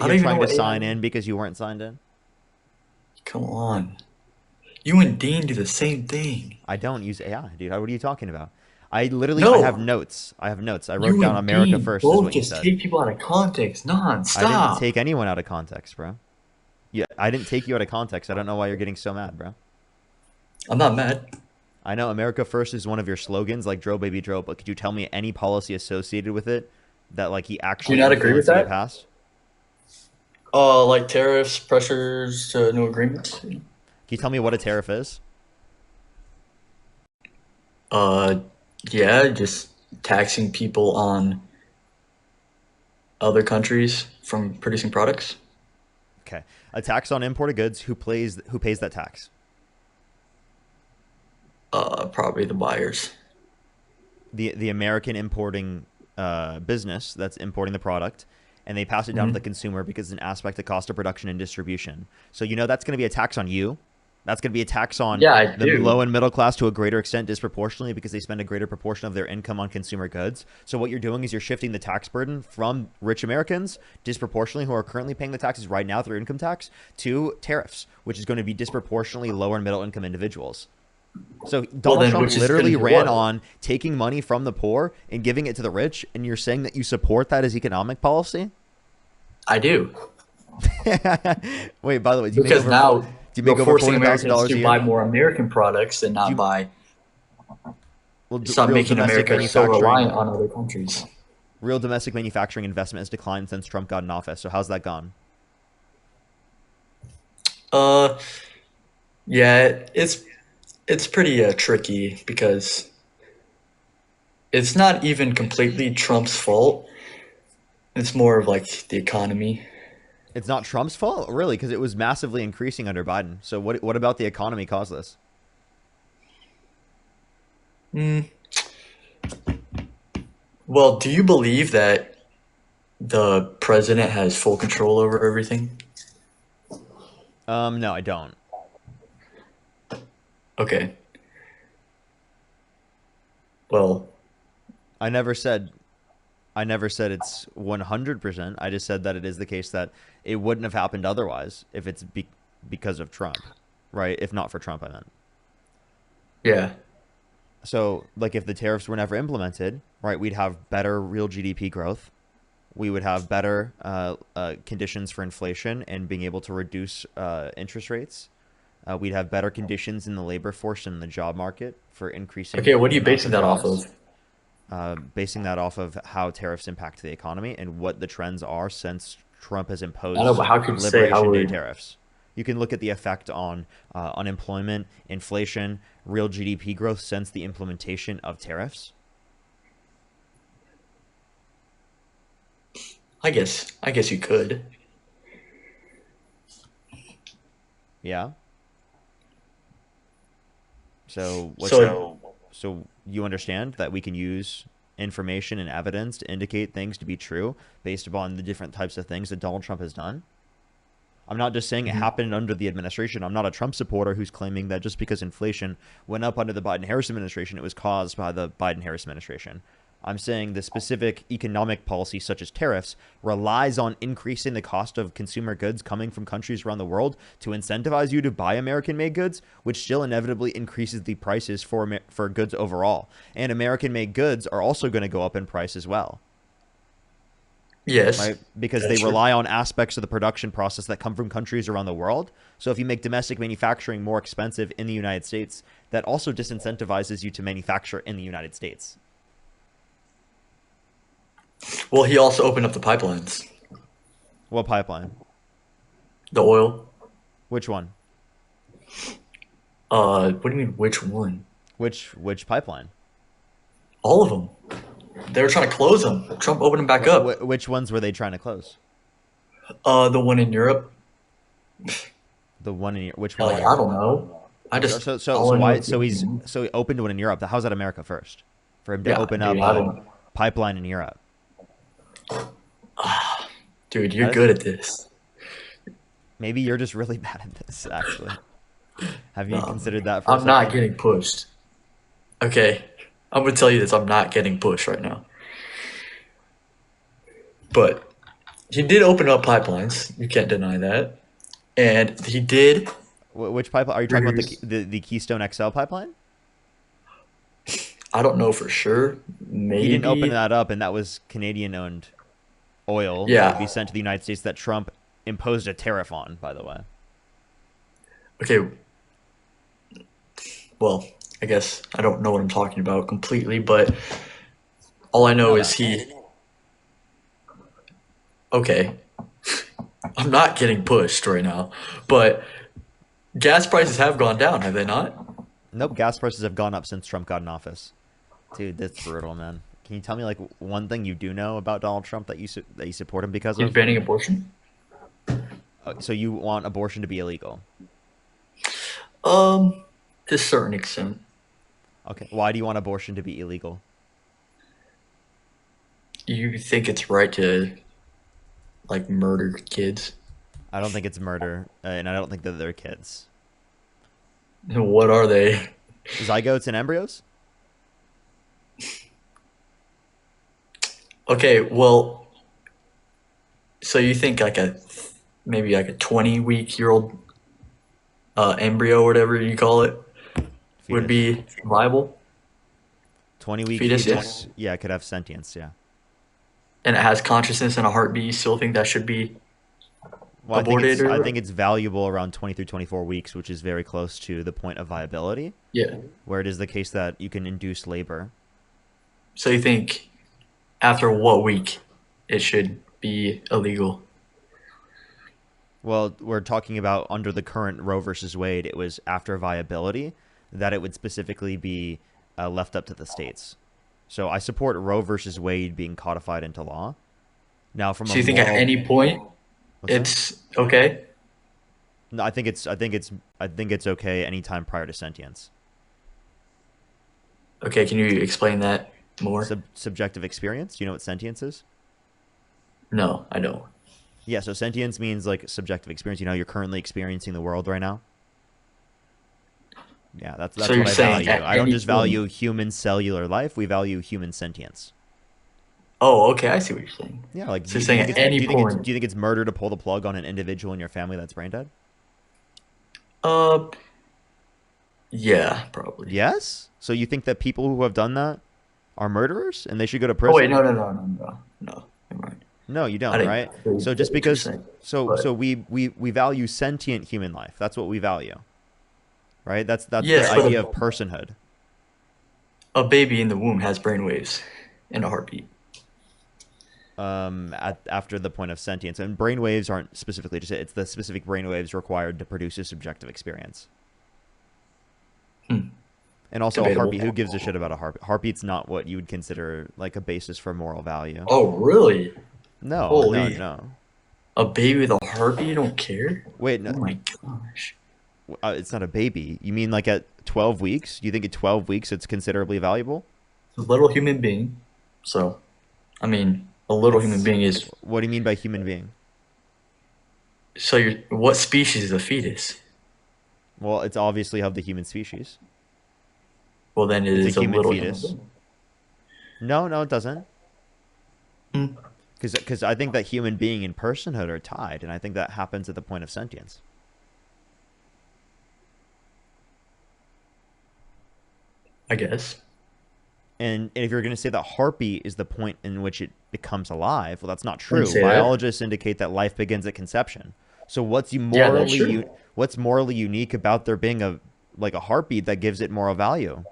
I don't You're even know trying to what sign AI in is. because you weren't signed in? Come on. You and Dean do the same thing. I don't use AI, dude. What are you talking about? I have No, notes. I have notes. I wrote you down and America Dean first is both what you just said. take people out of context I didn't non-stop. take anyone out of context, bro. Yeah, I didn't take you out of context. I don't know why you're getting so mad, bro. I'm not mad. I know America first is one of your slogans, like "Dro baby Dro," but could you tell me any policy associated with it that like he Do you actually not agree with influenced to get that? passed? Like tariffs, pressures to new agreements. Can you tell me what a tariff is? Uh, yeah, just taxing people on other countries from producing products. Okay, a tax on imported goods. Who pays that tax? Probably the buyers. The American importing business that's importing the product, and they pass it down to the Hmm. consumer because it's an aspect of cost of production and distribution. So you know that's going to be a tax on you. That's going to be a tax on Yeah, I the low do. and middle class to a greater extent disproportionately because they spend a greater proportion of their income on consumer goods. So what you're doing is you're shifting the tax burden from rich Americans disproportionately who are currently paying the taxes right now through income tax to tariffs, which is going to be disproportionately lower and middle income individuals. So Well, Donald then, Trump which is going literally to do ran what? on taking money from the poor and giving it to the rich, and you're saying that you support that as economic policy? I do. Wait, by the way, Because now do you you're make over forcing four hundred thousand Americans dollars to a buy year? more American products and Do not you buy, stop real making domestic America so reliant manufacturing on other countries. investment has declined since Trump got in office? So how's that gone? Uh, yeah, it's pretty tricky because it's not even completely Trump's fault. It's more of like the economy. It's not Trump's fault, really, because it was massively increasing under Biden. So what about the economy caused this? Mm. Well, do you believe that the president has full control over everything? No, I don't. Okay. Well, I never said I never said it's 100%. I just said that it is the case that it wouldn't have happened otherwise if because of Trump, right? If not for Trump, I meant. yeah. So, like, if the tariffs were never implemented, right, we'd have better real GDP growth. We would have better conditions for inflation and being able to reduce interest rates. We'd have better conditions in the labor force and the job market for increasing Okay, what are the you amount basing of that off jobs. of? Basing that off of how tariffs impact the economy and what the trends are since Trump has I know, imposed but how could you say how Liberation Day would tariffs. You can look at the effect on unemployment, inflation, real GDP growth since the implementation of tariffs. I guess you could. Yeah. So what's your So so you understand that we can use information and evidence to indicate things to be true based upon the different types of things that Donald Trump has done? I'm not just saying it mhm. happened under the administration. I'm not a Trump supporter who's claiming that just because inflation went up under the Biden Harris administration, it was caused by the Biden Harris administration. I'm saying the specific economic policy, such as tariffs, relies on increasing the cost of consumer goods coming from countries around the world to incentivize you to buy American made goods, which still inevitably increases the prices for goods overall. And American made goods are also going to go up in price as well, Yes, right? Because they that's true. rely on aspects of the production process that come from countries around the world. So if you make domestic manufacturing more expensive in the United States, that also disincentivizes you to manufacture in the United States. Well, he also opened up the pipelines, What pipeline? the oil. Which one? What do you mean? Which one? Which pipeline? All of them. They were trying to close them. Trump opened them back up. Which ones were they trying to close? The one in Europe. The one in which one in Like I Europe? don't know. I So just so so all so I know why is the beginning. so he opened one in Europe. How's that America first? For him to Yeah, open dude. up I a don't. pipeline in Europe. Dude, you're That is good at this. maybe you're just really bad at this actually. Have you No, considered that for a I'm not second? getting pushed. Okay, I'm gonna tell you this. I'm not getting pushed right now. But he did open up pipelines. You can't deny that. And he did Which pipeline are you talking about? produce. The Keystone XL pipeline? I don't know for sure. He didn't open Maybe. that up, and that was Canadian owned oil that would be Yeah. sent to the United States that Trump imposed a tariff on, by the way. Okay. Well, I guess I don't know what I'm talking about completely, but all I You know know is that. he. Okay. I'm not getting pushed right now, but gas prices have gone down, have they not? Nope, gas prices have gone up since Trump got in office. Dude, that's brutal, man. Can you tell me like one thing you do know about Donald Trump that that you support him because He's of? banning abortion. So you want abortion to be illegal? Um, to a certain extent. Okay. Why do you want abortion to be illegal? You think it's right to like murder kids? I don't think it's murder, and I don't think that they're kids. What are they? Zygotes and embryos? Okay, well, so you think like a maybe like a 20-week-year-old embryo or whatever you call it would Fetus. be viable? 20-week Fetus, yeah. fetus, yeah, it could have sentience, yeah. And it has consciousness and a heartbeat. You still think that should be Well, aborted I or? think it's valuable around 20 through 24 weeks, which is very close to the point of viability, Yeah. where it is the case that you can induce labor. So you think after what week it should be illegal? Well, we're talking about under the current Roe versus Wade, it was after viability that it would specifically be left up to the states. So I support Roe versus Wade being codified into law. Now, from a So you think at moral, any point what's that? it's okay? No, I think it's okay anytime prior to sentience. Okay, can you explain that more? Subjective experience. Do you know what sentience is? No, I don't. Yeah, so sentience means like subjective experience. You know, you're currently experiencing the world right now. Yeah, So that's you're what I saying value. at I don't any just point. value human cellular life. We value human sentience. Oh, okay, I see what you're saying. Yeah, like So you're saying at any point. do you think it's murder to pull the plug on an individual in your family that's brain dead? Uh, yeah, probably. Yes. So you think that people who have done that are murderers and they should go to Oh wait, prison? no, no, no, no, no, no. Never mind. No, you I don't, didn't right? really So get just what you're because saying, so but we value sentient human life. That's what we value, right? That's the yes, but idea of personhood. a baby in the womb has brainwaves and a heartbeat. After the point of sentience. And brainwaves aren't specifically just it. It's the specific brainwaves required to produce a subjective experience. Hmm. And also a Debatable. heartbeat. Who gives a shit about a heartbeat? Heartbeat's not what you would consider like a basis for moral value. Oh, really? No, no, Holy. no. A baby with a heartbeat, you don't care? Wait, Oh no, my gosh. it's not a baby. You mean like at 12 weeks? Do you think at 12 weeks it's considerably valuable? It's a little human being. So, I mean, a little human It's being is. what do you mean by human being? So, what species is a fetus? Well, it's obviously of the human species. Well, then it It's a is a human little human fetus. being. No, no, it doesn't. Hmm. Because I think that human being and personhood are tied, and I think that happens at the point of sentience. I guess. And if you're going to say that heartbeat is the point in which it becomes alive, well, that's not I didn't true. say that. Biologists indicate that life begins at conception. So Yeah, that's true. what's morally unique about there being a like a heartbeat that gives it moral value?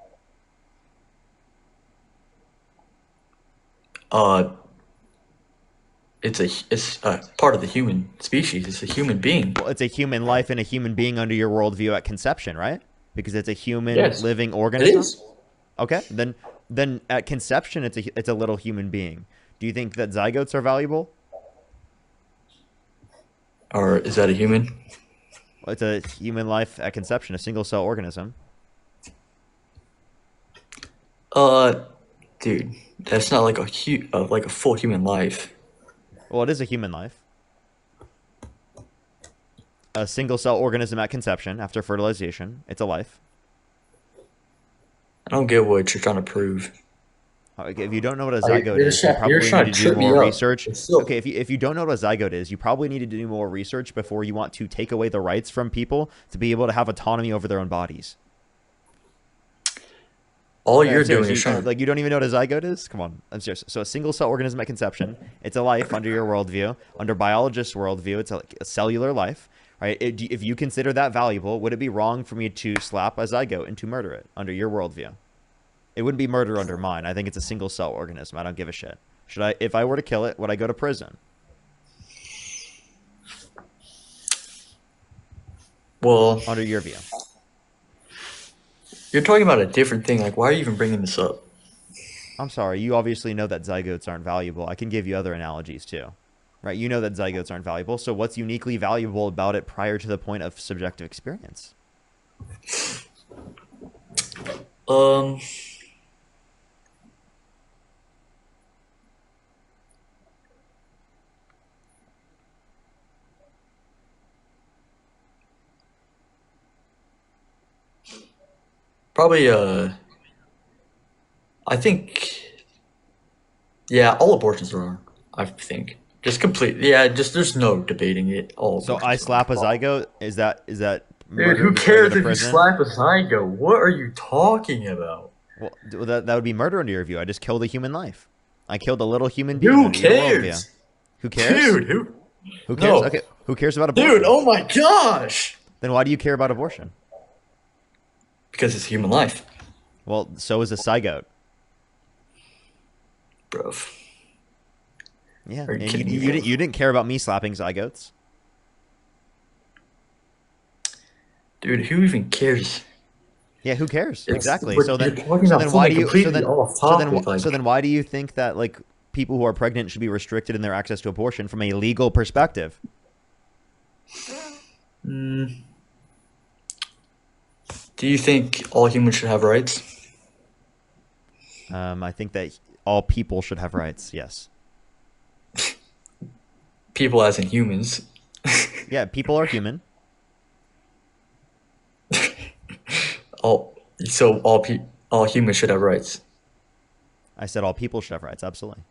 Uh, it's a part of the human species. It's a human being. Well, it's a human life and a human being under your worldview at conception, right? Because it's a human Yes, living it organism. is. Okay, then at conception, it's a little human being. Do you think that zygotes are valuable? Or is that a human? Well, it's a human life at conception, a single cell organism. Uh, dude, that's not like like a full human life. Well, it is a human life. A single cell organism at conception after fertilization. It's a life. I don't get what you're trying to prove. Okay, if you don't know what a Like, zygote is, you you're probably just trying need to to do trip me more up. research. It's still Okay, if you don't know what a zygote is, you probably need to do more research before you want to take away the rights from people to be able to have autonomy over their own bodies. all I'm you're serious. doing is trying to. You don't even know what a zygote is? Come on, I'm serious. So a single cell organism at conception, it's a life under your worldview. Under biologist worldview, it's a cellular life, right? If you consider that valuable, would it be wrong for me to slap a zygote and to murder it under your worldview? It wouldn't be murder under mine. I think it's a single cell organism. I don't give a shit. Should I, if I were to kill it, would I go to prison Well, under your view? you're talking about a different thing. Like, why are you even bringing this up? I'm sorry. You obviously know that zygotes aren't valuable. I can give you other analogies too, right? You know that zygotes aren't valuable. So what's uniquely valuable about it prior to the point of subjective experience? Um, probably. I think. Yeah, all abortions are wrong. I think. Just complete. Yeah, just there's no debating it. All So I abortions are wrong. slap a zygote. Is that Dude, murder who before I go cares to if you prison? slap a zygote? What are you talking about? Well, that would be murder under your view. I just killed a human life. I killed a little human being Who under your worldview. cares? Who cares? Dude, who? Who cares? No. Okay, who cares about Dude, abortion? oh my gosh! Then why do you care about abortion? Because it's human life, Well, so is a zygote. bro. Yeah, Are you and kidding me, you bro? didn't care about me slapping zygotes. Dude, who even cares? Yeah, who cares? It's Exactly. you're talking about Why something do you completely off topic. so Like, then why do you think that like people who are pregnant should be restricted in their access to abortion from a legal perspective? mm, do you think all humans should have rights? I think that all people should have rights. Yes. People, as in humans. Yeah, people are human. All so all humans should have rights, I said all people should have rights. Absolutely.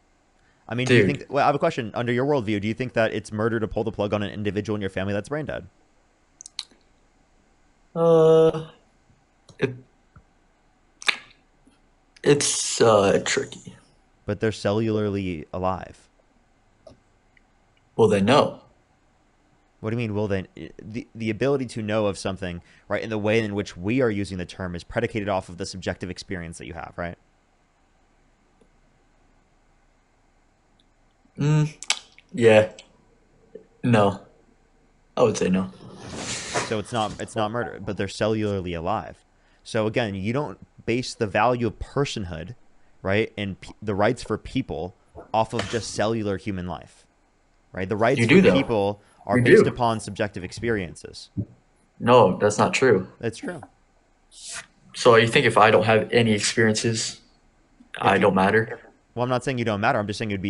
I mean, do you dude. think? Well, I have a question. Under your worldview, do you think that it's murder to pull the plug on an individual in your family that's brain dead? Uh, it, it's tricky. But they're cellularly alive. Well, then no. What do you mean? Well, then the ability to know of something, right, in the way in which we are using the term is predicated off of the subjective experience that you have, right? Mm, yeah, no. I would say no. So it's not murder, but they're cellularly alive. So again, you don't base the value of personhood, right, and the rights for people off of just cellular human life, right? The rights You for do though. people are You based do. upon subjective experiences. No, that's not true. That's true. So you think if I don't have any experiences, I If you don't matter? Well, I'm not saying you don't matter. I'm just saying it'd be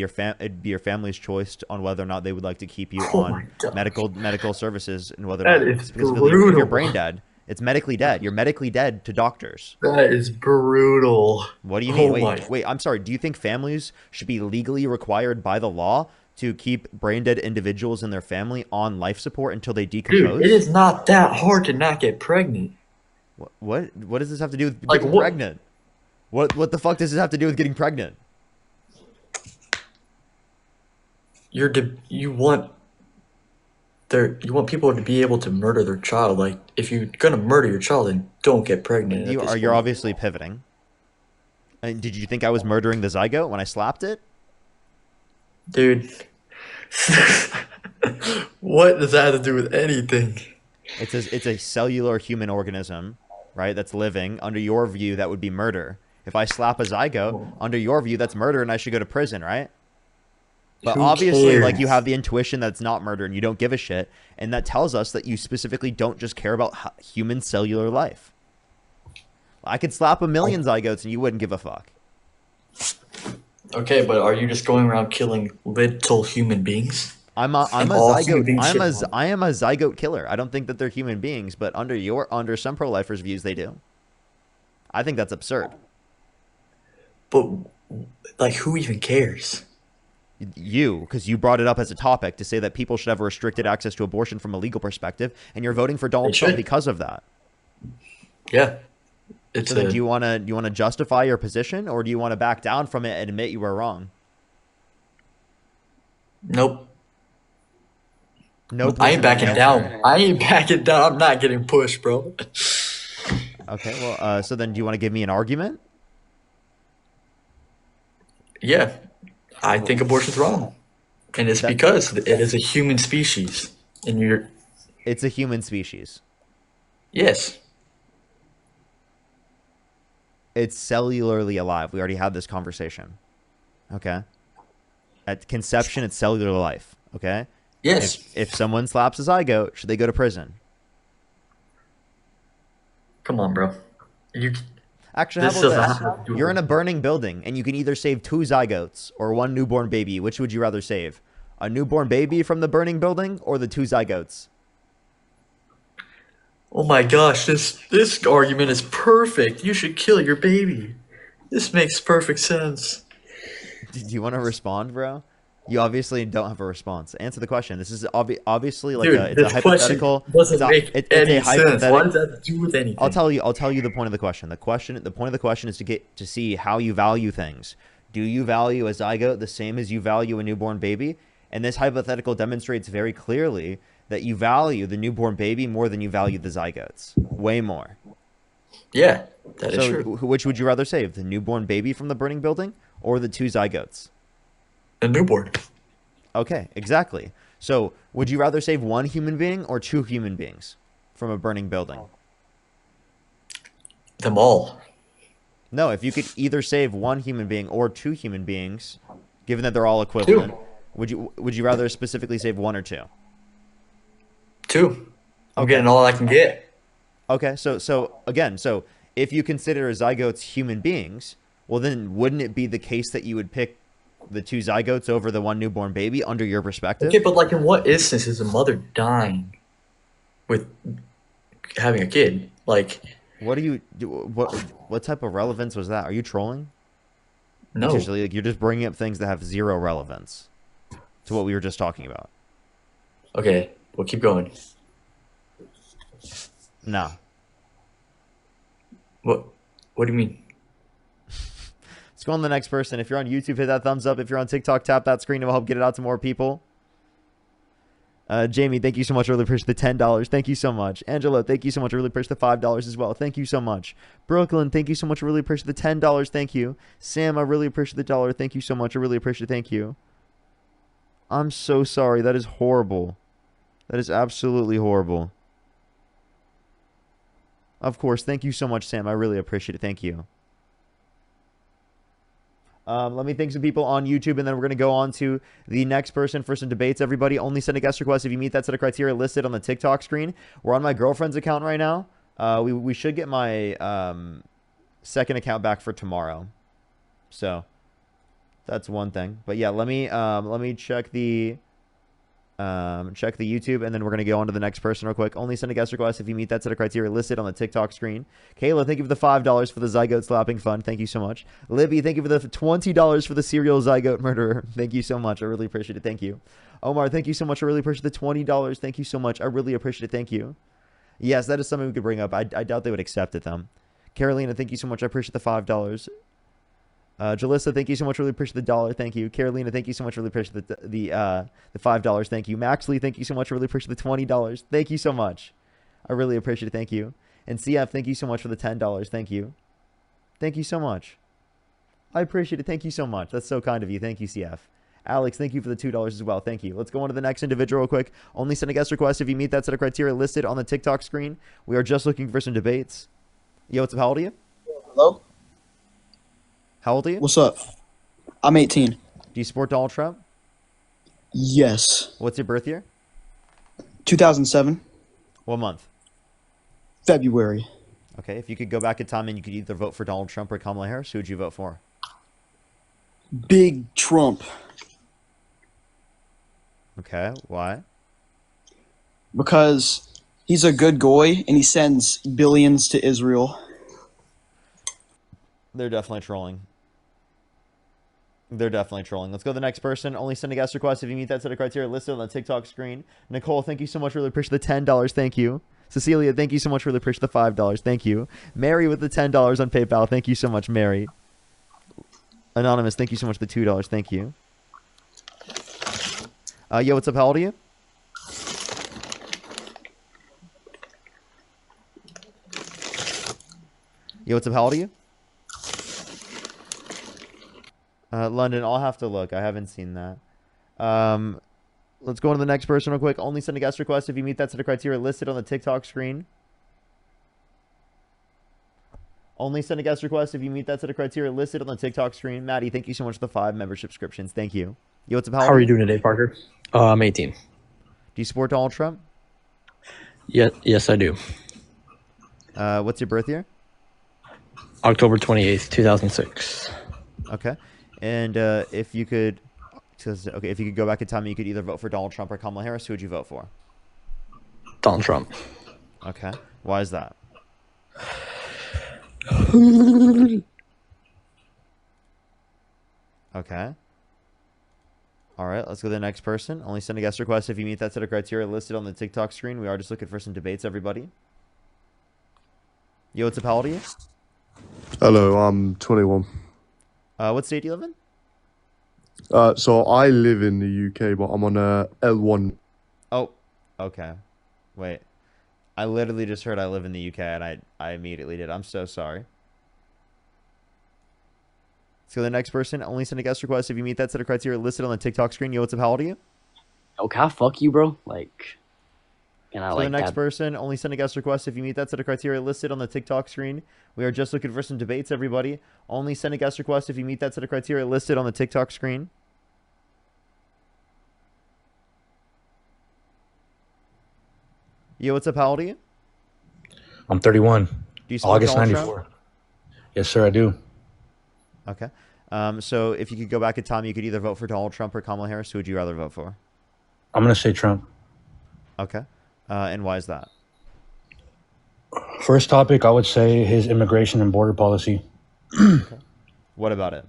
your family's choice on whether or not they would like to keep you Oh my on gosh, medical services and whether or that not is specifically if you're brutal. brain dead, it's medically dead. You're medically dead to doctors. That is brutal. What do you mean? Oh my, Wait. I'm sorry. Do you think families should be legally required by the law to keep brain dead individuals in their family on life support until they dude, it decompose? is not that hard to not get pregnant. What does this have to do with Like getting what? pregnant? What the fuck does this have to do with getting pregnant? You want you want people to be able to murder their child. Like if you're gonna murder your child, then don't get pregnant at this You're point, obviously pivoting. And did you think I was murdering the zygote when I slapped it? dude. What does that have to do with anything? It's a cellular human organism, right? That's living. Under your view, that would be murder. If I slap a zygote, under your view, that's murder, and I should go to prison, right? But Who obviously, like you cares? have the intuition that's not murder, and you don't give a shit, and that tells us that you specifically don't just care about human cellular life. I could slap a million zygotes, and you wouldn't give a fuck. Okay, but are you just going around killing little human beings? I'm And a all human zygote. beings should have. I am a zygote killer. I don't think that they're human beings, but under some pro lifers' views, they do. I think that's absurd. But Like, who even cares? You, because you brought it up as a topic to say that people should have restricted access to abortion from a legal perspective, and you're voting for They Donald Trump should. because of that. Yeah. So It's then, a do you want to justify your position, or do you want to back down from it and admit you were wrong? nope. Nope I wasn't ain't an backing answer. down. I ain't backing down. I'm not getting pushed, bro. Okay, well, so then do you want to give me an argument? Yeah, I think abortion's wrong, and it's That because it is a human species, and you're it's a human species. yes, It's cellularly alive. We already had this conversation. Okay. At conception, it's cellular life. Okay. yes. If someone slaps a zygote, should they go to prison? Come on, bro. You. Actually, how This about doesn't this? have to do You're in with. a burning building and you can either save two zygotes or one newborn baby. Which would you rather save? A newborn baby from the burning building or the two zygotes? Oh my gosh, this argument is perfect. You should kill your baby. This makes perfect sense. Do you want to respond, bro? You obviously don't have a response. Answer the question. This is obviously like Dude, it's a this question hypothetical. doesn't make It's a any sense. Why hypothetical. does that have to do with anything? I'll tell you the point of the question. The point of the question is to get to see how you value things. Do you value a zygote the same as you value a newborn baby? And this hypothetical demonstrates very clearly that you value the newborn baby more than you value the zygotes. Way more. Yeah, that is So true. which would you rather save? The newborn baby from the burning building or the two zygotes? A newborn. Okay, exactly. So would you rather save one human being or two human beings from a burning building? Them all. No, if you could either save one human being or two human beings, given that they're all equivalent, Two. would you rather specifically save one or two? Two. I'm Okay. getting all I can get. Okay. So if you consider zygotes human beings, well then wouldn't it be the case that you would pick the two zygotes over the one newborn baby under your Okay, perspective? but like in what instance is a mother dying with having a kid? Like, What do you do? What type of relevance was that? Are you trolling? no. Seriously, like you're just bringing up things that have zero relevance to what we were just talking about. Okay, well keep going. Nah. What what do you mean? Let's go on to the next person. If you're on YouTube, hit that thumbs up. If you're on TikTok, tap that screen. It will help get it out to more people. Jamie, thank you so much. I really appreciate the $10. Thank you so much. Angela, thank you so much. I really appreciate the $5 as well. Thank you so much. Brooklyn, thank you so much. I really appreciate the $10. Thank you. Sam, I really appreciate the dollar. Thank you so much. I really appreciate it. Thank you. I'm so sorry. That is horrible. That is absolutely horrible. Of course. Thank you so much, Sam. I really appreciate it. Thank you. Let me thank some people on YouTube, and then we're going to go on to the next person for some debates. Everybody, only send a guest request if you meet that set of criteria listed on the TikTok screen. We're on my girlfriend's account right now. We should get my second account back for tomorrow. So that's one thing. But yeah, let me check the YouTube, and then we're going to go on to the next person real quick. Only send a guest request if you meet that set of criteria listed on the TikTok screen. Kayla, thank you for the $5 for the zygote slapping fun. Thank you so much. Libby, thank you for the $20 for the serial zygote murderer. Thank you so much. I really appreciate it. Thank you. Omar, thank you so much. I really appreciate the $20. Thank you so much. I really appreciate it. Thank you. Yes, that is something we could bring up. I doubt they would accept it, though. Carolina, thank you so much. I appreciate the $5. Jalissa, thank you so much. Really appreciate the dollar. Thank you. Carolina, thank you so much. Really appreciate the $5. Thank you. Maxley, thank you so much. Really appreciate the $20. Thank you so much. I really appreciate it. Thank you. And CF, thank you so much for the $10. Thank you. Thank you so much. I appreciate it. Thank you so much. That's so kind of you. Thank you, CF. Alex, thank you for the $2 as well. Thank you. Let's go on to the next individual real quick. Only send a guest request if you meet that set of criteria listed on the TikTok screen. We are just looking for some debates. Yo, what's up? How old are you? Hello? How old are you? What's up? I'm 18. Do you support Donald Trump? Yes. What's your birth year? 2007, What month? February. Okay, if you could go back in time and you could either vote for Donald Trump or Kamala Harris, who would you vote for? Big Trump. Okay, why? Because he's a good guy and he sends billions to Israel. They're definitely trolling. They're definitely trolling. Let's go to the next person. Only send a guest request if you meet that set of criteria listed on the TikTok screen. Nicole, thank you so much. Really appreciate the $10. Thank you. Cecilia, thank you so much. Really appreciate the $5. Thank you. Mary with the $10 on PayPal. Thank you so much, Mary. Anonymous, thank you so much for the $2. Thank you. Yo, what's up? How old are you? Yo, what's up? How old are you? London, I'll have to look. I haven't seen that. Let's go on to the next person real quick. Only send a guest request if you meet that set of criteria listed on the TikTok screen. Only send a guest request if you meet that set of criteria listed on the TikTok screen. Maddie, thank you so much for the 5 membership subscriptions. Thank you. Yo, what's up? How are you doing today, Parker? I'm 18. Do you support Donald Trump? Yes, I do. What's your birth year? October 28th, 2006. Okay. And if you could, if you could go back in time, you could either vote for Donald Trump or Kamala Harris. Who would you vote for? Donald Trump. Okay. Why is that? Okay. All right. Let's go to the next person. Only send a guest request if you meet that set of criteria listed on the TikTok screen. We are just looking for some debates, everybody. Yo, what's up? How old are you? Hello, I'm 21. What state do you live in? So I live in the UK, but I'm on a L1. Oh, okay. Wait. I literally just heard I live in the UK, and I immediately did. I'm so sorry. Let's go to the next person. Only send a guest request if you meet that set of criteria listed on the TikTok screen. Yo, what's up? How old are you? Oh, can I fuck you, bro? Like, and I So like the next that. person, only send a guest request if you meet that set of criteria listed on the TikTok screen. We are just looking for some debates, everybody. Only send a guest request if you meet that set of criteria listed on the TikTok screen. Yo, what's up? How old are you? I'm 31. Do you support August Donald 94. Trump? Yes, sir, I do. Okay. So if you could go back in time, you could either vote for Donald Trump or Kamala Harris. Who would you rather vote for? I'm going to say Trump. Okay. And why is that? First topic, I would say his immigration and border policy. What about it?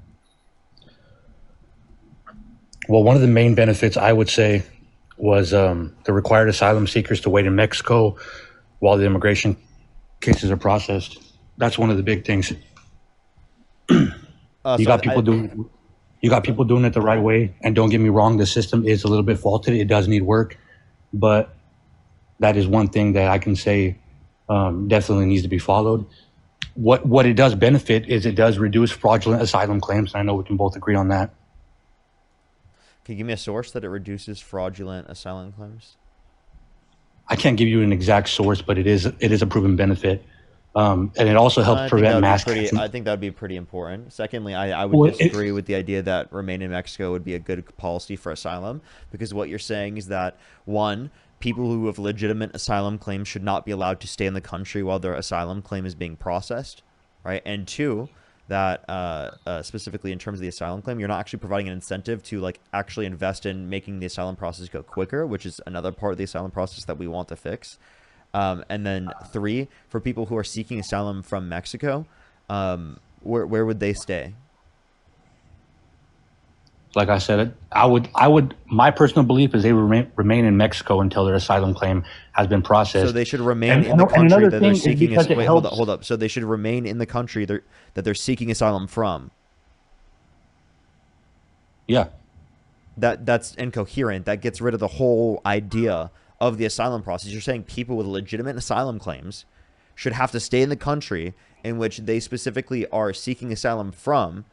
Well, one of the main benefits I would say was the required asylum seekers to wait in Mexico while the immigration cases are processed. That's one of the big things. You got people doing it the right way, and don't get me wrong, the system is a little bit faulted. It does need work, but that is one thing that I can say definitely needs to be followed. What it does benefit is it does reduce fraudulent asylum claims, and I know we can both agree on that. Can you give me a source that it reduces fraudulent asylum claims? I can't give you an exact source, but it is a proven benefit. And it also helps prevent mass. I think that would be pretty important. Secondly, I would disagree with the idea that remain in Mexico would be a good policy for asylum, because what you're saying is that, one, people who have legitimate asylum claims should not be allowed to stay in the country while their asylum claim is being processed, right? And two, that specifically in terms of the asylum claim, you're not actually providing an incentive to like actually invest in making the asylum process go quicker, which is another part of the asylum process that we want to fix. And then three, for people who are seeking asylum from Mexico, where would they stay? Like I said, I would. My personal belief is they remain in Mexico until their asylum claim has been processed. So they should remain in the country that they're seeking. Wait, hold up. So they should remain in the country that they're seeking asylum from. Yeah. That's incoherent. That gets rid of the whole idea of the asylum process. You're saying people with legitimate asylum claims should have to stay in the country in which they specifically are seeking asylum from,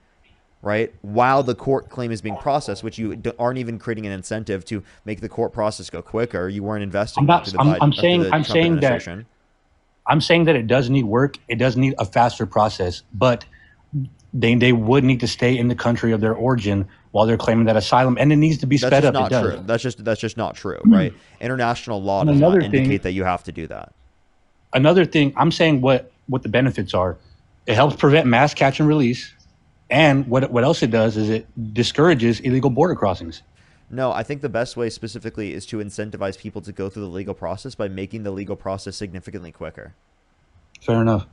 right, while the court claim is being processed, which you aren't even creating an incentive to make the court process go quicker. You weren't investing. I'm saying that it does need work. It does need a faster process, but they would need to stay in the country of their origin while they're claiming that asylum, and it needs to be sped up. That's not true. That's just not true, right? International law does not indicate that you have to do that. Another thing, I'm saying what the benefits are. It helps prevent mass catch and release. And what else it does is it discourages illegal border crossings. No, I think the best way specifically is to incentivize people to go through the legal process by making the legal process significantly quicker. Fair enough.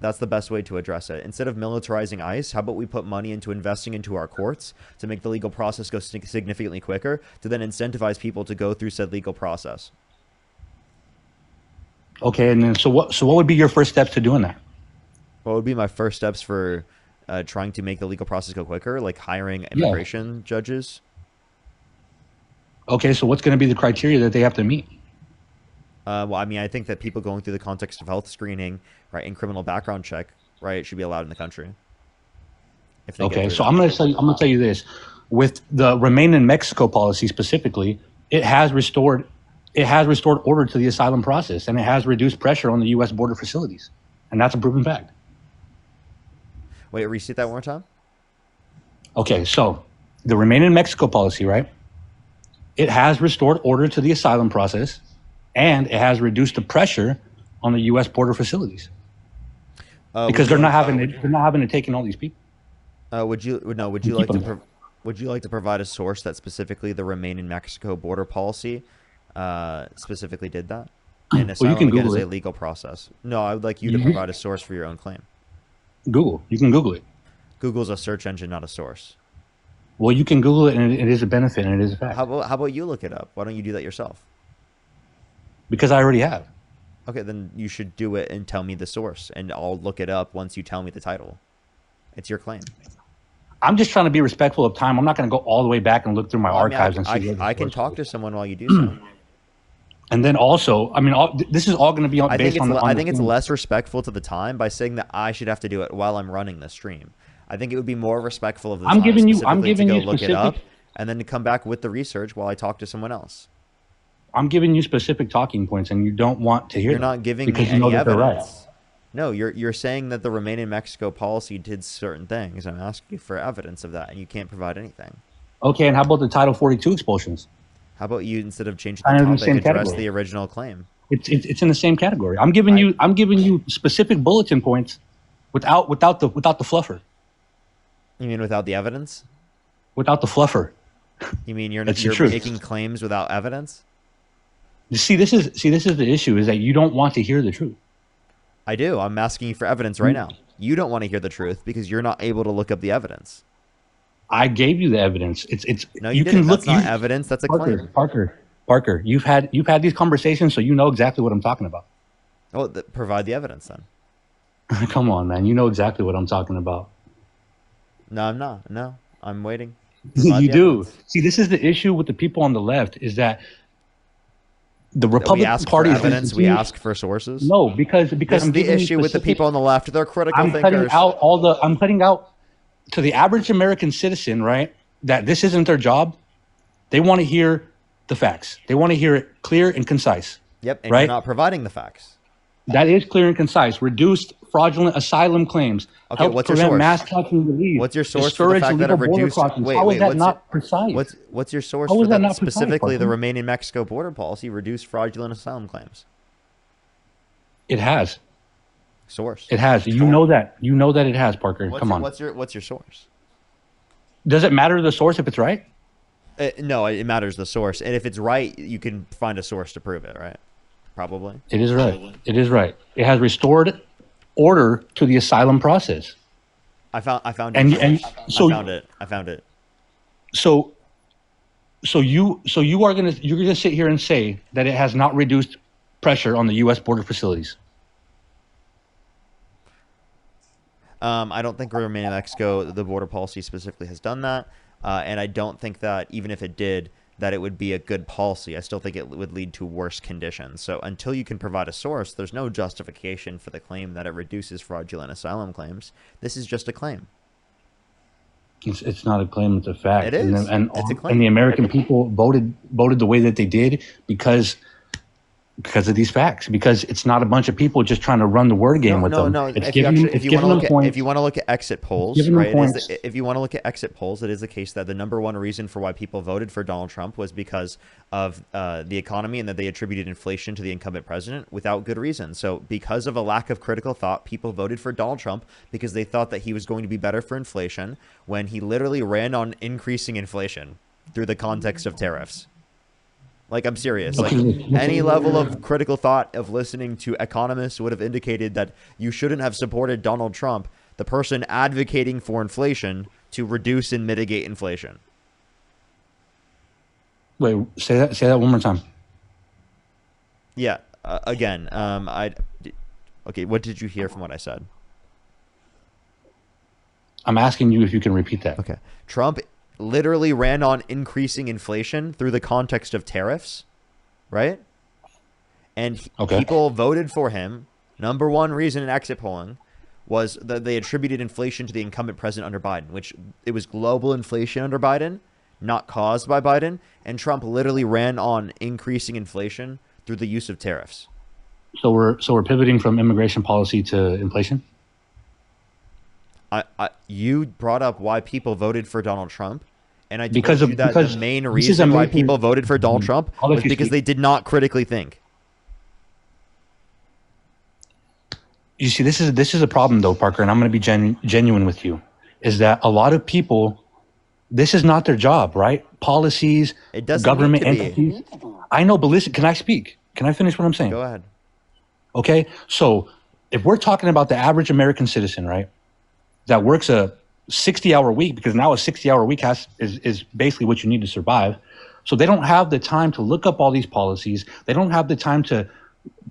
That's the best way to address it. Instead of militarizing ICE, how about we put money into investing into our courts to make the legal process go significantly quicker, to then incentivize people to go through said legal process? Okay, and then so what would be your first steps to doing that? What would be my first steps for trying to make the legal process go quicker, like hiring Yeah. immigration judges? Okay, so what's going to be the criteria that they have to meet? Well, I mean, I think that people going through the context of health screening, right, and criminal background check, right, should be allowed in the country. If they get Okay, through so that. I'm gonna tell you this: with the Remain in Mexico policy specifically, it has restored order to the asylum process, and it has reduced pressure on the U.S. border facilities, and that's a proven fact. Wait, restate that one more time. Okay, so the Remain in Mexico policy, right? It has restored order to the asylum process, and it has reduced the pressure on the U.S. border facilities because they're not having to take in all these people. Would you keep like to them. would you like to provide a source that specifically the Remain in Mexico border policy specifically did that? And Well, asylum you can again Google is a it. legal process. No, I would like you to You- provide a source for your own claim. You can Google it. Google's a search engine, not a source. Well, you can Google it, and it is a benefit, and it is a fact. How about you look it up? Why don't you do that yourself? Because I already have. Okay, then you should do it and tell me the source, and I'll look it up once you tell me the title. It's your claim. I'm just trying to be respectful of time. I'm not going to go all the way back and look through my Well, I mean, archives and see. where I the can source talk is. to someone while you do so. And then also, I mean, this is all going to be I think based on. I think it's less respectful to the time by saying that I should have to do it while I'm running the stream. I think it would be more respectful of the I'm time giving you- specifically I'm giving to go you look it up specific- and then to come back with the research while I talk to someone else. I'm giving you specific talking points, and you don't want to hear. You're them not giving me because you know any that they're right. evidence. No, you're saying that the Remain in Mexico policy did certain things. I'm asking you for evidence of that, and you can't provide anything. Okay, and how about the Title 42 expulsions? How about you, instead of changing Kind the of in the topic, same address category. the original claim? It's in the same category. I'm giving you specific bulletin points without the fluffer. You mean without the evidence? Without the fluffer. You mean you're That's the truth. making claims without evidence? See, this is the issue: is that you don't want to hear the truth. I do. I'm asking you for evidence right now. You don't want to hear the truth because you're not able to look up the evidence. I gave you the evidence. It's No, you didn't. can look. That's not evidence. That's a claim. Parker. You've had these conversations, so you know exactly what I'm talking about. Oh, provide the evidence then. Come on, man. You know exactly what I'm talking about. No, I'm not. No, I'm waiting. Provide You the do. evidence. See, this is the issue with the people on the left is that the That we Republican ask Party for is evidence. We continuing- ask for sources. No, because This I'm is the giving you issue with the specific- people on the left. They're critical I'm thinkers. I'm cutting out to the average American citizen, right? That this isn't their job. They want to hear the facts. They want to hear it clear and concise. Yep, and right? you're not providing the facts. That is clear and concise. Reduced fraudulent asylum claims. Okay, help what's your prevent source? mass catch and release. What's your source for the discourage fact that it illegal border reduced? crossings. Wait, How wait, is that what's not precise? What's your source How for is that that? not precise, Specifically, the Parker? Remain in Mexico border policy reduced fraudulent asylum claims. It has. Source. It has. You know that. You know that it has, Parker. Come on. What's your source? Does it matter the source if it's right? No, it matters the source, and if it's right, you can find a source to prove it, right? Probably. It is right. It is right. It has restored order to the asylum process. I found it. And so I found it. so you're gonna sit here and say that it has not reduced pressure on the U.S. border facilities. I don't think Remain in Mexico, the border policy specifically, has done that, and I don't think that even if it did, that it would be a good policy. I still think it would lead to worse conditions. So until you can provide a source, there's no justification for the claim that it reduces fraudulent asylum claims. This is just a claim. It's not a claim; it's a fact. It is. And It's a claim. and the American people voted the way that they did because of these facts. Because it's not a bunch of people just trying to run the word game with them. No. It's If giving you them want to look at points. if you want to look at exit polls, Giving them right? points. If you want to look at exit polls, it is the case that the number one reason for why people voted for Donald Trump was because of the economy and that they attributed inflation to the incumbent president without good reason. So because of a lack of critical thought, people voted for Donald Trump because they thought that he was going to be better for inflation when he literally ran on increasing inflation through the context of tariffs. Like, I'm serious. Like, Okay. any level of critical thought of listening to economists would have indicated that you shouldn't have supported Donald Trump, the person advocating for inflation, to reduce and mitigate inflation. Wait, say that one more time. Yeah. Again, okay, what did you hear from what I said? I'm asking you if you can repeat that. Okay. Trump literally ran on increasing inflation through the context of tariffs, right? And Okay. people voted for him. Number one reason in exit polling was that they attributed inflation to the incumbent president under Biden, which it was global inflation under Biden, not caused by Biden. And Trump literally ran on increasing inflation through the use of tariffs. So we're pivoting from immigration policy to inflation. You brought up why people voted for Donald Trump, and I told Because you that because the main this is a reason why major- people voted for Donald Trump I'll let was you because speak. they did not critically think. You see, this is a problem though, Parker, and I'm going to be genuine with you. Is that a lot of people? This is not their job, right? Policies, It doesn't government need to be. entities. I know, but listen, can I speak? Can I finish what I'm saying? Go ahead. Okay, so if we're talking about the average American citizen, right, that works a 60-hour week, because now a 60-hour week is basically what you need to survive. So they don't have the time to look up all these policies. They don't have the time to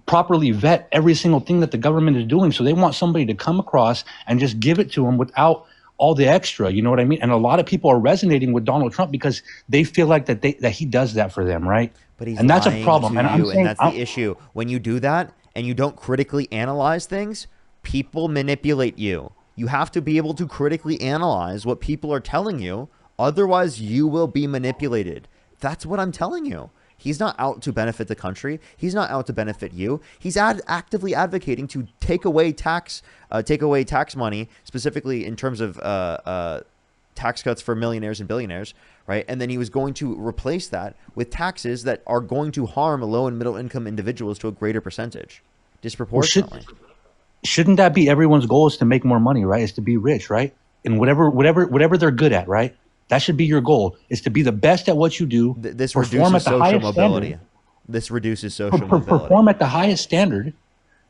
properly vet every single thing that the government is doing. So they want somebody to come across and just give it to them without all the extra. You know what I mean? And a lot of people are resonating with Donald Trump because they feel like that he does that for them, right? But he's and that's a lying problem. to And I'm you, saying, and that's the issue. When you do that and you don't critically analyze things, people manipulate you. You have to be able to critically analyze what people are telling you. Otherwise, you will be manipulated. That's what I'm telling you. He's not out to benefit the country. He's not out to benefit you. He's actively advocating to take away tax money, specifically in terms of tax cuts for millionaires and billionaires, right? And then he was going to replace that with taxes that are going to harm low and middle income individuals to a greater percentage, disproportionately. Shouldn't that be everyone's goal, is to make more money, right? Is to be rich, right? And whatever they're good at, right? That should be your goal, is to be the best at what you do. This perform reduces at the social highest mobility. standard. This reduces social mobility. Perform at the highest standard,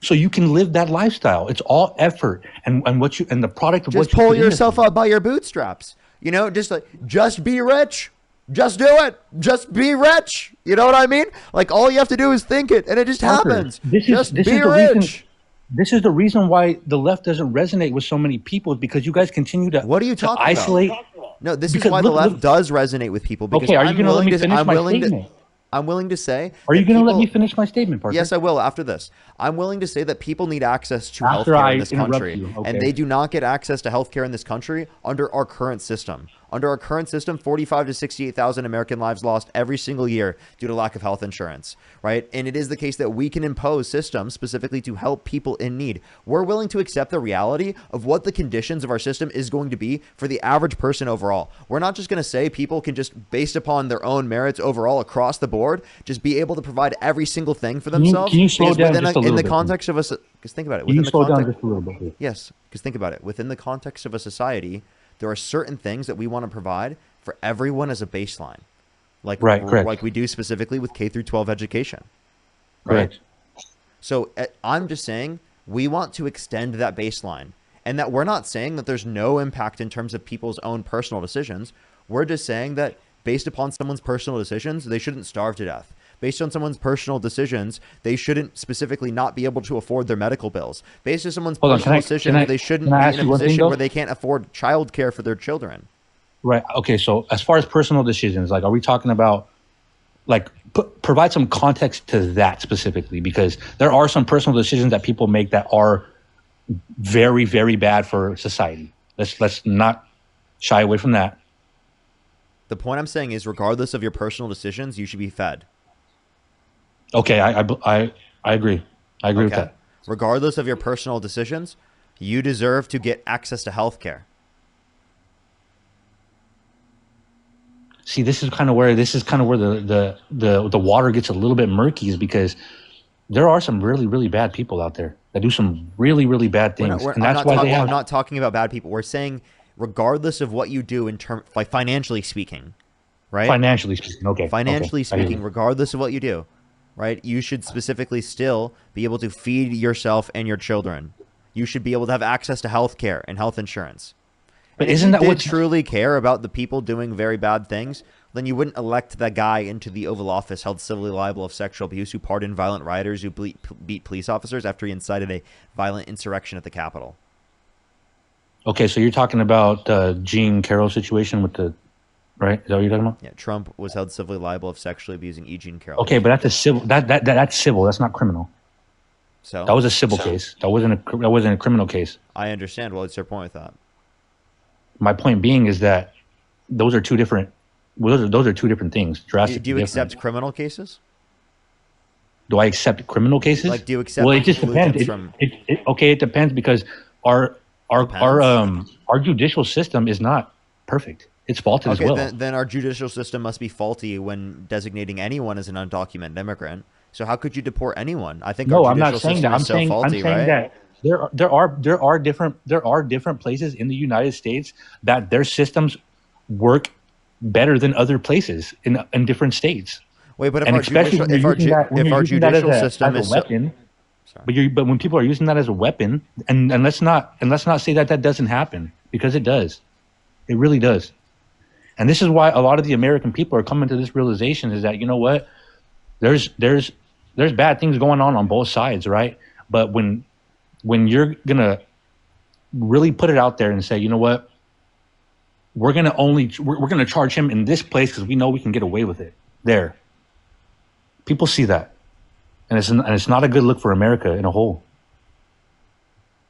so you can live that lifestyle. It's all effort and the product of what Just you pull put into yourself things. up by your bootstraps. You know, just be rich. Just do it. Just be rich. You know what I mean? Like, all you have to do is think it, and it just Parker, happens. this Just is be the rich. reason. This is the reason why the left doesn't resonate with so many people, is because you guys continue to What are you to talking about? isolate. No, this is Because why the look- left look- does resonate with people. Because Okay, are you I'm going to let willing me finish I'm my willing statement? I'm willing to say. Are you that going to let people- me finish my statement, Parker? Yes, I will after this. I'm willing to say that people need access to After healthcare I in this interrupt country, you, okay. and they do not get access to healthcare in this country under our current system. Under our current system, 45 to 68,000 American lives lost every single year due to lack of health insurance, right? And it is the case that we can impose systems specifically to help people in need. We're willing to accept the reality of what the conditions of our system is going to be for the average person overall. We're not just going to say people can just, based upon their own merits overall across the board, just be able to provide every single thing for themselves. Can you slow Because down within just a in little the bit? context of us, because think about it. Can you Within the slow down context, just a little bit, please? yes, because think about it. Within the context of a society, there are certain things that we want to provide for everyone as a baseline, like Right, correct. like we do specifically with K through 12 education. Right. Correct. So I'm just saying we want to extend that baseline, and that we're not saying that there's no impact in terms of people's own personal decisions. We're just saying that based upon someone's personal decisions, they shouldn't starve to death. Based on someone's personal decisions, they shouldn't specifically not be able to afford their medical bills. Based on someone's Hold on, personal can I- decisions, can I- they shouldn't can I be ask in a you one thing, position though? where they can't afford childcare for their children. Right. Okay. So as far as personal decisions, like, are we talking about, like, provide some context to that specifically? Because there are some personal decisions that people make that are very, very bad for society. Let's not shy away from that. The point I'm saying is, regardless of your personal decisions, you should be fed. Okay. I agree. I agree with Okay. that. Regardless of your personal decisions, you deserve to get access to health care. See, this is kind of where the water gets a little bit murky, is because there are some really, really bad people out there that do some really, really bad things, and that's why they have. I'm not talking about bad people. We're saying, regardless of what you do in term, like financially speaking, right? Financially speaking, okay. Financially Okay. I hear speaking, you. regardless of what you do, right? You should specifically still be able to feed yourself and your children. You should be able to have access to health care and health insurance. But And if you isn't that did what? truly care about the people doing very bad things, then you wouldn't elect that guy into the Oval Office held civilly liable of sexual abuse who pardoned violent rioters who beat police officers after he incited a violent insurrection at the Capitol. Okay, so you're talking about Jean Carroll situation with the right? Is that what you're talking about? Yeah, Trump was held civilly liable of sexually abusing E. Jean Carroll. Okay, but that's a civil. That's civil. That's not criminal. So That was a civil case. That wasn't a criminal case. I understand. Well, what's your point with that? My point being is that those are two different. Well, those are two different things. Drastically Do you different. accept criminal cases? Do I accept criminal cases? Like, do you accept Well, it just depends. conclusions from? Okay, it depends because our Depends. our judicial system is not perfect. It's faulted Okay, as well. then our judicial system must be faulty when designating anyone as an undocumented immigrant. So how could you deport anyone? I think No, our I'm judicial not saying system that. is so faulty, I'm saying right? that there are different places in the United States that their systems work better than other places in different states. Wait, but if And our especially judicial, when you're using that, when if you're our using that judicial as system a is so, weapon, sorry. but when people are using that as a weapon, and let's not say that that doesn't happen, because it does, it really does. And this is why a lot of the American people are coming to this realization is that, you know what, there's bad things going on both sides, right? But when you're gonna really put it out there and say, you know what, we're gonna charge him in this place because we know we can get away with it there. People see that, and it's not a good look for America in a whole.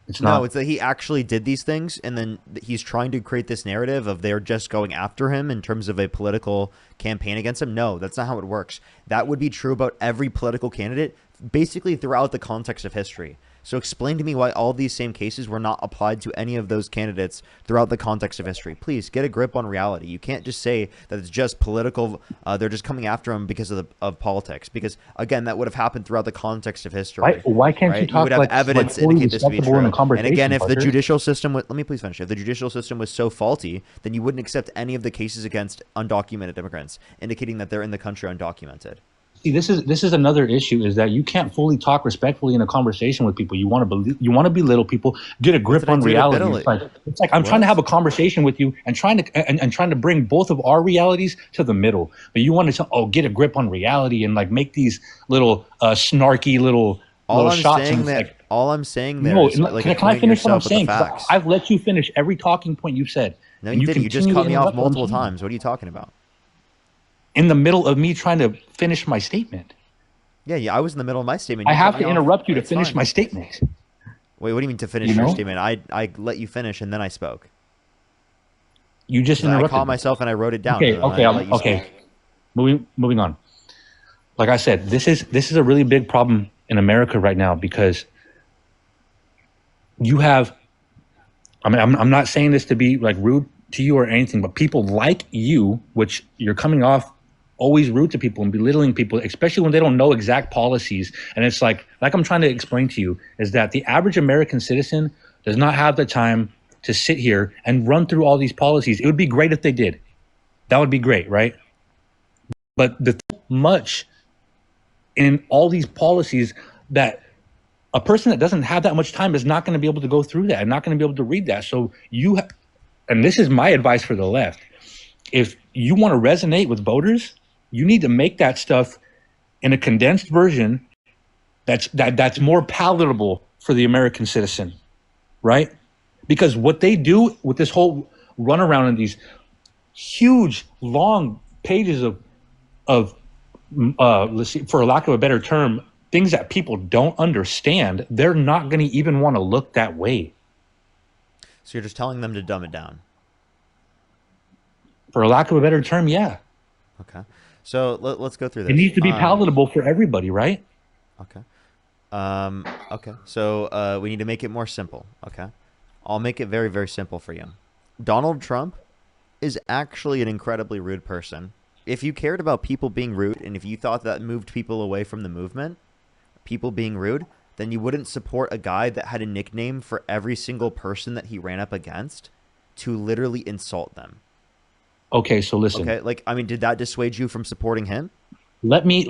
It's not. No, it's that he actually did these things, and then he's trying to create this narrative of they're just going after him in terms of a political campaign against him. No, that's not how it works. That would be true about every political candidate, basically throughout the context of history. So explain to me why all these same cases were not applied to any of those candidates throughout the context of history. Please get a grip on reality. You can't just say that it's just political. They're just coming after him because of politics. Because again, that would have happened throughout the context of history. Why can't right? you talk would have like evidence to fully indicate this to be respectable in true. a conversation? And again, if the Parker? judicial system was, let me please finish. If the judicial system was so faulty, then you wouldn't accept any of the cases against undocumented immigrants, indicating that they're in the country undocumented. See, this is another issue, is that you can't fully talk respectfully in a conversation with people. You want to belittle people, get a grip did I on do to reality. belittle? It's like I'm trying to have a conversation with you and trying to bring both of our realities to the middle. But you want to get a grip on reality and like make these little snarky little shots. All I'm saying there No, is like can I acquaint finish what I'm yourself with the saying? 'Cause facts. I've let you finish every talking point you've said. No, and you didn't. You just continue cut to me off interrupt what I'm multiple saying. times. What are you talking about? In the middle of me trying to finish my statement. Yeah, I was in the middle of my statement. I You have cut to me off. interrupt you to It's finish fine. my statement. Wait, what do you mean to finish You your know? statement? I let you finish and then I spoke. You just I interrupted caught me. myself and I wrote it down. Okay, and then okay, I let you okay. speak. Moving on. Like I said, this is a really big problem in America right now because you have. I mean, I'm not saying this to be like rude to you or anything, but people like you, which you're coming off always rude to people and belittling people, especially when they don't know exact policies. And it's like I'm trying to explain to you, is that the average American citizen does not have the time to sit here and run through all these policies. It would be great if they did. That would be great, right? But much in all these policies that a person that doesn't have that much time is not going to be able to go through that and not going to be able to read that. So and this is my advice for the left. If you want to resonate with voters, you need to make that stuff in a condensed version that's more palatable for the American citizen, right? Because what they do with this whole runaround in these huge, long pages of let's see, for lack of a better term, things that people don't understand, they're not going to even want to look that way. So you're just telling them to dumb it down. For lack of a better term, yeah. Okay. So let's go through this. It needs to be palatable for everybody, right? Okay. Okay. So we need to make it more simple. Okay. I'll make it very, very simple for you. Donald Trump is actually an incredibly rude person. If you cared about people being rude and if you thought that moved people away from the movement, people being rude, then you wouldn't support a guy that had a nickname for every single person that he ran up against to literally insult them. Okay, so listen. Okay, like I mean, did that dissuade you from supporting him? Let me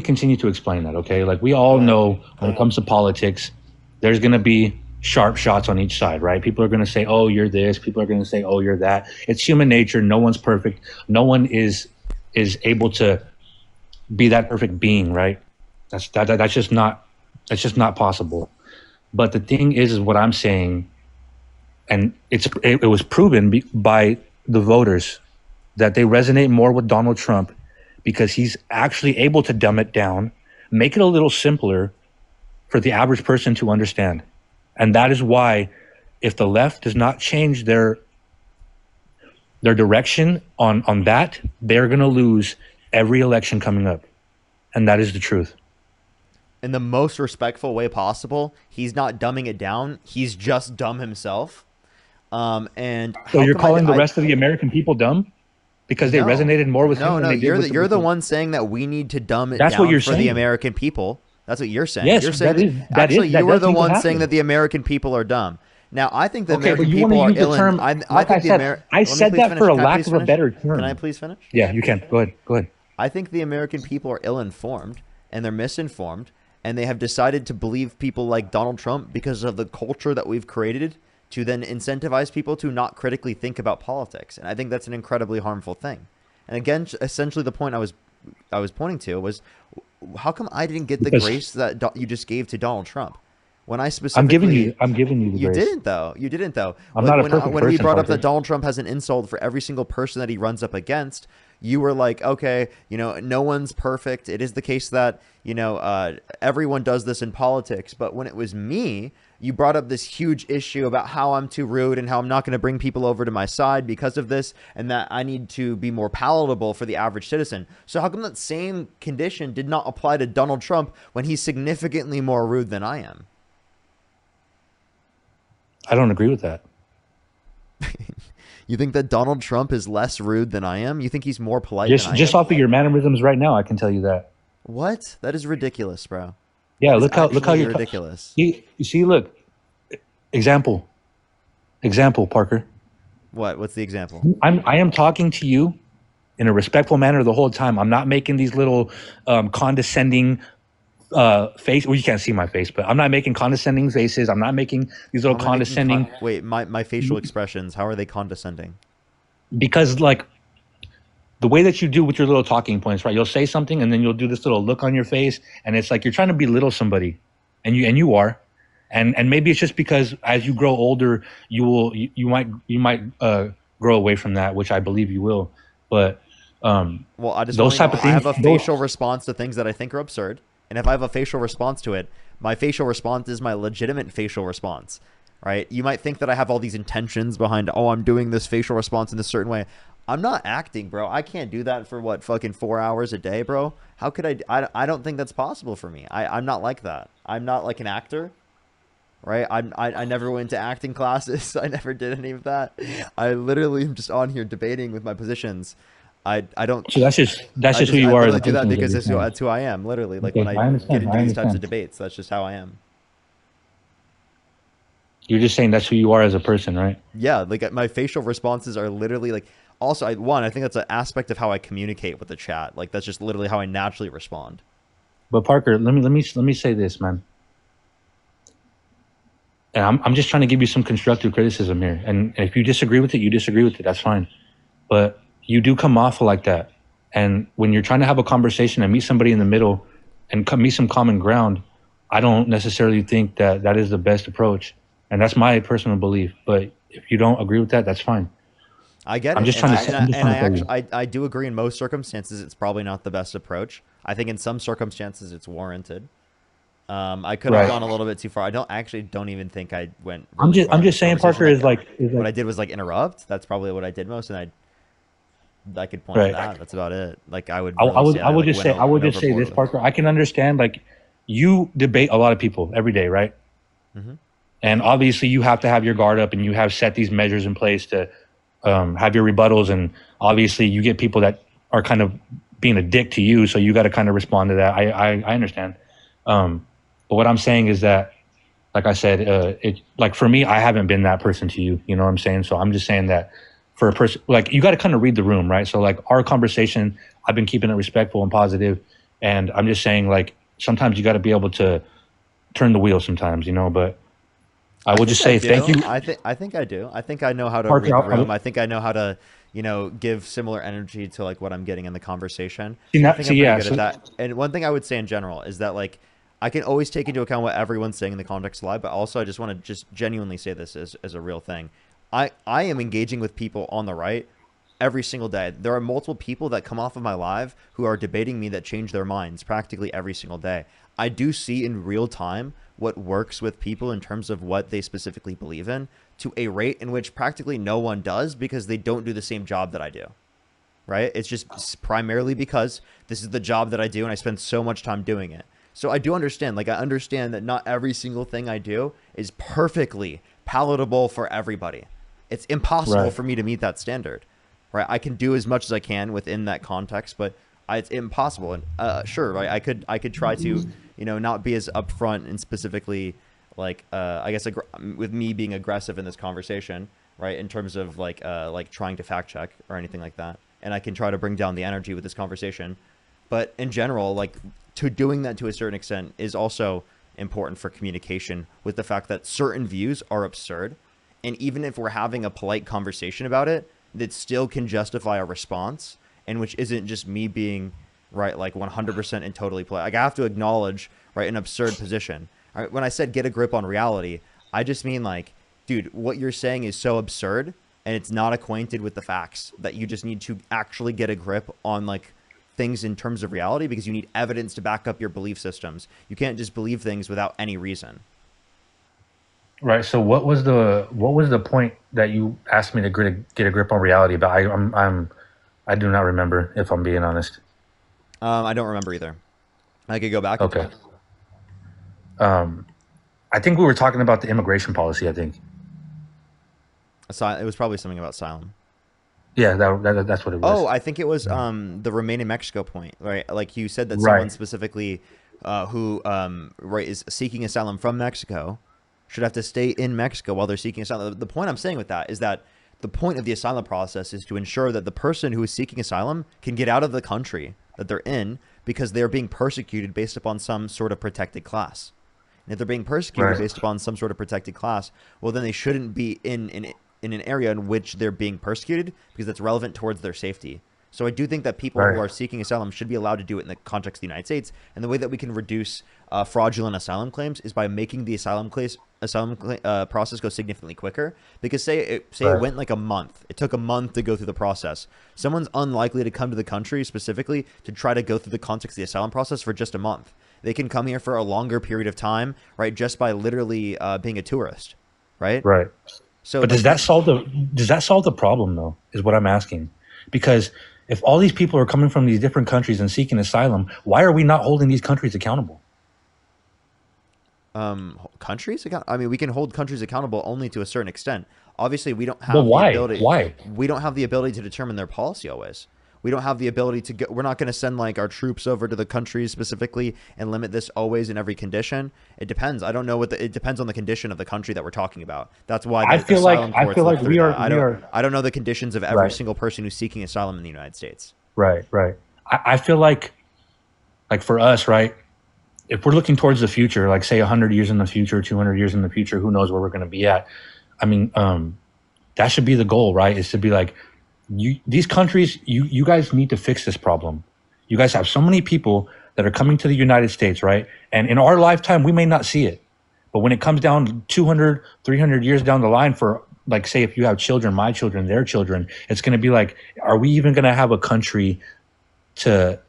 continue to explain that. Okay, like we Go all ahead. know when it comes to politics, there's going to be sharp shots on each side, right? People are going to say, "Oh, you're this." People are going to say, "Oh, you're that." It's human nature. No one's perfect. No one is able to be that perfect being, right? That's just not possible. But the thing is what I'm saying, and it was proven by the voters that they resonate more with Donald Trump because he's actually able to dumb it down, make it a little simpler for the average person to understand. And that is why, if the left does not change their direction on that, they're going to lose every election coming up. And that is the truth. In the most respectful way possible, he's not dumbing it down. He's just dumb himself. And So how you're come calling the rest of the American people dumb because they no, resonated more with him no, than no. they did You're with you're the one saying that we need to dumb it That's what down you're for the saying. American people. That's what you're saying. Yes, You're saying that actually that you were does the need to one happen. saying that the American people are dumb. Now I think the Okay, but American you want people to are use the ill. term. I Like I think the said, American. I said that for a lack of a better term. Can I please finish? Yeah, you can. Go ahead. Go ahead. I think the American people are ill-informed and they're misinformed, and they have decided to believe people like Donald Trump because of the culture that we've created to then incentivize people to not critically think about politics. And I think that's an incredibly harmful thing. And again, essentially the point I was pointing to was, how come I didn't get the Because grace that you just gave to Donald Trump? When I I'm specifically giving you the you grace. didn't though. You didn't though. I'm Like not a perfect when we person, brought up Parker. that Donald Trump has an insult for every single person that he runs up against, you were like, okay, no one's perfect. It is the case that everyone does this in politics. But when it was me, you brought up this huge issue about how I'm too rude and how I'm not going to bring people over to my side because of this, and that I need to be more palatable for the average citizen. So how come that same condition did not apply to Donald Trump when he's significantly more rude than I am? I don't agree with that. You think that Donald Trump is less rude than I am? You think he's more polite than I Just am? off of your mannerisms right now, I can tell you that. What? That is ridiculous, bro. Yeah, That is look how actually you're ridiculous. You see, look, example, Parker. What? What's the example? I am talking to you in a respectful manner the whole time. I'm not making these little condescending face. Well, you can't see my face, but I'm not making condescending faces. I'm not making these little How am I making condescending wait, my facial expressions, how are they condescending? because like the way that you do with your little talking points, right? You'll say something and then you'll do this little look on your face, and it's like you're trying to belittle somebody, and you are, and maybe it's just because as you grow older, you might grow away from that, which I believe you will, but Well, I just those want type to of I things. have a facial response to things that I think are absurd. And if I have a facial response to it, my facial response is my legitimate facial response. Right? You might think that I have all these intentions behind, oh, I'm doing this facial response in a certain way. I'm not acting, bro. I can't do that for what, fucking 4 hours a day, bro? How could I don't think that's possible for me. I'm not like that. I'm not like an actor. Right? I never went to acting classes. I never did any of that. I literally am just on here debating with my positions. I don't. So that's just who you I are. literally do that because that's who I am. Literally, like Okay, when I I understand, get into I these types of understand. debates, that's just how I am. You're just saying that's who you are as a person, right? Yeah, like my facial responses are literally like. Also, I think that's an aspect of how I communicate with the chat. Like that's just literally how I naturally respond. But Parker, let me say this, man. And I'm just trying to give you some constructive criticism here. And if you disagree with it, you disagree with it. That's fine. But you do come off like that. And when you're trying to have a conversation and meet somebody in the middle and meet some common ground, I don't necessarily think that that is the best approach. And that's my personal belief. But if you don't agree with that, that's fine. I get it. I'm just trying to. I do agree in most circumstances it's probably not the best approach. I think in some circumstances it's warranted. I could have Right. gone a little bit too far. Don't even think I went. I'm Really far I'm in just this saying, Parker conversation. is What I like did was like interrupt. That's probably what I did most, and I could point Right. to that. That's about it. Like I would. I Really would say I would like, just say I would went just say overboard this, with it. Parker. I can understand like you debate a lot of people every day, right? Mhm. And obviously you have to have your guard up and you have set these measures in place to have your rebuttals, and obviously you get people that are kind of being a dick to you, so you got to kind of respond to that. I understand, but what I'm saying is that like I said, it like for me, I haven't been that person to you. You know what I'm saying? So I'm just saying that for a person, like you got to kind of read the room, right? So like our conversation, I've been keeping it respectful and positive, and I'm just saying like sometimes you got to be able to turn the wheel sometimes, you know. But I will just say thank you, I think I do. I think I know how to Parker. read the room. I think I know how to, give similar energy to like what I'm getting in the conversation. I think I'm pretty good at that. And one thing I would say in general is that like I can always take into account what everyone's saying in the context of live, but also I just want to just genuinely say this as a real thing. I am engaging with people on the right every single day. There are multiple people that come off of my live who are debating me that change their minds practically every single day. I do see in real time what works with people in terms of what they specifically believe in to a rate in which practically no one does because they don't do the same job that I do. Right? It's just primarily because this is the job that I do and I spend so much time doing it. So I do understand, like I understand that not every single thing I do is perfectly palatable for everybody. It's impossible Right. for me to meet that standard. Right? I can do as much as I can within that context, but it's impossible. And sure, right? I could try to, not be as upfront and specifically like I guess with me being aggressive in this conversation, right? In terms of like trying to fact check or anything like that. And I can try to bring down the energy with this conversation. But in general, like to doing that to a certain extent is also important for communication with the fact that certain views are absurd. And even if we're having a polite conversation about it, that still can justify a response, and which isn't just me being right, like 100% and totally polite. Like I have to acknowledge, right, an absurd position. All right, when I said get a grip on reality, I just mean like, dude, what you're saying is so absurd and it's not acquainted with the facts that you just need to actually get a grip on like things in terms of reality because you need evidence to back up your belief systems. You can't just believe things without any reason. Right. So what was the point that you asked me to get a grip on reality about? I do not remember, if I'm being honest. I don't remember either. I could go back. Okay. I think we were talking about the immigration policy. I think. It was probably something about asylum. Yeah, that's what it was. Oh, I think it was the remain in Mexico point, right? Like you said that Right. someone specifically who right is seeking asylum from Mexico should have to stay in Mexico while they're seeking asylum. The point I'm saying with that is that the point of the asylum process is to ensure that the person who is seeking asylum can get out of the country that they're in because they're being persecuted based upon some sort of protected class. And if they're being persecuted Right. based upon some sort of protected class, well, then they shouldn't be in an area in which they're being persecuted because that's relevant towards their safety. So I do think that people Right. who are seeking asylum should be allowed to do it in the context of the United States. And the way that we can reduce fraudulent asylum claims is by making the process go significantly quicker. Because say it Right. went like a month. It took a month to go through the process. Someone's unlikely to come to the country specifically to try to go through the context of the asylum process for just a month. They can come here for a longer period of time, right? Just by literally being a tourist, right? Right. So, But does that solve the problem though? Is what I'm asking. Because if all these people are coming from these different countries and seeking asylum, why are we not holding these countries accountable? countries account? I mean, we can hold countries accountable only to a certain extent. Obviously, we don't have But why? the ability. Why? We don't have the ability to determine their policy always. We don't have the ability to go. We're not going to send like our troops over to the countries specifically and limit this always in every condition. It depends. I don't know it depends on the condition of the country that we're talking about. That's why I feel like courts look through we that. are I don't know the conditions of every Right. single person who's seeking asylum in the United States. Right. I feel like for us, right? If we're looking towards the future, like say 100 years in the future, 200 years in the future, who knows where we're going to be at? I mean, that should be the goal, right? Is to be like, these countries, you guys need to fix this problem. You guys have so many people that are coming to the United States, right? And in our lifetime, we may not see it. But when it comes down 200, 300 years down the line for, like, say, if you have children, my children, their children, it's going to be like, are we even going to have a country to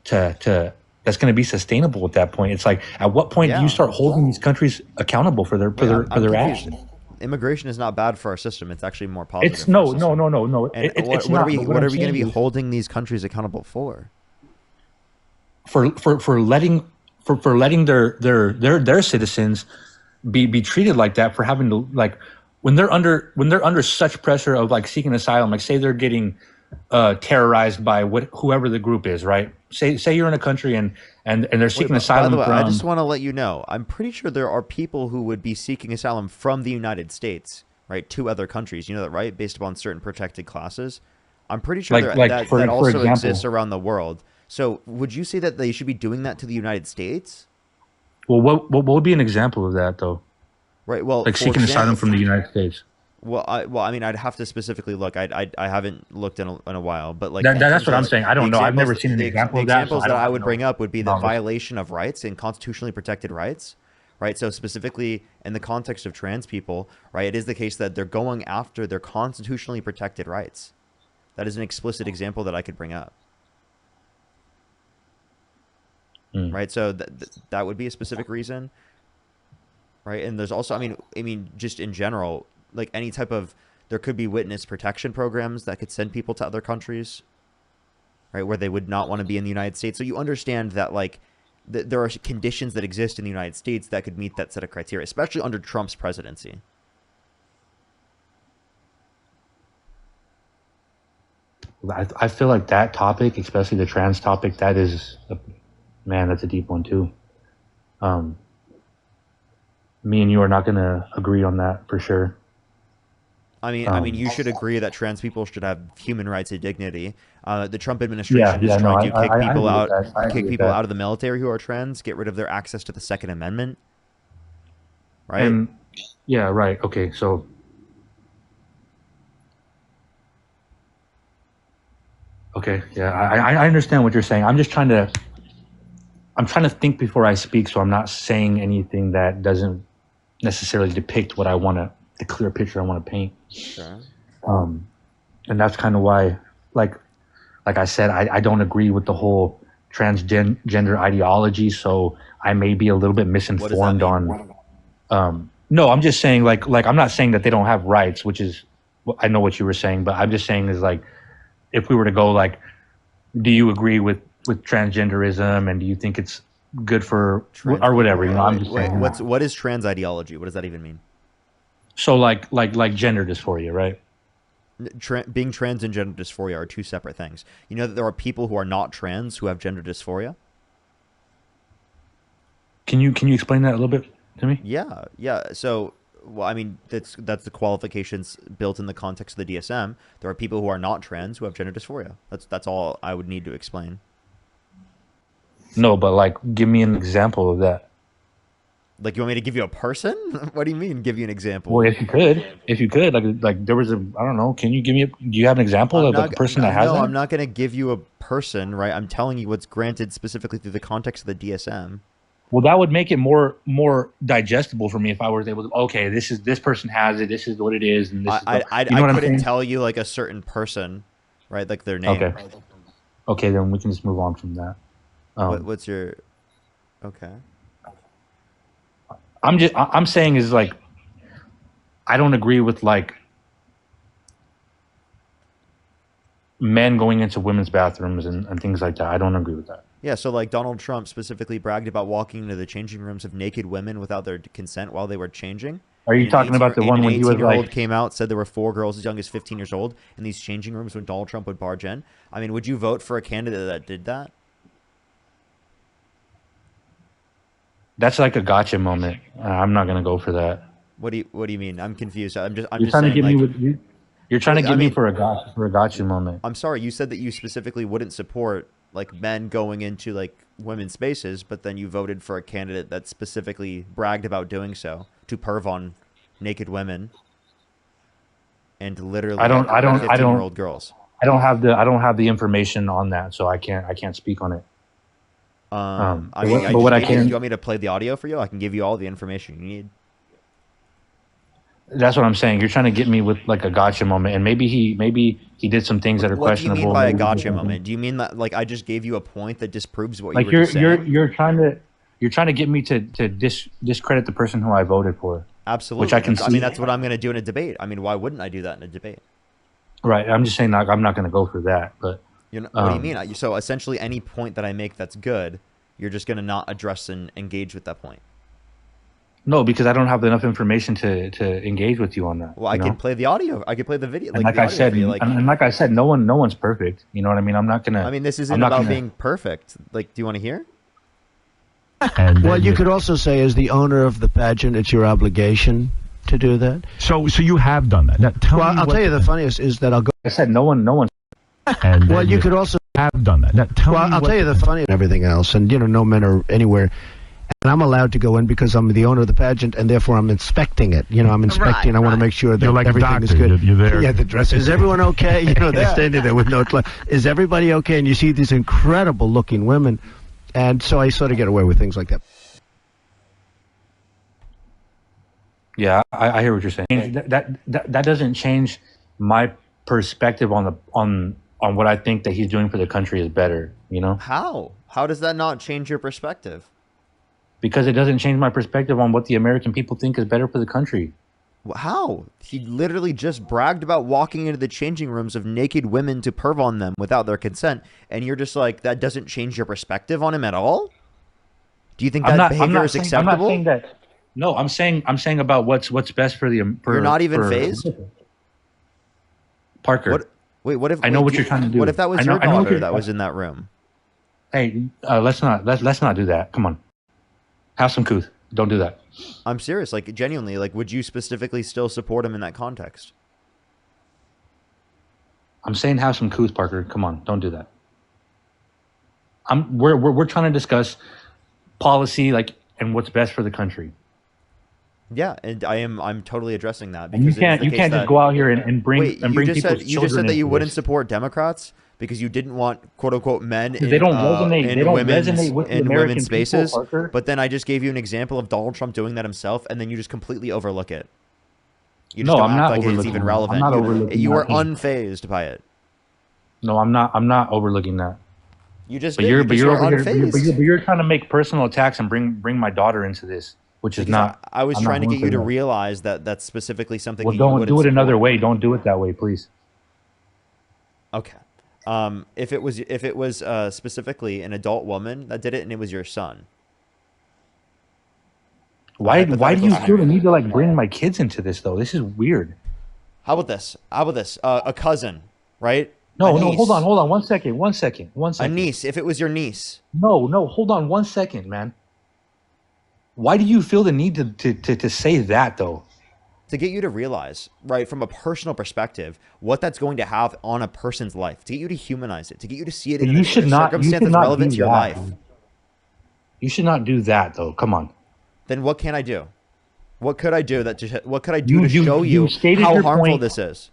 that's going to be sustainable at that point? It's like, at what point do Yeah. you start holding these countries accountable for their I'm confused. actions? Immigration is not bad for our system. It's actually more positive. It's for our no. system. And It's what not. are we But what I'm are we going to be saying is holding these countries accountable for? for letting their citizens be treated like that, for having to, like, when they're under such pressure of like seeking asylum, like say they're getting terrorized by whoever the group is, right? say you're in a country and they're Wait, seeking by asylum the way, I from. just want to let you know, I'm pretty sure there are people who would be seeking asylum from the United States, right, to other countries. You know that, right? Based upon certain protected classes. I'm pretty sure Like that for also exists example, around the world. So, would you say that they should be doing that to the United States? well, what would be an example of that though? Right. Well, Like for seeking asylum example, from the United States. I mean, I'd have to specifically look. I haven't looked in a while, but like in That's terms what of I'm saying. I the don't know. I've never seen an example the of that, so examples I that don't I have would no bring up would be the knowledge. violation of rights and constitutionally protected rights, right? So specifically in the context of trans people, right, it is the case that they're going after their constitutionally protected rights. That is an explicit example that I could bring up, Mm. right? So that would be a specific reason, right? And there's also, I mean, just in general, like any type of, there could be witness protection programs that could send people to other countries, right, where they would not want to be in the United States. So you understand that, like, there are conditions that exist in the United States that could meet that set of criteria, especially under Trump's presidency. I feel like that topic, especially the trans topic, man, that's a deep one too. Um, Me and you are not going to agree on that for sure. I mean, you should agree that trans people should have human rights and dignity. The Trump Yeah, administration is yeah, no, trying to kick I people agree with out, that. I agree kick with people that. out of the military who are trans, get rid of their access to the Second Amendment, right? And yeah, right. Okay, so okay, yeah, I understand what you're saying. I'm trying to think before I speak, so I'm not saying anything that doesn't necessarily depict what I want to, the clear picture I want to paint. Sure. Um, and that's kind of why, like, like I said, I don't agree with the whole transgender ideology. So I may be a little bit misinformed mean? on. No, I'm just saying, like I'm not saying that they don't have rights, which is, I know what you were saying, but I'm just saying is like, if we were to go like, do you agree with transgenderism, and do you think it's good for Trans or whatever? people. You know, I'm Wait, just wait, saying. what is trans ideology? What does that even mean? So like gender dysphoria, right? Being trans and gender dysphoria are two separate things. You know that there are people who are not trans who have gender dysphoria? Can you explain that a little bit to me? Yeah, yeah. So, well, I mean, that's the qualifications built in the context of the DSM. There are people who are not trans who have gender dysphoria. That's all I would need to explain. No, but like, give me an example of that. Like, you want me to give you a person? What do you mean, give you an example? Well, if you could, like there was a, I don't know. Can you give me? Do you have an example of like a person that has No, that? I'm not going to give you a person, right? I'm telling you what's granted specifically through the context of the DSM. Well, that would make it more digestible for me if I was able to. Okay, this person has it. This is what it is, and this I is. You know what I'm couldn't saying? tell you like a certain person, right? Like their name. Okay. Okay, then we can just move on from that. What's your? Okay. I'm saying is like, I don't agree with like men going into women's bathrooms and things like that. I don't agree with that. Yeah, so like Donald Trump specifically bragged about walking into the changing rooms of naked women without their consent while they were changing. Are you talking about the one when he was 18-year-old like, came out, said there were 4 girls as young as 15 years old in these changing rooms when Donald Trump would barge in? I mean, would you vote for a candidate that did that? that's like a gotcha moment. I'm not gonna go for that. What do you mean? I'm confused. I'm You're just trying to saying, get like, me with you're trying to I get me mean- for a gotcha moment. I'm sorry, you said that you specifically wouldn't support like men going into like women's spaces, but then you voted for a candidate that specifically bragged about doing so to perv on naked women and literally I don't 15-year-old girls. I don't have the information on that, so I can't speak on it. I mean, but what I do can, you want me to play the audio for you? I can give you all the information you need. that's what I'm saying. You're trying to get me with like a gotcha moment, and maybe he did some things that are What do you questionable. mean by a Maybe he gotcha did something. moment? Do you mean that like I just gave you a point that disproves what Like you were just saying? you're trying to get me to discredit the person who I voted for. Absolutely. which I can I mean, see. that's what I'm going to do in a debate. I mean, why wouldn't I do that in a debate? Right. I'm just saying like, I'm not going to go for that. But You know, what do you mean? So essentially, any point that I make that's good, you're just going to not address and engage with that point. No, because I don't have enough information to engage with you on that. Well, I can play the audio. I can play the video. And Like like the I audio said, for you. Like, and like I said, no one's perfect. You know what I mean? I'm not gonna. I mean, this isn't I'm not about gonna- being perfect. Like, do you want to hear? Well, you could also say, as the owner of the pageant, it's your obligation to do that. So you have done that. Now, tell Well, me I'll what tell you the funniest is that I'll go. I said no one's. Well, you could also. have done that. Now, tell Well, me I'll what tell you the funny and everything else, and no men are anywhere. And I'm allowed to go in because I'm the owner of the pageant, and therefore I'm inspecting it. I'm inspecting. I want to make sure that You're like a everything is doctor. good. You're there. Yeah, the dress. Is everyone okay? They're standing there with no. Is everybody okay? And you see these incredible looking women, and so I sort of get away with things like that. Yeah, I hear what you're saying. That doesn't change my perspective on what I think that he's doing for the country is better. How? How does that not change your perspective? Because it doesn't change my perspective on what the American people think is better for the country. How? He literally just bragged about walking into the changing rooms of naked women to perv on them without their consent, and you're just like, that doesn't change your perspective on him at all? Do you think that behavior is acceptable? I'm not saying that. No, I'm saying about what's best for the. You're not even phased? Parker. What if I know what you're trying to do? What if that was your daughter that was in that room? Hey, let's not do that. Come on, have some couth. Don't do that. I'm serious. Like, genuinely, like, would you specifically still support him in that context? I'm saying have some couth, Parker. Come on, don't do that. We're trying to discuss policy, and what's best for the country. Yeah, and I'm totally addressing that. And you can't just go out here and bring Wait, bring you people's just said that you into wouldn't this. support Democrats because you didn't want quote unquote men They don't resonate. in They don't women's resonate with the in American women's people, spaces. Parker. But then I just gave you an example of Donald Trump doing that himself, and then you just completely overlook it. You just No, don't I'm act not like it's overlooking even that. relevant. I'm not overlooking You are that. unfazed by it. No, I'm not. I'm not overlooking that. You just But did. you're You but just you're were over here. unfazed. But you're trying to make personal attacks and bring my daughter into this, which is Because not. I was I'm not trying to going get you for to that. realize that that's specifically something Well, that you don't wouldn't do it another support. way. Don't do it that way, please. Okay. If it was specifically an adult woman that did it and it was your son. Why do you hypothetical feel the scenario. need to bring my kids into this though? This is weird. How about this? A cousin, right? No, A no, niece. hold on. One second. A niece. If it was your niece. No, hold on 1 second, man. Why do you feel the need to say that though? To get you to realize, right, from a personal perspective, what that's going to have on a person's life. To get you to humanize it. To get you to see it in You a should not. You circumstance should that's not relevant do to your that. life. You should not do that though. Come on. Then what can I do? What could I do what could I do to You show you stated how your harmful point. this is?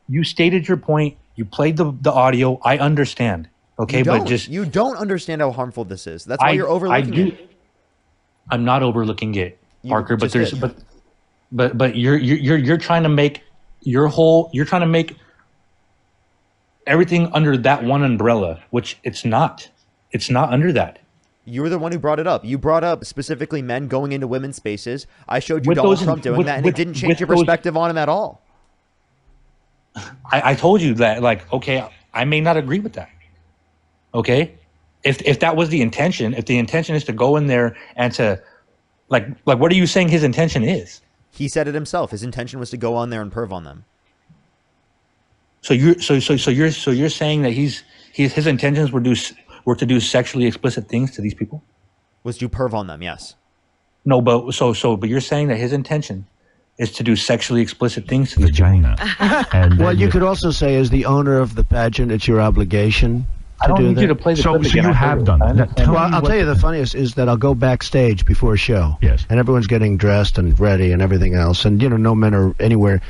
You stated your point. You played the audio. I understand. Okay, but just you don't understand how harmful this is. That's why you're overlooking it. I'm not overlooking it, You Parker. But just there's did. but you're trying to make you're trying to make everything under that one umbrella, which it's not. It's not under that. You were the one who brought it up. You brought up specifically men going into women's spaces. I showed you With Donald those- Trump doing with- that, and with- it didn't change with your those- perspective on him at all. I told you that, okay, I may not agree with that. Okay, if that was the intention, if the intention is to go in there and to, like, what are you saying his intention is? He said it himself. His intention was to go on there and perv on them. So you're saying that his intentions were to do sexually explicit things to these people? Was to perv on them, yes. No, but but you're saying that his intention is to do sexually explicit things to these people. vagina. And Well, you could also say, as the owner of the pageant, it's your obligation I to don't do need that. you to play the So- clip so again. you I heard have it. done I that. Now, understand. tell Well, me I'll what- tell you the funniest is that I'll go backstage before a show. Yes. And everyone's getting dressed and ready and everything else. And, no men are anywhere.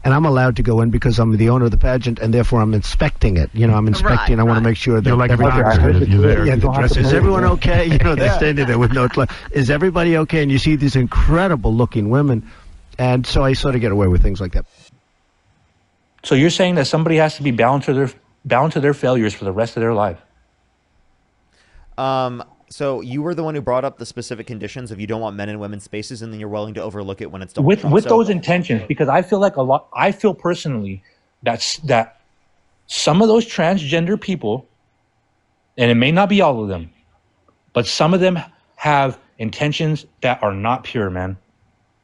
And I'm allowed to go in because I'm the owner of the pageant, and therefore I'm inspecting it. I'm inspecting. I want to make sure that You're like a everything doctor. is good. You're there. Yeah, You the don't have dress. to Is play everyone it. okay? They're standing there with no. Is everybody okay? And you see these incredible looking women, and so I sort of get away with things like that. So you're saying that somebody has to be bound to their failures for the rest of their life? So you were the one who brought up the specific conditions of you don't want men in women's spaces, and then you're willing to overlook it when it's done. With those intentions, because I feel personally that some of those transgender people, and it may not be all of them, but some of them have intentions that are not pure, man.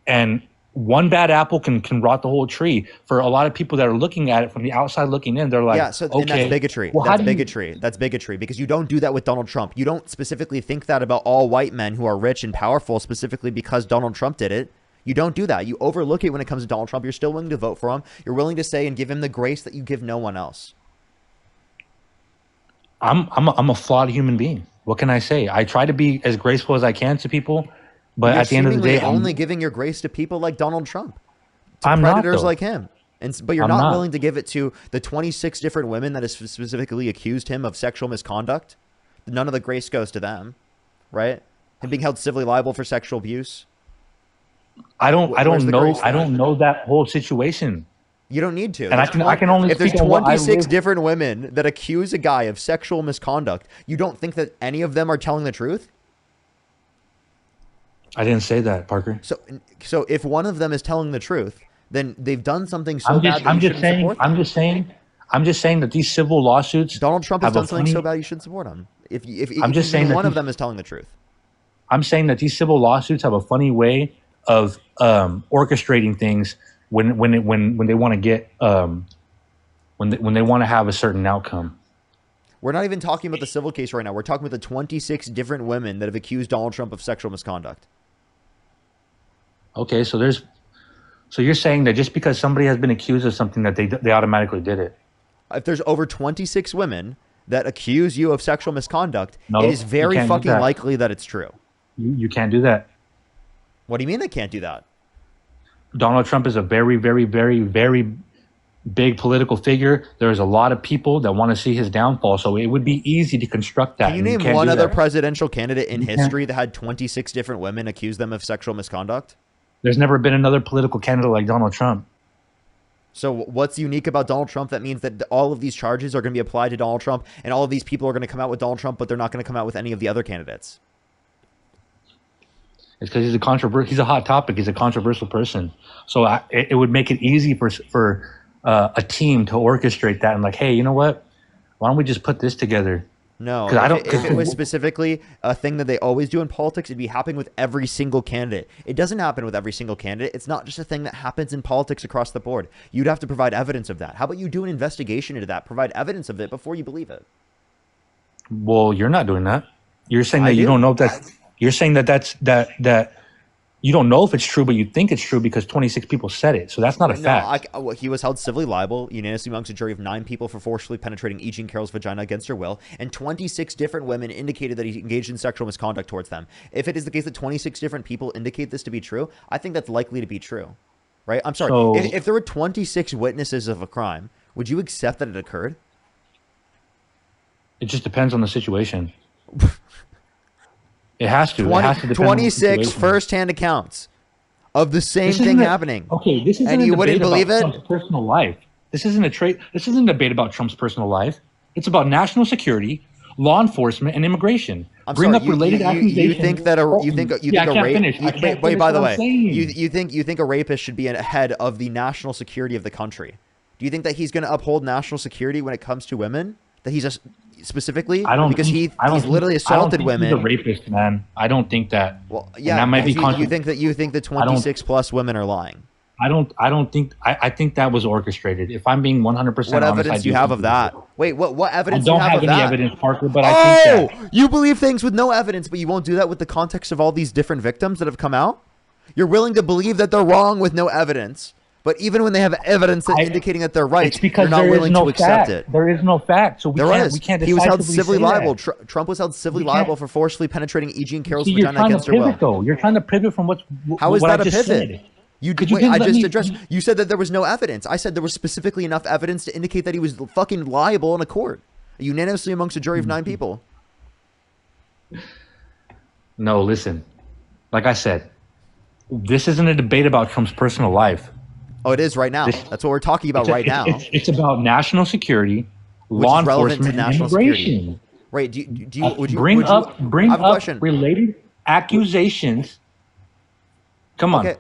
and one bad apple can rot the whole tree. For a lot of people that are looking at it from the outside looking in, they're like, yeah, so and okay, that's bigotry. well, That's bigotry. That's bigotry because you don't do that with Donald Trump. You don't specifically think that about all white men who are rich and powerful specifically because Donald Trump did it. You don't do that. You overlook it when it comes to Donald Trump. You're still willing to vote for him. You're willing to say and give him the grace that you give no one else. I'm a flawed human being. What can I say? I try to be as graceful as I can to people, but You're at the end of the day, only giving your grace to people like Donald Trump. I'm predators not, though. like him. But you're I'm not not. willing to give it to the 26 different women that has specifically accused him of sexual misconduct. None of the grace goes to them, right? Him being held civilly liable for sexual abuse. I don't grace? know that whole situation. You don't need to. And I can only if there's speak on what I 26 live- different women that accuse a guy of sexual misconduct, you don't think that any of them are telling the truth? I didn't say that, Parker. So if one of them is telling the truth, then they've done something so bad that you shouldn't support them. I'm just saying that these civil lawsuits. Donald Trump has have a done something funny- so bad you should support him. If I'm just saying that one of these- them is telling the truth. I'm saying that these civil lawsuits have a funny way of orchestrating things when they want to get when they want to have a certain outcome. We're not even talking about the civil case right now. We're talking about the 26 different women that have accused Donald Trump of sexual misconduct. Okay, so you're saying that just because somebody has been accused of something that they automatically did it. If there's over 26 women that accuse you of sexual misconduct, No, it is you very can't do fucking that. likely that it's true. You can't do that. What do you mean I can't do that? Donald Trump is a very, very, very, very big political figure. There's a lot of people that want to see his downfall, so it would be easy to construct that. Can you and name can't one do other that. presidential candidate in You can't. history that had 26 different women accuse them of sexual misconduct? There's never been another political candidate like Donald Trump. So what's unique about Donald Trump that means that all of these charges are going to be applied to Donald Trump and all of these people are going to come out with Donald Trump, but they're not going to come out with any of the other candidates? It's because he's a hot topic. He's a controversial person. So it would make it easy for a team to orchestrate that and like, hey, you know what? Why don't we just put this together? No, 'Cause I don't- if it was specifically a thing that they always do in politics, it'd be happening with every single candidate. It doesn't happen with every single candidate. It's not just a thing that happens in politics across the board. You'd have to provide evidence of that. How about you do an investigation into that, provide evidence of it before you believe it? Well, you're not doing that. You're saying I that you do. don't know if that. You're saying that you don't know if it's true, but you think it's true because 26 people said it. So that's not a fact. He was held civilly liable unanimously amongst a jury of 9 people for forcefully penetrating E. Jean Carroll's vagina against her will, and 26 different women indicated that he engaged in sexual misconduct towards them. If it is the case that 26 different people indicate this to be true, I think that's likely to be true. Right? I'm sorry. So- if there were 26 witnesses of a crime, would you accept that it occurred? It just depends on the situation. It has to. It has to depend on the 26 situation. first-hand accounts of the same This thing isn't a- happening. Okay, this isn't And a you debate wouldn't believe about it? Trump's personal life. This isn't a debate about Trump's personal life. It's about national security, law enforcement, and immigration. I'm Bring sorry. up related accusations. You think that you think a Yeah, I can't rape? finish. I can't Wait, finish by the what way, I'm saying. you think a rapist should be ahead of the national security of the country? Do you think that he's going to uphold national security when it comes to women? That he's just specifically I don't because think, I don't he's think- literally I don't assaulted think women. He's a rapist, man. I don't think that. Well, And yeah, that might be you think the 26 plus women are lying. I don't think. I think that was orchestrated. If I'm being 100% What honest, evidence I do you have of that? Wait, what I evidence do you don't have have of any that? evidence, Parker, but I think that. You believe things with no evidence, but you won't do that with the context of all these different victims that have come out? You're willing to believe that they're wrong with no evidence, but even when they have evidence indicating that they're right, It's because you're not there is willing no to accept fact. it. There is no fact, so we We can't. He was held decisively civilly say liable. that. Trump was held civilly We can't- liable for forcefully penetrating E. Jean Carroll's See, you're vagina trying to against her will. pivot, though. You're trying to pivot from How is what that I a just pivot? said. You Could you wait, please I let just me- addressed. You said that there was no evidence. I said there was specifically enough evidence to indicate that he was fucking liable in a court, unanimously amongst a jury of 9 people. No, listen. Like I said, this isn't a debate about Trump's personal life. Oh, it is right now. That's what we're talking about right now. It's about national security, Which law is relevant to enforcement, and national immigration. security. Right? Do you would you bring would you, up I have a question. related accusations? Come on. Okay.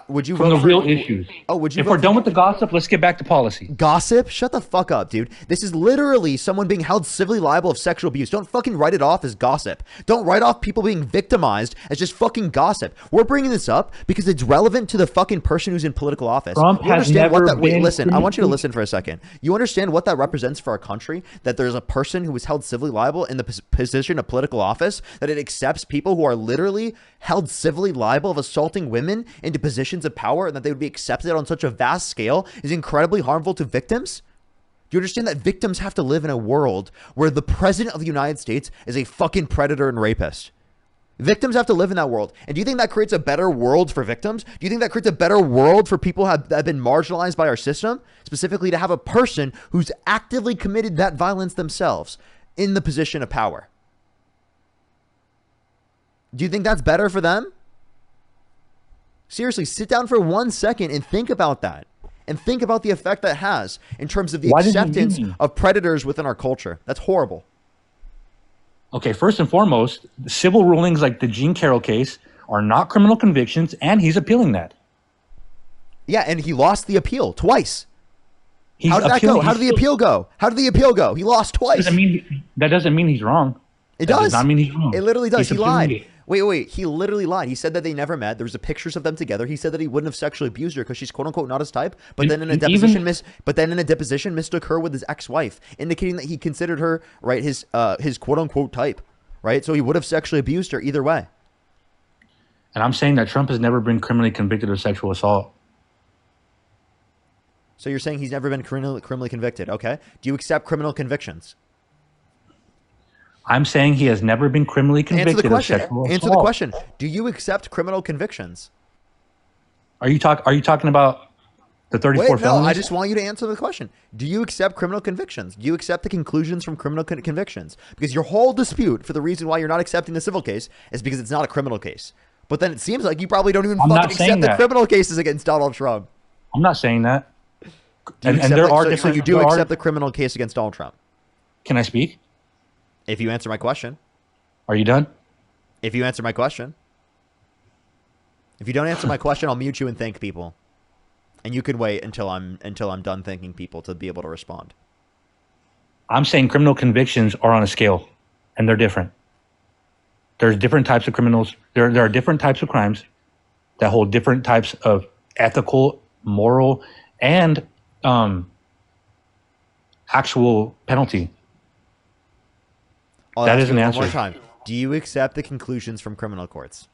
Would you from vote the for real issues. Oh, would you If vote we're for done with the gossip, let's get back to policy. gossip? Shut the fuck up, dude. This is literally someone being held civilly liable of sexual abuse. Don't fucking write it off as gossip. Don't write off people being victimized as just fucking gossip. We're bringing this up because it's relevant to the fucking person who's in political office. Trump You has understand what never that? Wait, been listen. I want you to criminally- listen for a second. You understand what that represents for our country? That there's a person who is held civilly liable in the position of political office. That it accepts people who are literally held civilly liable of assaulting women into positions of power, and that they would be accepted on such a vast scale is incredibly harmful to victims? Do you understand that victims have to live in a world where the president of the United States is a fucking predator and rapist? Victims have to live in that world. And do you think that creates a better world for victims? Do you think that creates a better world for people that have been marginalized by our system? Specifically to have a person who's actively committed that violence themselves in the position of power. Do you think that's better for them? Seriously, sit down for 1 second and think about that. And think about the effect that has in terms of the Why did you acceptance leave me? of predators within our culture. That's horrible. Okay, first and foremost, civil rulings like the Jean Carroll case are not criminal convictions, and he's appealing that. Yeah, and he lost the appeal twice. He's How did that appealing- go? How did the appeal go? How did the appeal go? He lost twice. That doesn't mean he's wrong. It That does. does not mean he's wrong. It literally does. He's He appealing lied. it. Wait. He literally lied. He said that they never met. There was pictures of them together. He said that he wouldn't have sexually abused her because she's quote unquote not his type. But then in a deposition, mistook her with his ex-wife, indicating that he considered her right his quote unquote type. Right. So he would have sexually abused her either way. And I'm saying that Trump has never been criminally convicted of sexual assault. So you're saying he's never been criminally convicted. Okay. Do you accept criminal convictions? I'm saying he has never been criminally Answer convicted the of question. sexual assault. Answer the question. Do you accept criminal convictions? Are you talking about the 34 Wait, no, felonies? I just want you to answer the question. Do you accept criminal convictions? Do you accept the conclusions from criminal convictions? Because your whole dispute for the reason why you're not accepting the civil case is because it's not a criminal case. But then it seems like you probably don't even I'm not fucking saying accept the that. criminal cases against Donald Trump. I'm not saying that. Do you And there accept are so different. you do there accept are, the criminal case against Donald Trump? Can I speak? If you answer my question. Are you done? If you answer my question. If you don't answer my question, I'll mute you and thank people. And you can wait until I'm done thanking people to be able to respond. I'm saying criminal convictions are on a scale, and they're different. There's different types of criminals. There are different types of crimes that hold different types of ethical, moral, and actual penalty. I'll That ask is you an one more answer. time. Do you accept the conclusions from criminal courts?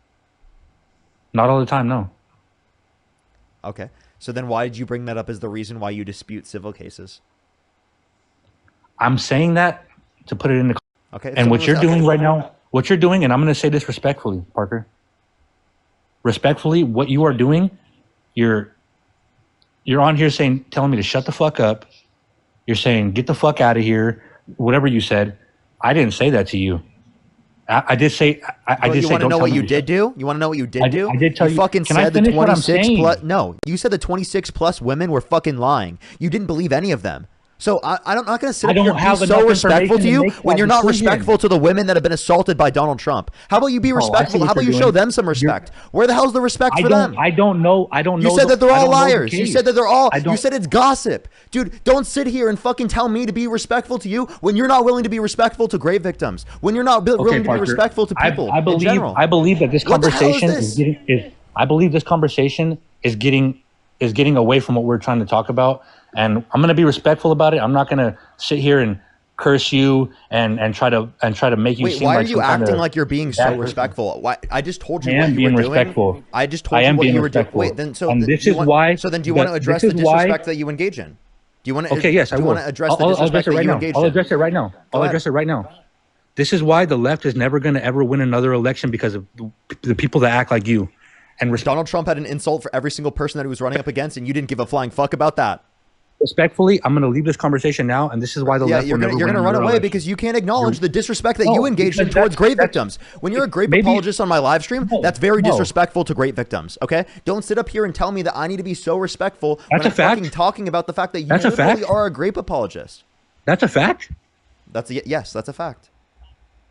Not all the time, no. Okay. So then why did you bring that up as the reason why you dispute civil cases? I'm saying that to put it in the. Okay. And what you're doing right now, what you're doing, and I'm going to say this respectfully, Parker. Respectfully, what you are doing, you're on here telling me to shut the fuck up. You're saying get the fuck out of here. Whatever you said, I didn't say that to you. I did say. I did you say. want to Don't know tell what me you to did shut- do? You want to know what you did do? I did tell you. fucking Can I said the finish what I'm 26 saying? plus. No, you said the 26 plus women were fucking lying. You didn't believe any of them. So I'm not going to sit I up here don't and have be so enough respectful information to to you make when that you're not decision. respectful to the women that have been assaulted by Donald Trump. How about you be Oh, I see respectful? what How about you're you show doing. them some respect? Where the hell's the respect for them? I don't know. You said that they're all liars. You case. said that they're all. I You don't- said it's gossip, dude. Don't sit here and fucking tell me to be respectful to you when you're not willing to be respectful to great victims. When you're not willing to be Parker, respectful to people I in believe. general. I believe that this What the hell is conversation this? is getting. I believe this conversation is getting away from what we're trying to talk about, and I'm going to be respectful about it. I'm not going to sit here and curse you and try to make you Wait, seem why like are you some kind acting of like you're being bad so person. respectful? Why? I just told you I what am you being were doing. respectful. I just told I you am what being you were doing. respectful. Wait, then so And do this you is want- why So then, do you want to that- address this the is why- disrespect that you engage in? Do you want to? Okay, yes, I do you will. want to address the I'll disrespect address it that right you now. engaged I'll in? address it right now. I'll ahead. address it right now. This is why the left is never going to ever win another election because of the people that act like you. And Donald Trump had an insult for every single person that he was running up against, and you didn't give a flying fuck about that. respectfully, I'm going to leave this conversation now, and this is why the Yeah, left you're will never gonna win run another away election. because you can't acknowledge the disrespect that No, you engaged in because towards great that's- victims. When you're a great maybe- apologist on my live stream, No, that's very no. disrespectful to great victims. Okay, don't sit up here and tell me that I need to be so respectful That's when a I'm fact. fucking talking about the fact that you That's a literally fact. are a grape apologist. That's a fact. Yes, that's a fact.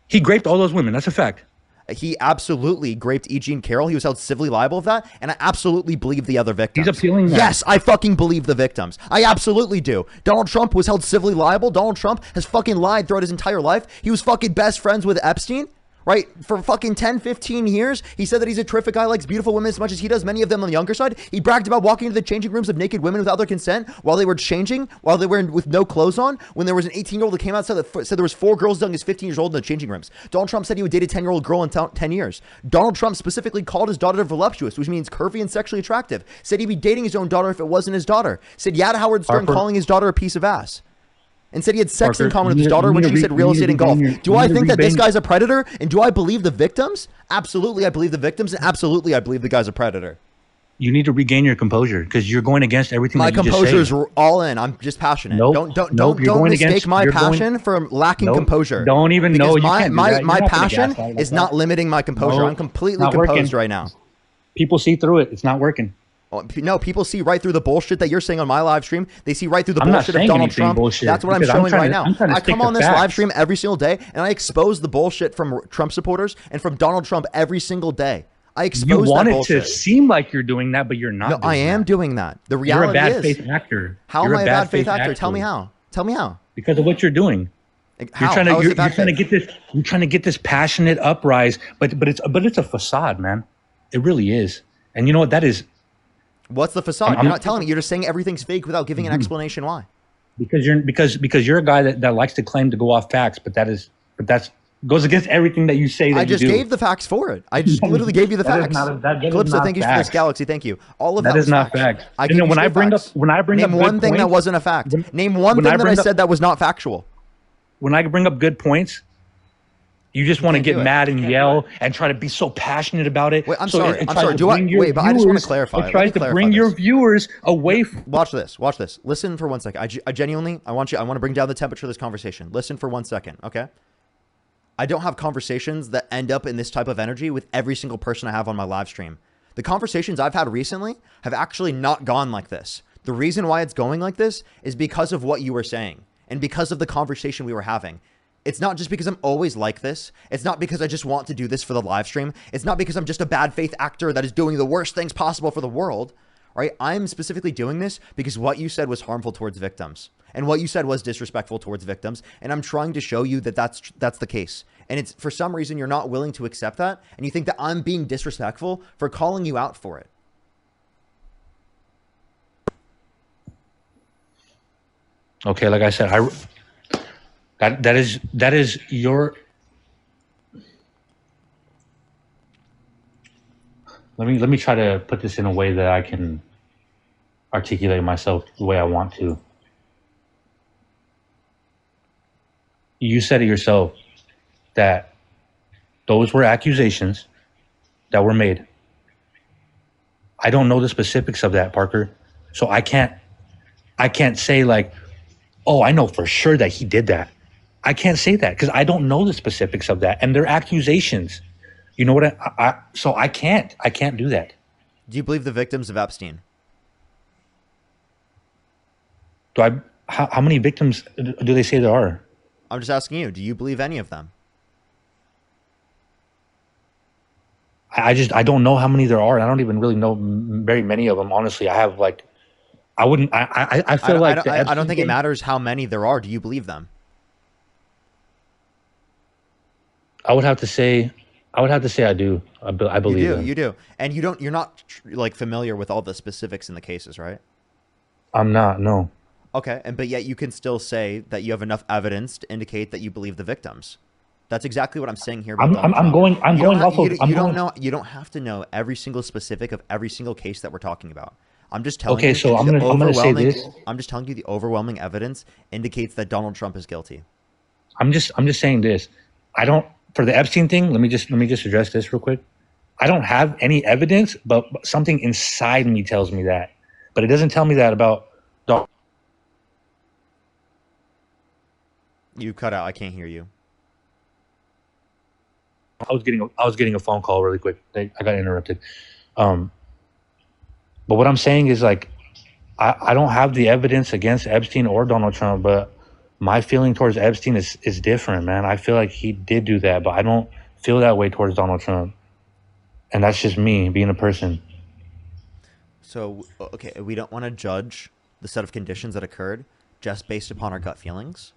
He raped all those women. That's a fact. He absolutely raped E. Jean Carroll. He was held civilly liable of that, and I absolutely believe the other victims. He's appealing that. Yes, I fucking believe the victims. I absolutely do. Donald Trump was held civilly liable. Donald Trump has fucking lied throughout his entire life. He was fucking best friends with Epstein. Right? For fucking 10, 15 years, he said that he's a terrific guy, likes beautiful women as much as he does, many of them on the younger side. He bragged about walking into the changing rooms of naked women without their consent while they were changing, while they were with no clothes on, when there was an 18-year-old that came out and said there was 4 girls as young as 15 years old in the changing rooms. Donald Trump said he would date a 10-year-old girl in 10 years. Donald Trump specifically called his daughter voluptuous, which means curvy and sexually attractive. Said he'd be dating his own daughter if it wasn't his daughter. Said yeah to Howard Stern calling his daughter a piece of ass. And said he had sex in common with his daughter when she said real estate and golf. Do I think that this guy's a predator? And do I believe the victims? Absolutely, I believe the victims. And absolutely, I believe the guy's a predator. You need to regain your composure because you're going against everything My that you composure just is all in. I'm just passionate. Nope. Don't mistake my passion for lacking composure. Don't even know. Because my passion is not limiting my composure. I'm completely composed right now. People see through it. It's not working. No, people see right through the bullshit that you're saying on my live stream. They see right through the bullshit of Donald Trump. That's what I'm showing right now. I come on this live stream every single day, and I expose the bullshit from Trump supporters and from Donald Trump every single day. I expose that bullshit. You want it to seem like you're doing that, but you're not. No, I am doing that. The reality is, you're a bad faith actor. How am I a bad faith actor? Tell me how. Tell me how. Because of what you're doing. How? You're trying to get this passionate uprise, but it's a facade, man. It really is. And you know what that is? What's the facade? You're not telling me. You're just saying everything's fake without giving an explanation why. Because you're a guy that likes to claim to go off facts, but that's goes against everything that you say that I just gave the facts for it. I just literally gave you the facts. Calypso, thank you for this galaxy. Thank you. All of that is not facts. When I bring up name one thing that wasn't a fact. Name one thing that I said that was not factual. When I bring up good points, you just want to get mad and yell and try to be so passionate about it. Wait, I'm sorry. But I just want to clarify. It tries to bring your viewers away from... Watch this. Listen for 1 second. I genuinely, I want to bring down the temperature of this conversation. Listen for 1 second, okay? I don't have conversations that end up in this type of energy with every single person I have on my live stream. The conversations I've had recently have actually not gone like this. The reason why it's going like this is because of what you were saying and because of the conversation we were having. It's not just because I'm always like this. It's not because I just want to do this for the live stream. It's not because I'm just a bad faith actor that is doing the worst things possible for the world, right? I'm specifically doing this because what you said was harmful towards victims and what you said was disrespectful towards victims. And I'm trying to show you that that's the case. And it's for some reason you're not willing to accept that. And you think that I'm being disrespectful for calling you out for it. Okay, like I said, that is your. Let me try to put this in a way that I can articulate myself the way I want to. You said it yourself that those were accusations that were made. I don't know the specifics of that, Parker, so I can't say like, oh, I know for sure that he did that. I can't say that because I don't know the specifics of that, and they're accusations. You know what? So I can't do that. Do you believe the victims of Epstein? How many victims do they say there are? I'm just asking you. Do you believe any of them? I don't know how many there are. I don't even really know very many of them. Honestly, I feel like I don't think it matters how many there are. Do you believe them? I would have to say I do. I believe them. You do. And you're not like familiar with all the specifics in the cases, right? I'm not, no. Okay, but yet you can still say that you have enough evidence to indicate that you believe the victims. That's exactly what I'm saying here. You don't have to know every single specific of every single case that we're talking about. I'm just telling you. Okay, so I'm gonna say this. I'm just telling you the overwhelming evidence indicates that Donald Trump is guilty. I'm just saying this. For the Epstein thing, let me just address this real quick. I don't have any evidence, but something inside me tells me that. But it doesn't tell me that about Donald. You cut out. I can't hear you. I was getting a phone call really quick. I got interrupted. But what I'm saying is like, I don't have the evidence against Epstein or Donald Trump, but my feeling towards Epstein is different, man. I feel like he did do that, but I don't feel that way towards Donald Trump, and that's just me being a person. So, okay, we don't want to judge the set of conditions that occurred just based upon our gut feelings.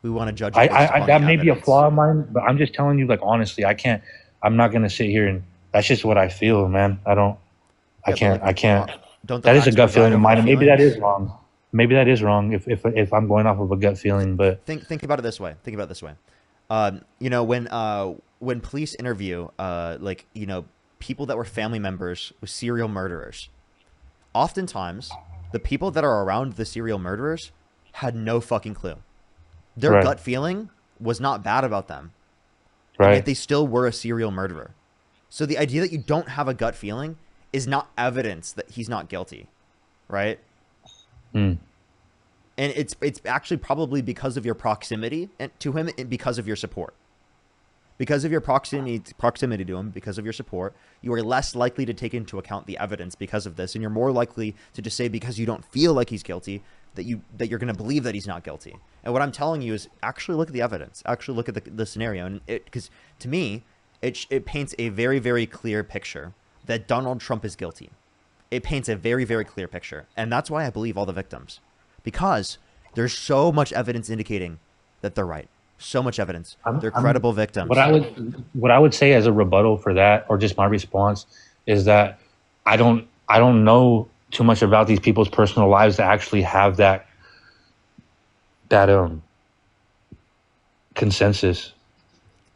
We want to judge it based upon That the may be a evidence. flaw of mine, but I'm just telling you, like, honestly, I'm not gonna sit here and that's just what I feel, man. I can't. Don't the That is a facts gut preside feeling of over the mine, and maybe that feelings? is wrong. Maybe that is wrong if I'm going off of a gut feeling, but Think about it this way. Think about it this way. You know, when police interview, like, you know, people that were family members with serial murderers, oftentimes the people that are around the serial murderers had no fucking clue. Their Right. gut feeling was not bad about them. right. And yet they still were a serial murderer. So the idea that you don't have a gut feeling is not evidence that he's not guilty, right? Mm. And it's actually probably because of your proximity to him and because of your support. Because of your proximity to him, because of your support, you are less likely to take into account the evidence because of this, and you're more likely to just say because you don't feel like he's guilty that you're going to believe that he's not guilty. And what I'm telling you is actually look at the evidence, actually look at the scenario, and because to me it paints a very, very clear picture that Donald Trump is guilty. It paints a very, very clear picture, and that's why I believe all the victims, because there's so much evidence indicating that they're right. So much evidence. They're credible victims. What I would say as a rebuttal for that, or just my response, is that I don't know too much about these people's personal lives to actually have that consensus.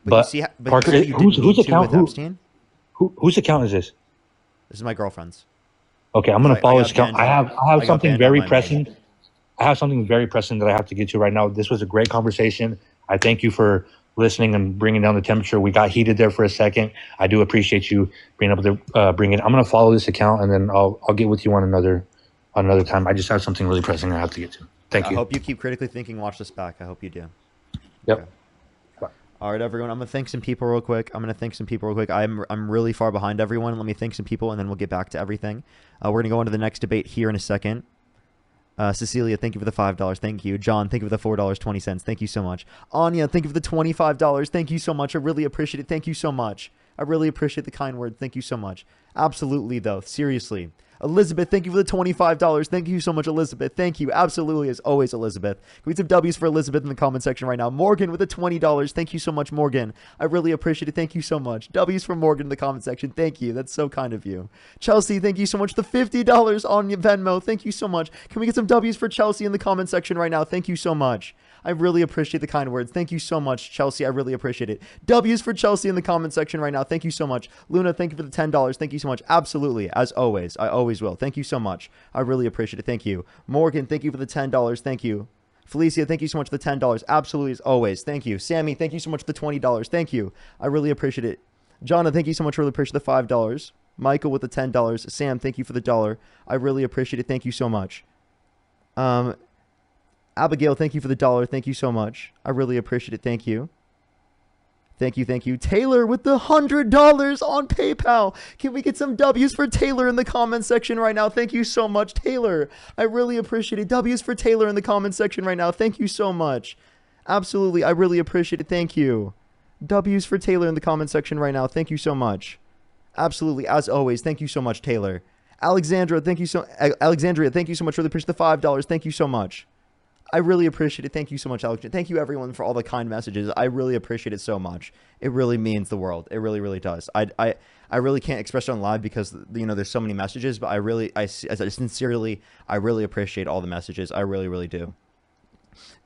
But you see, but Parker, you didn't whose need to account? with Epstein? Whose account is this? This is my girlfriend's. Okay, I'm gonna I follow got his account. banned on- I have got something banned on very my pressing. main. I have something very pressing that I have to get to right now. This was a great conversation. I thank you for listening and bringing down the temperature. We got heated there for a second. I do appreciate you being able to bring it. I'm going to follow this account, and then I'll get with you on another time. I just have something really pressing I have to get to. Thank you. I hope you keep critically thinking. Watch this back. I hope you do. Yep. Okay. All right, everyone. I'm gonna thank some people real quick. I'm really far behind everyone. Let me thank some people, and then we'll get back to everything. We're gonna go into the next debate here in a second. Cecilia, thank you for the $5. Thank you. John, thank you for the $4.20. Thank you so much. Anya, thank you for the $25. Thank you so much. I really appreciate it. Thank you so much. I really appreciate the kind word. Thank you so much. Absolutely, though. Seriously. Elizabeth, thank you for the $25. Thank you so much, Elizabeth. Thank you. Absolutely, as always, Elizabeth. Can we have some W's for Elizabeth in the comment section right now? Morgan with the $20. Thank you so much, Morgan. I really appreciate it. Thank you so much. W's for Morgan in the comment section. Thank you. That's so kind of you. Chelsea, thank you so much. The $50 on your Venmo. Thank you so much. Can we get some W's for Chelsea in the comment section right now? Thank you so much. I really appreciate the kind words. Thank you so much, Chelsea. I really appreciate it. W's for Chelsea in the comment section right now. Thank you so much. Luna, thank you for the $10. Thank you so much. Absolutely. As always. I always will. Thank you so much. I really appreciate it. Thank you. Morgan, thank you for the $10. Thank you. Felicia, thank you so much for the $10. Absolutely, as always. Thank you. Sammy, thank you so much for the $20. Thank you. I really appreciate it. Jonna, thank you so much. Really appreciate the $5. Michael with the $10. Sam, thank you for the $1. I really appreciate it. Thank you so much. Abigail, thank you for the $1. Thank you so much. I really appreciate it. Thank you. Thank you, thank you. Taylor with the $100 on PayPal. Can we get some W's for Taylor in the comment section right now? Thank you so much, Taylor. I really appreciate it. W's for Taylor in the comment section right now. Thank you so much. Absolutely, I really appreciate it. Thank you. W's for Taylor in the comment section right now. Thank you so much. Absolutely, as always. Thank you so much, Taylor. Alexandria, thank you so much. Really appreciate the $5. Thank you so much. I really appreciate it. Thank you so much, Alex. Thank you, everyone, for all the kind messages. I really appreciate it so much. It really means the world. It really, really does. I really can't express it on live because, you know, there's so many messages, but I really appreciate all the messages. I really, really do.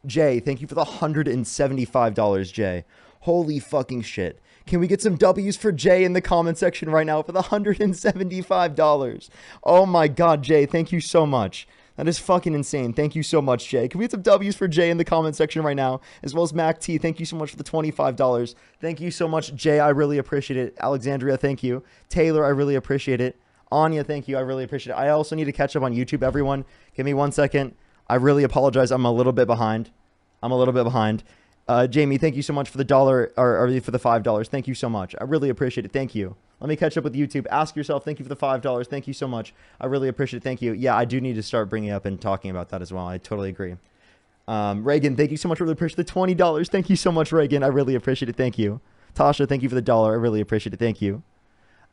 Jay, thank you for the $175, Jay. Holy fucking shit. Can we get some W's for Jay in the comment section right now for the $175? Oh my God, Jay, thank you so much. That is fucking insane. Thank you so much, Jay. Can we get some W's for Jay in the comment section right now? As well as Mac T, thank you so much for the $25. Thank you so much, Jay. I really appreciate it. Alexandria, thank you. Taylor, I really appreciate it. Anya, thank you. I really appreciate it. I also need to catch up on YouTube, everyone. Give me 1 second. I really apologize. I'm a little bit behind. Jamie, thank you so much for the $1 or for the $5. Thank you so much. I really appreciate it. Thank you. Let me catch up with YouTube. Ask yourself. Thank you for the $5. Thank you so much. I really appreciate it. Thank you. Yeah, I do need to start bringing up and talking about that as well. I totally agree. Reagan, thank you so much. Really appreciate the $20. Thank you so much, Reagan. I really appreciate it. Thank you. Tasha, thank you for the $1. I really appreciate it. Thank you.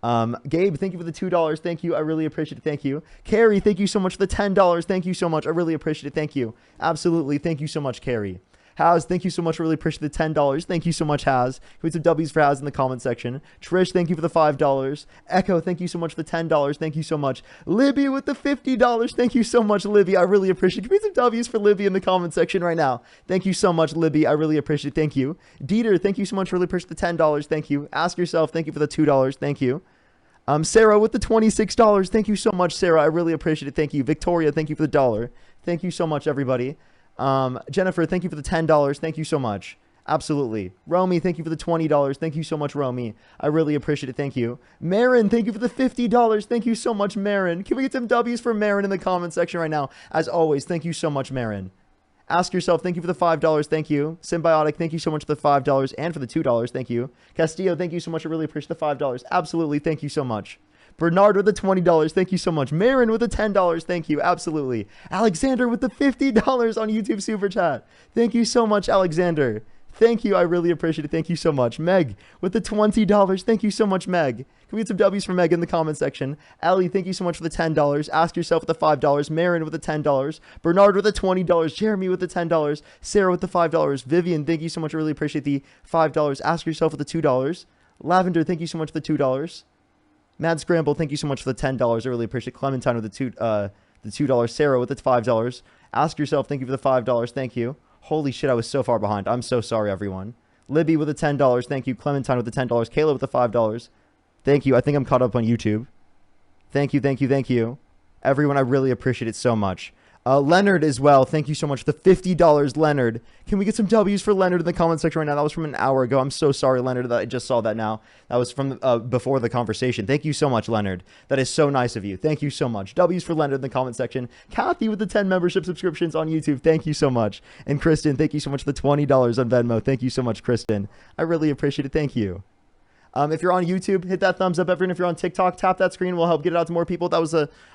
Gabe, thank you for the $2. Thank you. I really appreciate it. Thank you. Carrie, thank you so much for the $10. Thank you so much. I really appreciate it. Thank you. Absolutely. Thank you so much, Carrie. Haz, thank you so much. I really appreciate the $10. Thank you so much, Haz. Put some W's for Haz in the comment section. Trish, thank you for the $5. Echo, thank you so much for the $10. Thank you so much. Libby with the $50. Thank you so much, Libby. I really appreciate it. Put some W's for Libby in the comment section right now. Thank you so much, Libby. I really appreciate it. Thank you. Dieter, thank you so much. Really appreciate the $10. Thank you. Ask Yourself, thank you for the $2. Thank you. Sarah with the $26. Thank you so much, Sarah. I really appreciate it. Thank you. Victoria, thank you for the $1. Thank you so much, everybody. Jennifer, thank you for the $10. Thank you so much. Absolutely. Romy, thank you for the $20. Thank you so much, Romy. I really appreciate it. Thank you. Marin, thank you for the $50. Thank you so much, Marin. Can we get some W's for Marin in the comment section right now? As always, thank you so much, Marin. Ask Yourself, thank you for the $5. Thank you. Symbiotic, thank you so much for the $5 and for the $2. Thank you. Castillo, thank you so much. I really appreciate the $5. Absolutely. Thank you so much. Bernard with the $20. Thank you so much. Marin with the $10. Thank you. Absolutely. Alexander with the $50 on YouTube Super Chat. Thank you so much, Alexander. Thank you. I really appreciate it. Thank you so much. Meg with the $20. Thank you so much, Meg. Can we get some W's for Meg in the comment section? Ellie, thank you so much for the $10. Ask Yourself with the $5. Marin with the $10. Bernard with the $20. Jeremy with the $10. Sarah with the $5. Vivian, thank you so much. I really appreciate the $5. Ask Yourself with the $2. Lavender, thank you so much for the $2. Mad Scramble, thank you so much for the $10. I really appreciate it. Clementine with the $2. Sarah with the $5. Ask Yourself, thank you for the $5. Thank you. Holy shit, I was so far behind. I'm so sorry, everyone. Libby with the $10. Thank you. Clementine with the $10. Kayla with the $5. Thank you. I think I'm caught up on YouTube. Thank you, thank you, thank you. Everyone, I really appreciate it so much. Leonard as well. Thank you so much for the $50, Leonard. Can we get some W's for Leonard in the comment section right now? That was from an hour ago. I'm so sorry, Leonard, that I just saw that now. That was from before the conversation. Thank you so much, Leonard. That is so nice of you. Thank you so much. W's for Leonard in the comment section. Kathy with the 10 membership subscriptions on YouTube. Thank you so much. And Kristen, thank you so much for the $20 on Venmo. Thank you so much, Kristen. I really appreciate it. Thank you. If you're on YouTube, hit that thumbs up. Everyone, if you're on TikTok, tap that screen. We'll help get it out to more people.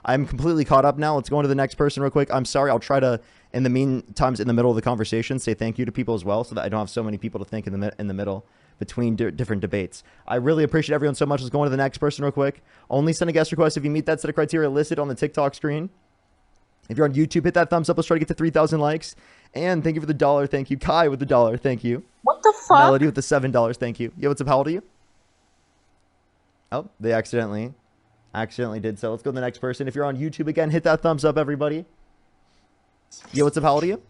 I'm completely caught up now. Let's go on to the next person real quick. I'm sorry. I'll try to, in the meantime, in the middle of the conversation, say thank you to people as well so that I don't have so many people to think in the middle between different debates. I really appreciate everyone so much. Let's go on to the next person real quick. Only send a guest request if you meet that set of criteria listed on the TikTok screen. If you're on YouTube, hit that thumbs up. Let's try to get to 3,000 likes. And thank you for the $1. Thank you. Kai with the $1. Thank you. What the fuck? Melody with the $7. Thank you. Yo, what's up? How old are you? Oh, they accidentally did so. Let's go to the next person. If you're on YouTube again, hit that thumbs up, everybody. Yo, what's up? How old are you?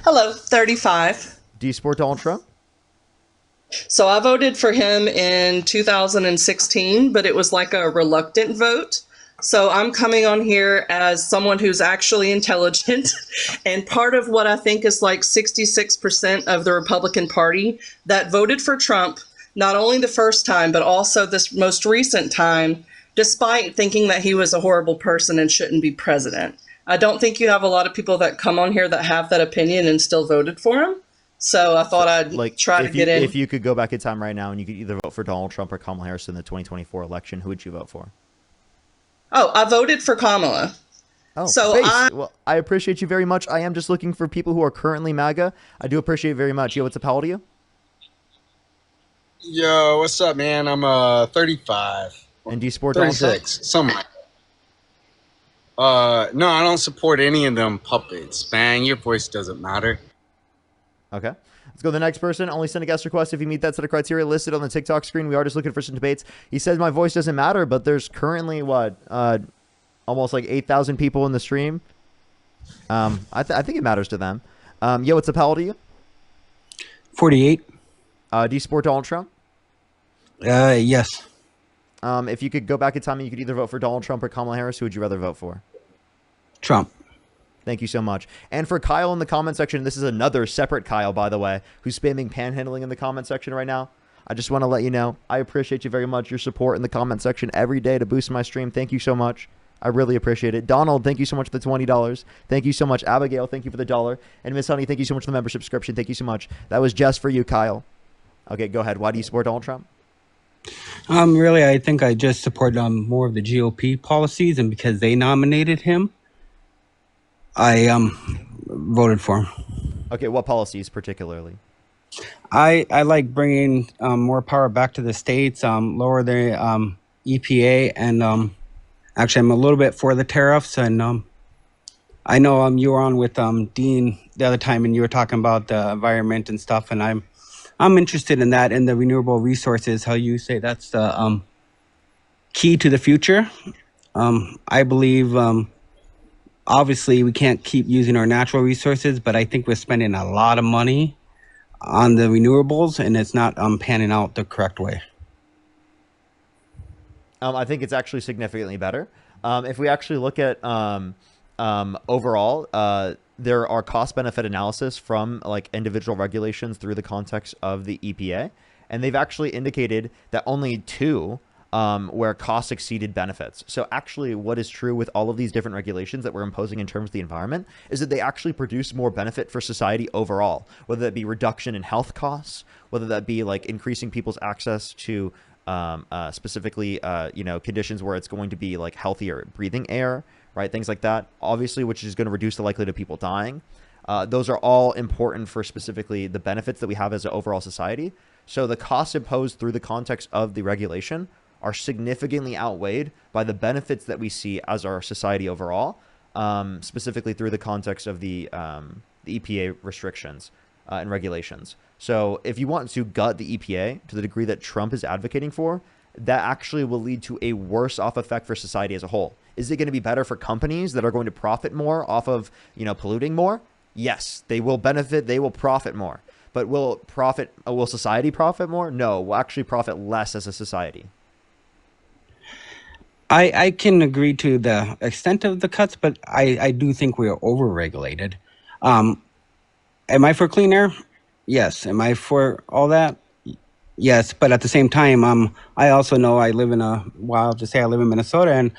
Hello, 35. Do you support Donald Trump? So I voted for him in 2016, but it was like a reluctant vote. So I'm coming on here as someone who's actually intelligent. And part of what I think is like 66% of the Republican Party that voted for Trump, not only the first time, but also this most recent time, despite thinking that he was a horrible person and shouldn't be president. I don't think you have a lot of people that come on here that have that opinion and still voted for him. So I thought I'd try to get in. If you could go back in time right now and you could either vote for Donald Trump or Kamala Harris in the 2024 election, who would you vote for? Oh, I voted for Kamala. Oh, so well, I appreciate you very much. I am just looking for people who are currently MAGA. I do appreciate it very much. Yo, what's up? How old are you? Yo, what's up, man? I'm 35. And do you support Donald Trump? 36, something like that. No, I don't support any of them puppets, man. Your voice doesn't matter. Okay. Let's go to the next person. Only send a guest request if you meet that set of criteria listed on the TikTok screen. We are just looking for some debates. He says my voice doesn't matter, but there's currently, almost like 8,000 people in the stream. I think it matters to them. Yo, what's up? How old are you? 48. Do you support Donald Trump? Yes. If you could go back in time and you could either vote for Donald Trump or Kamala Harris, who would you rather vote for? Trump. Thank you so much. And for Kyle in the comment section, this is another separate Kyle, by the way, who's spamming panhandling in the comment section right now. I just want to let you know, I appreciate you very much, your support in the comment section every day to boost my stream. Thank you so much. I really appreciate it. Donald, thank you so much for the $20. Thank you so much. Abigail, thank you for the $1. And Miss Honey, thank you so much for the membership subscription. Thank you so much. That was just for you, Kyle. Okay, go ahead. Why do you support Donald Trump? Really, I think I just support more of the GOP policies, and because they nominated him, I voted for him. Okay, what policies particularly? I like bringing more power back to the states, lower the EPA, and actually I'm a little bit for the tariffs. And I know you were on with Dean the other time, and you were talking about the environment and stuff, and I'm interested in that and the renewable resources. How you say that's the key to the future. I believe obviously we can't keep using our natural resources, but I think we're spending a lot of money on the renewables, and it's not panning out the correct way. I think it's actually significantly better. If we actually look at overall, there are cost-benefit analysis from like individual regulations through the context of the EPA, and they've actually indicated that only two where costs exceeded benefits. So actually what is true with all of these different regulations that we're imposing in terms of the environment is that they actually produce more benefit for society overall, whether that be reduction in health costs, whether that be like increasing people's access to specifically, conditions where it's going to be like healthier breathing air, right? Things like that, obviously, which is going to reduce the likelihood of people dying. Those are all important for specifically the benefits that we have as an overall society. So the costs imposed through the context of the regulation are significantly outweighed by the benefits that we see as our society overall, specifically through the context of the EPA restrictions and regulations. So if you want to gut the EPA to the degree that Trump is advocating for, that actually will lead to a worse off effect for society as a whole. Is it going to be better for companies that are going to profit more off of, polluting more? Yes, they will benefit. They will profit more. But will society profit more? No, we'll actually profit less as a society. I can agree to the extent of the cuts, but I do think we are overregulated. Am I for clean air? Yes. Am I for all that? Yes. But at the same time, I also know I live in I'll just say I live in Minnesota, and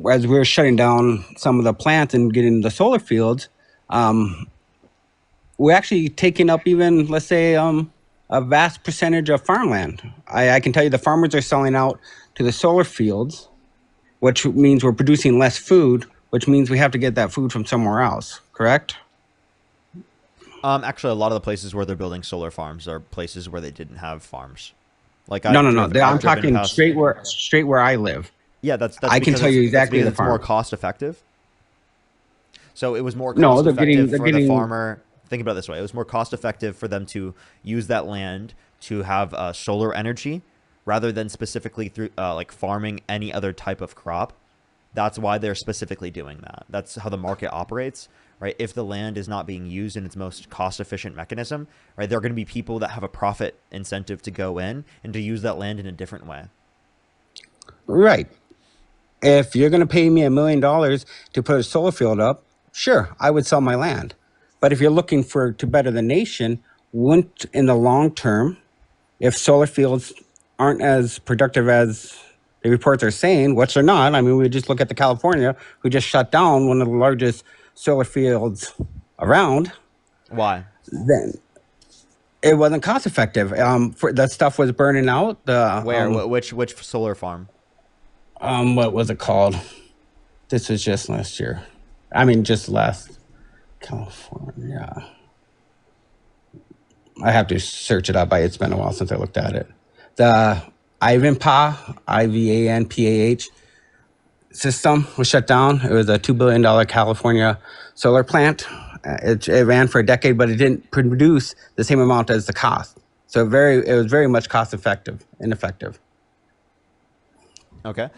as we're shutting down some of the plants and getting the solar fields, we're actually taking up even, let's say, a vast percentage of farmland. I can tell you the farmers are selling out to the solar fields, which means we're producing less food, which means we have to get that food from somewhere else, correct? Actually, a lot of the places where they're building solar farms are places where they didn't have farms. Like No. I'm talking straight where I live. Yeah, that's I can tell you exactly the it's more farm. cost effective. So it was more No, cost they're effective getting- for the farmer. Think about it this way: it was more cost effective for them to use that land to have solar energy rather than specifically through like farming any other type of crop. That's why they're specifically doing that. That's how the market operates, right? If the land is not being used in its most cost-efficient mechanism, right, there are going to be people that have a profit incentive to go in and to use that land in a different way. Right. If you're going to pay me $1 million to put a solar field up, sure, I would sell my land. But if you're looking to better the nation, wouldn't in the long term, if solar fields aren't as productive as the reports are saying, which they're not. I mean, we just look at the California, who just shut down one of the largest solar fields around. Why? Then it wasn't cost effective. That stuff was burning out. Where? Which solar farm? What was it called? This was just last year. I mean, just last California. I have to search it up. It's been a while since I looked at it. The Ivanpah, Ivanpah system was shut down. It was a $2 billion California solar plant. It ran for a decade, but it didn't produce the same amount as the cost. So it was very much ineffective. Okay.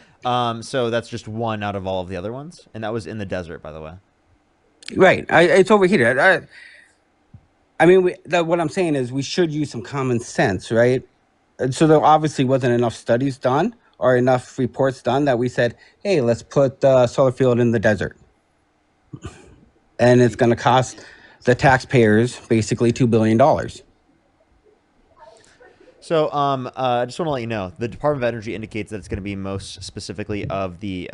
So that's just one out of all of the other ones, and that was in the desert, by the way. Right. It's overheated. I mean, what I'm saying is we should use some common sense, right? And so there obviously wasn't enough studies done or enough reports done that we said, hey, let's put the solar field in the desert. And it's going to cost the taxpayers basically $2 billion. So I just want to let you know, the Department of Energy indicates that it's going to be most specifically of the,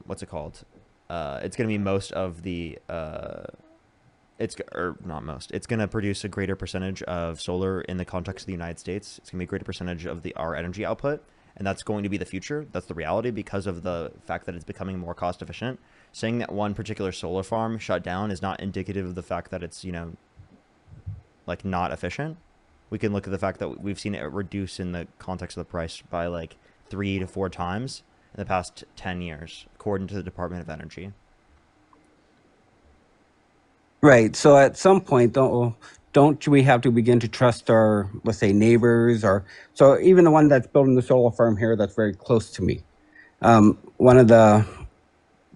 what's it called? It's going to be most of the, it's going to produce a greater percentage of solar in the context of the United States. It's going to be a greater percentage of our energy output, and that's going to be the future. That's the reality because of the fact that it's becoming more cost efficient. Saying that one particular solar farm shut down is not indicative of the fact that it's, like not efficient, we can look at the fact that we've seen it reduce in the context of the price by like 3 to 4 times in the past 10 years, according to the Department of Energy. Right. So at some point, don't we have to begin to trust our, let's say, neighbors, or so even the one that's building the solar farm here that's very close to me. One of the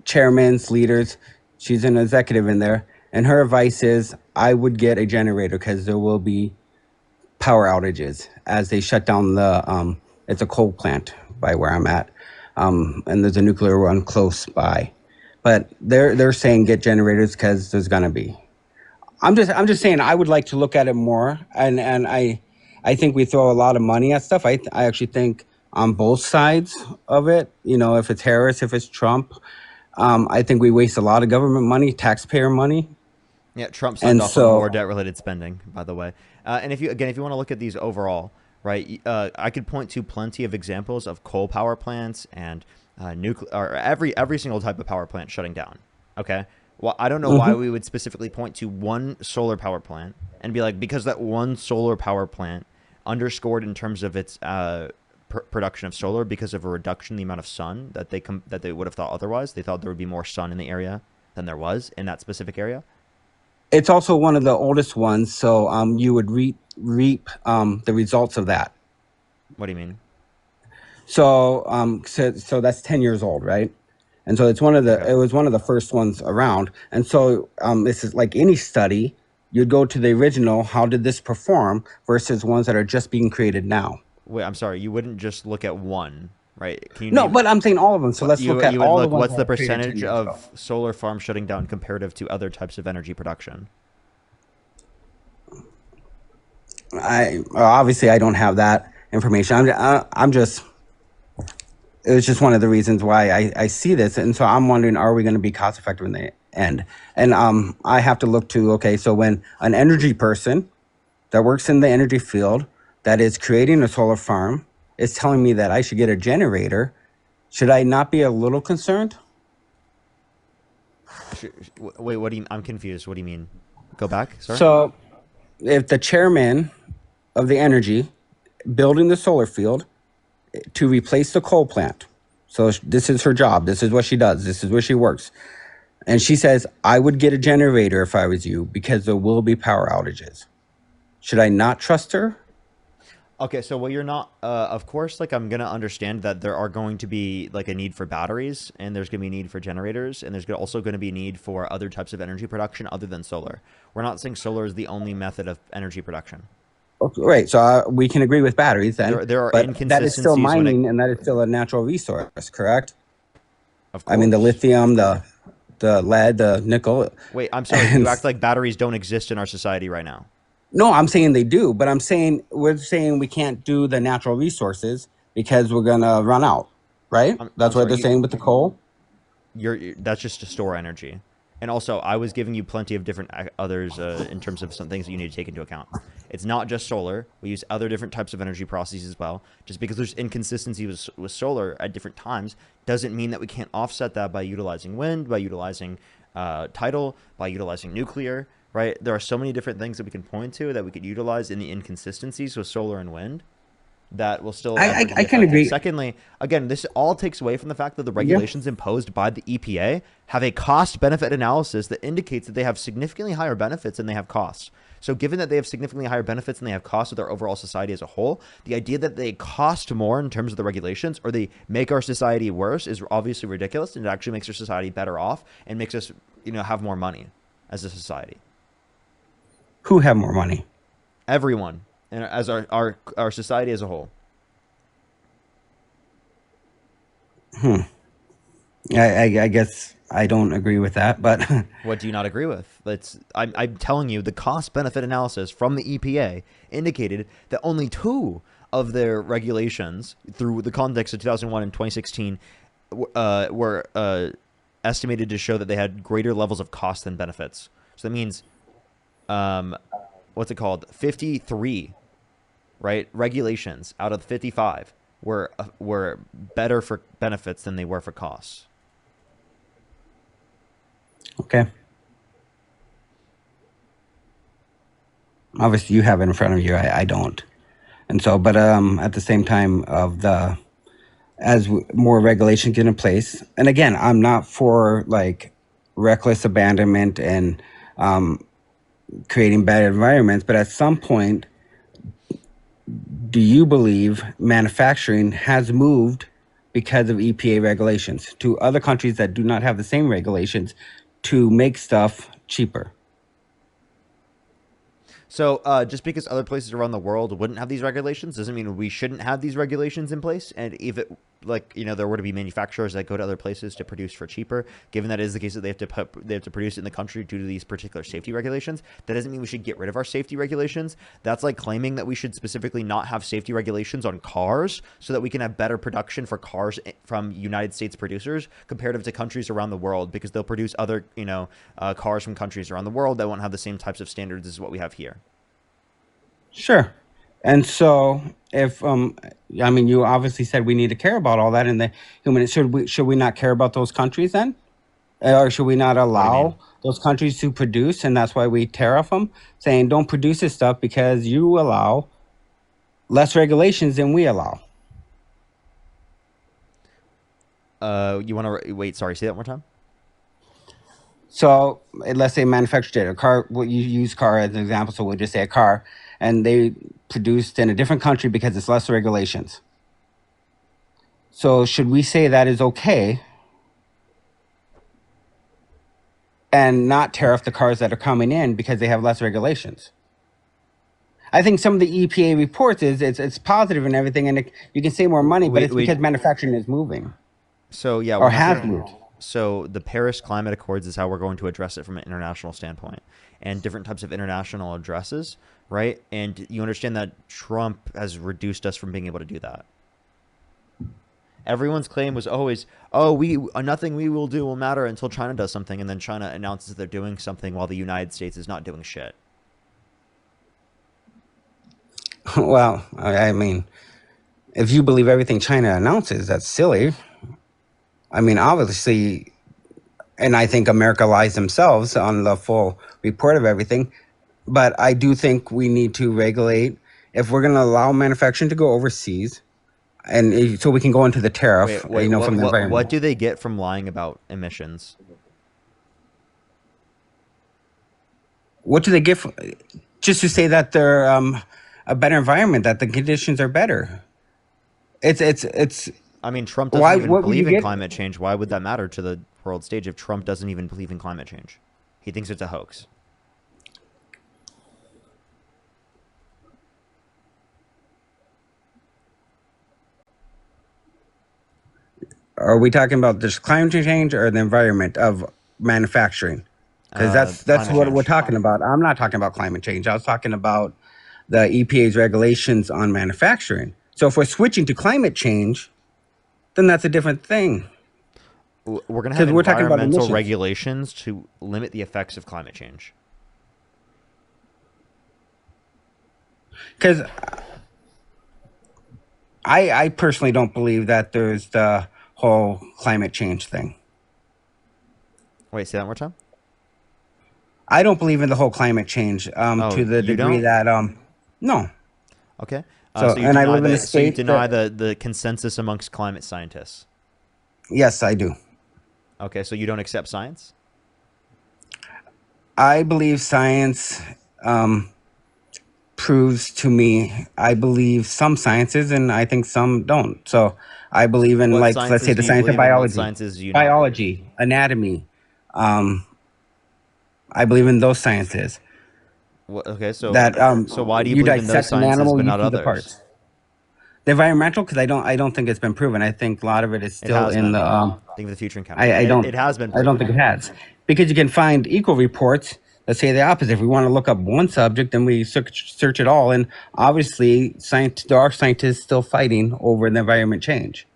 chairman's leaders, she's an executive in there, and her advice is I would get a generator because there will be power outages as they shut down the. It's a coal plant by where I'm at, and there's a nuclear one close by, but they're saying get generators because there's gonna be. I'm just saying I would like to look at it more, and I think we throw a lot of money at stuff. I actually think on both sides of it, you know, if it's Harris, if it's Trump, I think we waste a lot of government money, taxpayer money. Yeah, Trump signed And off on so, more debt-related spending, by the way. And if you want to look at these overall, right, I could point to plenty of examples of coal power plants and nuclear, or every single type of power plant shutting down. Okay, well, I don't know why we would specifically point to one solar power plant and be like, because that one solar power plant underscored in terms of its production of solar because of a reduction in the amount of sun that they would have thought otherwise. They thought there would be more sun in the area than there was in that specific area. it's also one of the oldest ones, so you would reap the results of that. What do you mean? So that's 10 years old, right? And so it's it was one of the first ones around. And so this is like any study, you'd go to the original, how did this perform, versus ones that are just being created now. Wait, I'm sorry. You wouldn't just look at one, right? Can you No, name, but I'm saying all of them. So let's look at all the ones. What's the that were created 10 percentage years ago. of solar farms shutting down comparative to other types of energy production? Obviously I don't have that information. I'm just. It was just one of the reasons why I see this, and so I'm wondering, are we going to be cost effective in the end? And I have to look to, okay, so when an energy person that works in the energy field that is creating a solar farm is telling me that I should get a generator, should I not be a little concerned? Wait, what do you? I'm confused. What do you mean? Go back. Sorry. So, if the chairman of the energy building the solar field to replace the coal plant, so this is her job, this is what she does, this is where she works, and she says, I would get a generator if I was you because there will be power outages, should I not trust her? Okay, so you're not, of course, like, I'm going to understand that there are going to be, like, a need for batteries, and there's going to be a need for generators, and there's also going to be a need for other types of energy production other than solar. We're not saying solar is the only method of energy production. Okay, right, so we can agree with batteries then. There are but inconsistencies. that is still mining, and that is still a natural resource, correct? Of course. I mean, the lithium, the lead, the nickel. Wait, I'm sorry. You act like batteries don't exist in our society right now. No, I'm saying they do, but we're saying we can't do the natural resources because we're gonna run out, right? That's what they're saying with the coal. That's just to store energy. And also, I was giving you plenty of different others in terms of some things that you need to take into account. It's not just solar. We use other different types of energy processes as well. Just because there's inconsistency with solar at different times doesn't mean that we can't offset that by utilizing wind, by utilizing tidal, by utilizing nuclear, right? There are so many different things that we can point to that we could utilize in the inconsistencies with solar and wind that will still. I can agree. Secondly, again, this all takes away from the fact that the regulations imposed by the EPA have a cost-benefit analysis that indicates that they have significantly higher benefits than they have costs. So given that they have significantly higher benefits than they have costs with our overall society as a whole, the idea that they cost more in terms of the regulations or they make our society worse is obviously ridiculous, and it actually makes our society better off and makes us, have more money as a society. Who have more money? Everyone. And as our society as a whole. I guess I don't agree with that, but what do you not agree with? I'm telling you, the cost-benefit analysis from the EPA indicated that only 2 of their regulations, through the context of 2001 and 2016, were estimated to show that they had greater levels of cost than benefits. So that means, what's it called? 53. Right, regulations out of 55 were better for benefits than they were for costs. Okay. Obviously, you have it in front of you. I don't. And so, but at the same time, more regulations get in place, and again, I'm not for like reckless abandonment and creating bad environments. But at some point, do you believe manufacturing has moved because of EPA regulations to other countries that do not have the same regulations to make stuff cheaper? So just because other places around the world wouldn't have these regulations doesn't mean we shouldn't have these regulations in place. And if it, like, there were to be manufacturers that go to other places to produce for cheaper, given that is the case that they have to produce it in the country due to these particular safety regulations, that doesn't mean we should get rid of our safety regulations. That's like claiming that we should specifically not have safety regulations on cars so that we can have better production for cars from United States producers comparative to countries around the world, because they'll produce other, cars from countries around the world that won't have the same types of standards as what we have here. Sure. And so, if you obviously said we need to care about all that in the human. Should we not care about those countries then, or should we not allow those countries to produce, and that's why we tariff them, saying don't produce this stuff because you allow less regulations than we allow? You want to wait? Sorry, say that one more time. So let's say manufactured a car. Well, you use car as an example, so we'll just say a car, and they produced in a different country because it's less regulations. So should we say that is okay and not tariff the cars that are coming in because they have less regulations? I think some of the EPA reports it's positive and everything, and you can save more money, but it's because manufacturing is moving. So yeah, or has moved. So the Paris Climate Accords is how we're going to address it from an international standpoint, and different types of international addresses, right? And you understand that Trump has reduced us from being able to do that. Everyone's claim was always, nothing we will do will matter until China does something, and then China announces they're doing something while the United States is not doing shit. Well, I mean, if you believe everything China announces, that's silly. I mean, obviously, and I think America lies themselves on the full report of everything. But I do think we need to regulate, if we're going to allow manufacturing to go overseas, and so we can go into the tariff. From the environment. What do they get from lying about emissions? What do they get from, just to say that they're a better environment, that the conditions are better? It's. I mean, Trump doesn't even believe in climate change. Why would that matter to the world stage if Trump doesn't even believe in climate change? He thinks it's a hoax. Are we talking about just climate change or the environment of manufacturing? Because that's what we're talking about. I'm not talking about climate change. I was talking about the EPA's regulations on manufacturing. So if we're switching to climate change, then that's a different thing. We're going to have environmental regulations to limit the effects of climate change. Because I personally don't believe that there's the whole climate change thing. Wait, say that one more time? I don't believe in the whole climate change to the degree that no. Okay. So and I live in a state. So you deny the consensus amongst climate scientists? Yes, I do. Okay, so you don't accept science? I believe science proves to me. I believe some sciences, and I think some don't. So I believe in, like, let's say the science of biology, anatomy. I believe in those sciences. Okay, so that so why do you believe in those sciences but not others? The environmental, because I don't think it's been proven. I think a lot of it is still in the. I think the future encounter. It has been proven. I don't think it has, because you can find equal reports that say the opposite. If we want to look up one subject, then we search it all, and obviously, there are scientists still fighting over the environment change.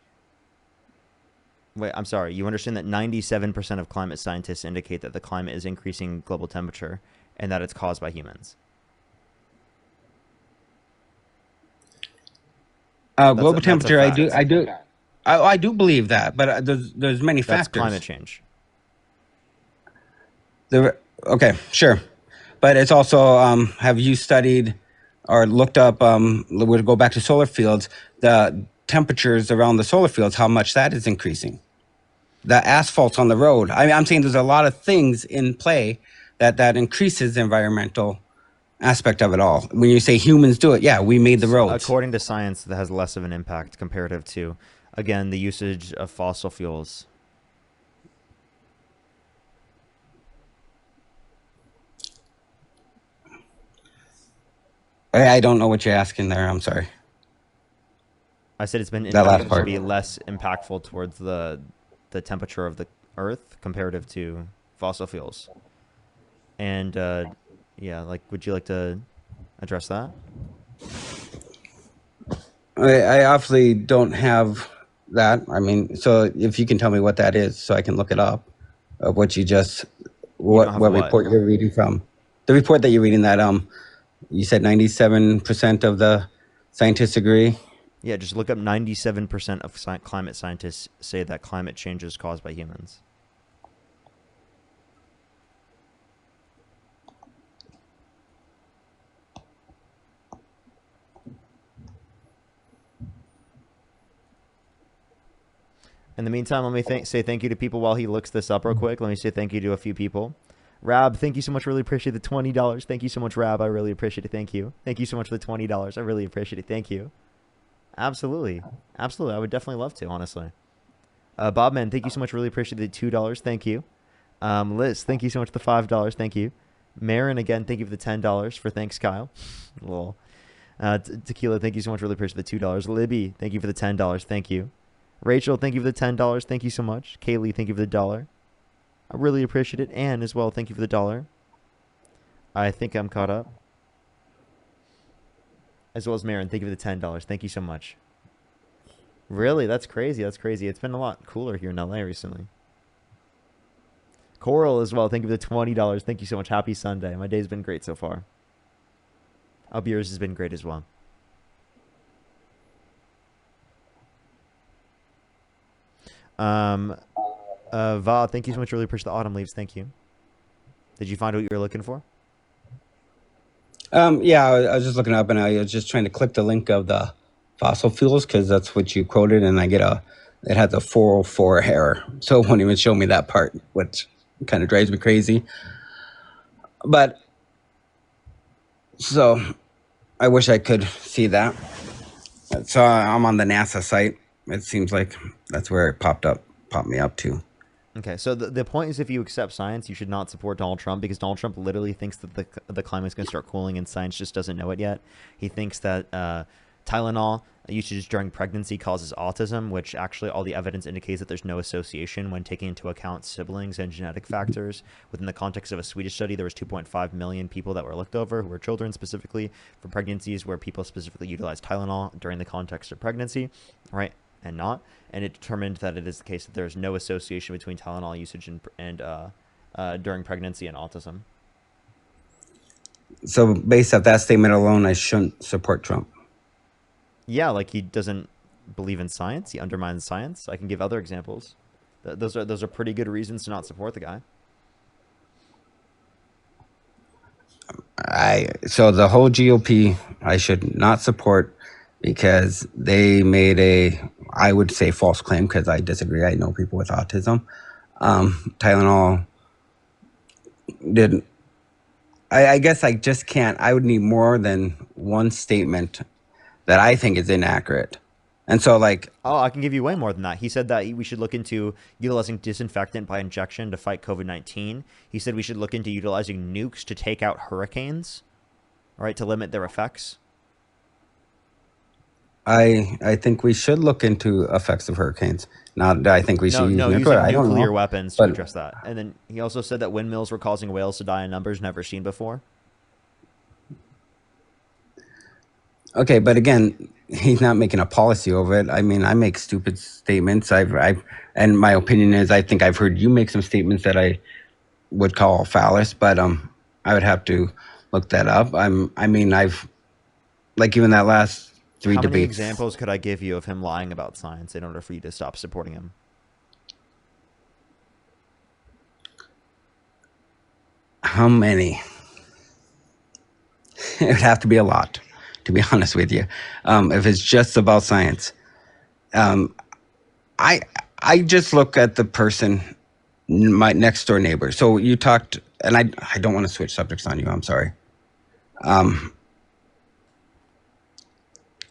Wait, I'm sorry. You understand that 97% of climate scientists indicate that the climate is increasing global temperature and that it's caused by humans. Global temperature, I do believe that, but there's many factors. That's climate change. Okay, sure, But it's also, have you studied or looked up, we'll go back to solar fields, the temperatures around the solar fields, how much that is increasing? The asphalt on the road. I mean, I'm saying there's a lot of things in play that increases the environmental aspect of it all. When you say humans do it, yeah, we made the roads. According to science, that has less of an impact comparative to, again, the usage of fossil fuels. I don't know what you're asking there. I'm sorry. I said it's been That last indicated to part. be less impactful towards the temperature of the Earth comparative to fossil fuels. And yeah, like, would you like to address that? I obviously don't have that. I mean, so if you can tell me what that is, so I can look it up. Of what you just, what have what? report you're reading from? The report that you're reading that you said 97% of the scientists agree. Yeah, just look up 97% of climate scientists say that climate change is caused by humans. In the meantime, let me say thank you to people while he looks this up real quick. Let me say thank you to a few people. Rab, thank you so much. Really appreciate the $20. Thank you so much, Rab. I really appreciate it. Thank you. Thank you so much for the $20. I really appreciate it. Thank you. Absolutely. Absolutely. I would definitely love to, honestly. Bobman, thank you so much. Really appreciate the $2. Thank you. Liz, thank you so much for the $5. Thank you. Marin, again, thank you for the $10 for thanks, Kyle. Lol. Tequila, thank you so much. Really appreciate the $2. Libby, thank you for the $10. Thank you. Rachel, thank you for the $10. Thank you so much. Kaylee, thank you for the $1. I really appreciate it. Anne, as well, thank you for the $1. I think I'm caught up. As well as Marin, thank you for the $10. Thank you so much. Really? That's crazy. That's crazy. It's been a lot cooler here in LA recently. Coral as well. Thank you for the $20. Thank you so much. Happy Sunday. My day's been great so far. I hope yours has been great as well. Va, thank you so much. Really appreciate the autumn leaves. Thank you. Did you find what you were looking for? Yeah, I was just looking up and I was just trying to click the link of the fossil fuels because that's what you quoted, and I get it has a 404 error, so it won't even show me that part, which kind of drives me crazy. But so I wish I could see that. So I'm on the NASA site. It seems like that's where it popped me up to. Okay, so the point is, if you accept science, you should not support Donald Trump, because Donald Trump literally thinks that the climate is going to start cooling, and science just doesn't know it yet. He thinks that Tylenol usage during pregnancy causes autism, which actually all the evidence indicates that there's no association when taking into account siblings and genetic factors. Within the context of a Swedish study, there was 2.5 million people that were looked over, who were children specifically, for pregnancies where people specifically utilized Tylenol during the context of pregnancy, right? And not, and it determined that it is the case that there is no association between Tylenol usage and during pregnancy and autism. So based off that statement alone, I shouldn't support Trump. Yeah, like, he doesn't believe in science. He undermines science. I can give other examples. Those are pretty good reasons to not support the guy. So the whole GOP I should not support because they made I would say false claim, because I disagree. I know people with autism. Tylenol didn't. I guess I just can't. I would need more than one statement that I think is inaccurate. And so, like... Oh, I can give you way more than that. He said that we should look into utilizing disinfectant by injection to fight COVID-19. He said we should look into utilizing nukes to take out hurricanes, right, to limit their effects. I think we should look into effects of hurricanes. Not I think we should use nuclear weapons to address that. And then he also said that windmills were causing whales to die in numbers never seen before. Okay, but again, he's not making a policy over it. I mean, I make stupid statements. And my opinion is, I think I've heard you make some statements that I would call phallus, but I would have to look that up. I've like even that last 3 debates. How many examples could I give you of him lying about science in order for you to stop supporting him? How many? it would have to be a lot, to be honest with you. If it's just about science, um, I I just look at the person, my next door neighbor. So you talked, and I don't want to switch subjects on you. I'm sorry. Um,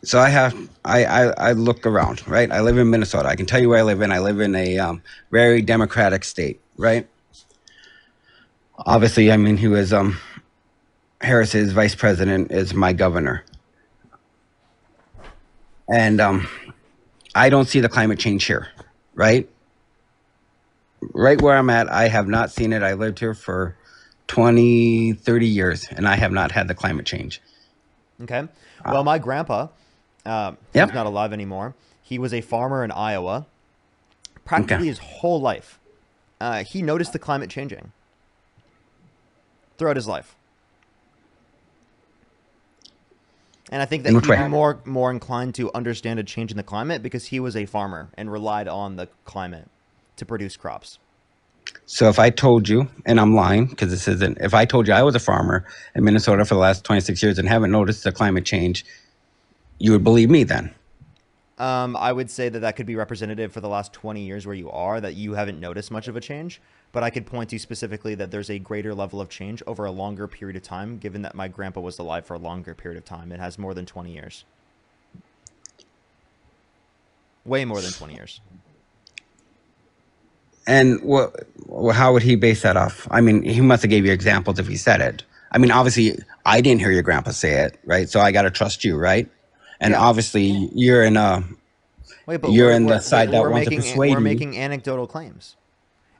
so I look around, right? I live in Minnesota. I can tell you where I live in. I live in a very democratic state, right? Obviously, I mean, he was Harris's vice president is my governor, and I don't see the climate change here, right? Right where I'm at, I have not seen it. I lived here for 20, 30 years, and I have not had the climate change. Okay. Well, my grandpa, he's Yep. not alive anymore. He was a farmer in Iowa practically his whole life. He noticed the climate changing throughout his life. And I think that In he'd which be way? more inclined to understand a change in the climate because he was a farmer and relied on the climate to produce crops. So if I told you, and I'm lying because this isn't, if I told you I was a farmer in Minnesota for the last 26 years and haven't noticed the climate change, you would believe me then. I would say that that could be representative for the last 20 years where you are, that you haven't noticed much of a change. But I could point to specifically that there's a greater level of change over a longer period of time, given that my grandpa was alive for a longer period of time. It has more than 20 years. Way more than 20 years. And how would he base that off? I mean, he must have gave you examples if he said it. I mean, obviously, I didn't hear your grandpa say it, right? So I got to trust you, right? And obviously, you're in a you're in the side that wants to persuade we're me. making anecdotal claims.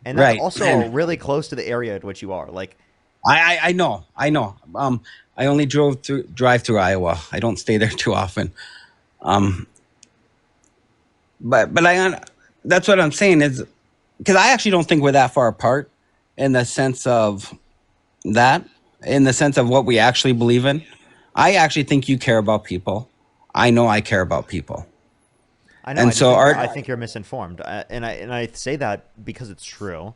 And that's Right. also And really close to the area at which you are. Like, I know. I only drive through Iowa. I don't stay there too often. But that's what I'm saying is because I actually don't think we're that far apart in the sense of that, in the sense of what we actually believe in. I actually think you care about people. I know I care about people. I know. And so I think you're misinformed, and I say that because it's true.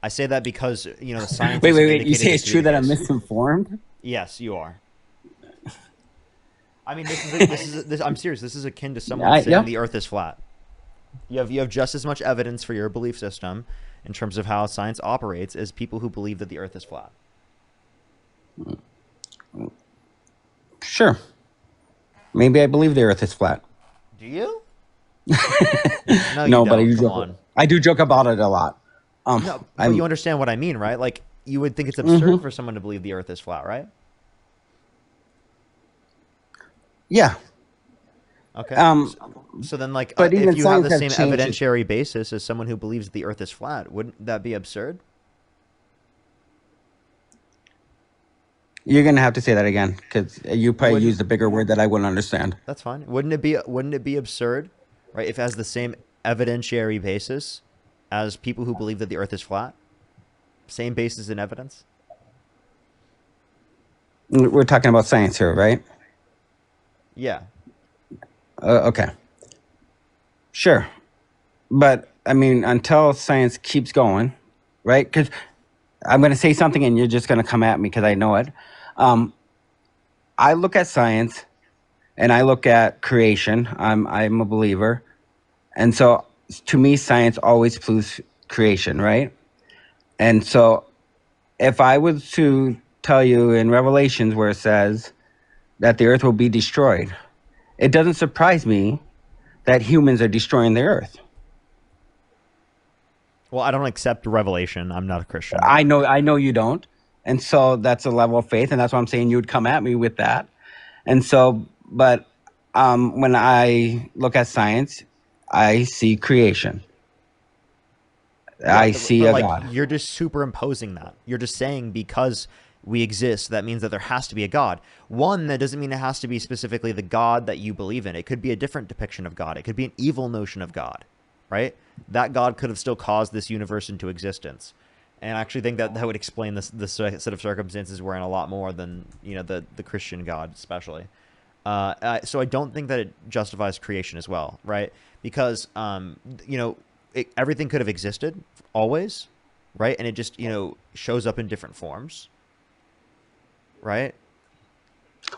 I say that because the science. Wait. You say it's true that I'm misinformed? Yes, you are. I mean, this. I'm serious. This is akin to someone saying the Earth is flat. You have just as much evidence for your belief system in terms of how science operates as people who believe that the Earth is flat. Sure. Maybe I believe the Earth is flat. Do you? No, but I do joke about it a lot. No, but you understand what I mean, right? Like, you would think it's absurd for someone to believe the Earth is flat, right? Yeah. Okay. So then, like, but if you have the science same has changed evidentiary basis as someone who believes the Earth is flat, wouldn't that be absurd? You're gonna have to say that again because you probably used a bigger word that I wouldn't understand. That's fine. Wouldn't it be absurd, right? If it has the same evidentiary basis as people who believe that the Earth is flat, same basis in evidence. We're talking about science here, right? Yeah. Okay. Sure, but I mean, until science keeps going, right? Because I'm going to say something and you're just going to come at me because I know it. I look at science and I look at creation. I'm a believer. And so to me, science always proves creation, right? And so if I was to tell you in Revelations where it says that the earth will be destroyed, it doesn't surprise me that humans are destroying the earth. Well, I don't accept Revelation. I'm not a Christian. I know you don't. And so that's a level of faith. And that's why I'm saying you would come at me with that. And so, but when I look at science, I see creation. I see a God. You're just superimposing that. You're just saying because we exist, that means that there has to be a God. One, that doesn't mean it has to be specifically the God that you believe in. It could be a different depiction of God. It could be an evil notion of God, right? That God could have still caused this universe into existence. And I actually think that would explain the set of circumstances we're in a lot more than the Christian God, especially. So I don't think that it justifies creation as well, right? Because everything could have existed always, right? And it just shows up in different forms, right?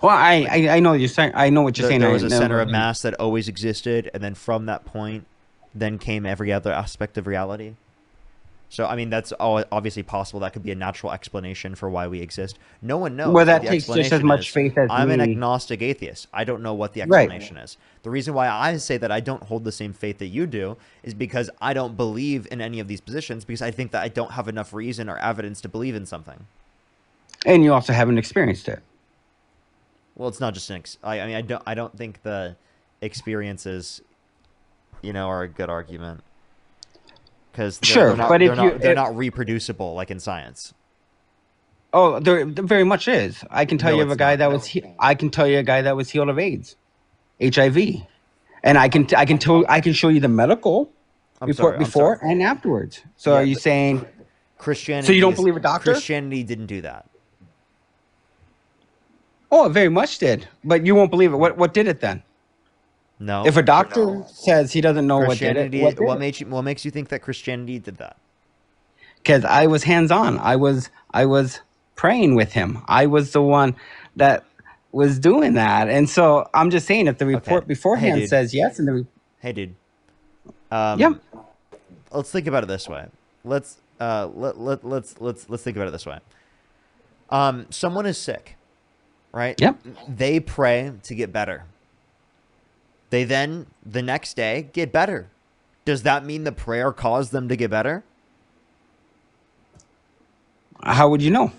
Well, I know you're saying. I know what you're saying. There was I a know- center of mass that always existed, and then from that point, then came every other aspect of reality. So, I mean, that's all obviously possible. That could be a natural explanation for why we exist. No one knows. Well, what that the takes just as explanation much is. faith as I'm an me. agnostic atheist. I don't know what the Right. explanation is. The reason why I say that I don't hold the same faith that you do is because I don't believe in any of these positions, because I think that I don't have enough reason or evidence to believe in something. And you also haven't experienced it. Well, it's not just I mean, I don't think the experiences, are a good argument. Because Sure, but if they're not reproducible like in science. Oh, there very much is. I can tell No, you of a it's guy not. that was. I can tell you a guy that was healed of AIDS, HIV, and I can show you the medical report before and afterwards. So Yeah, are you but saying Christianity? So you don't believe a doctor? Christianity didn't do that. Oh, it very much did, but you won't believe it. What did it then? No. If a doctor says he doesn't know what did it, Christianity. What makes you think that Christianity did that? Because I was hands on. I was praying with him. I was the one that was doing that, and so I'm just saying if the report beforehand says yes, and the Hey, dude. Yeah. Let's think about it this way. Let's think about it this way. Someone is sick, right? Yep. They pray to get better. They then the next day get better. Does that mean the prayer caused them to get better? How would you know?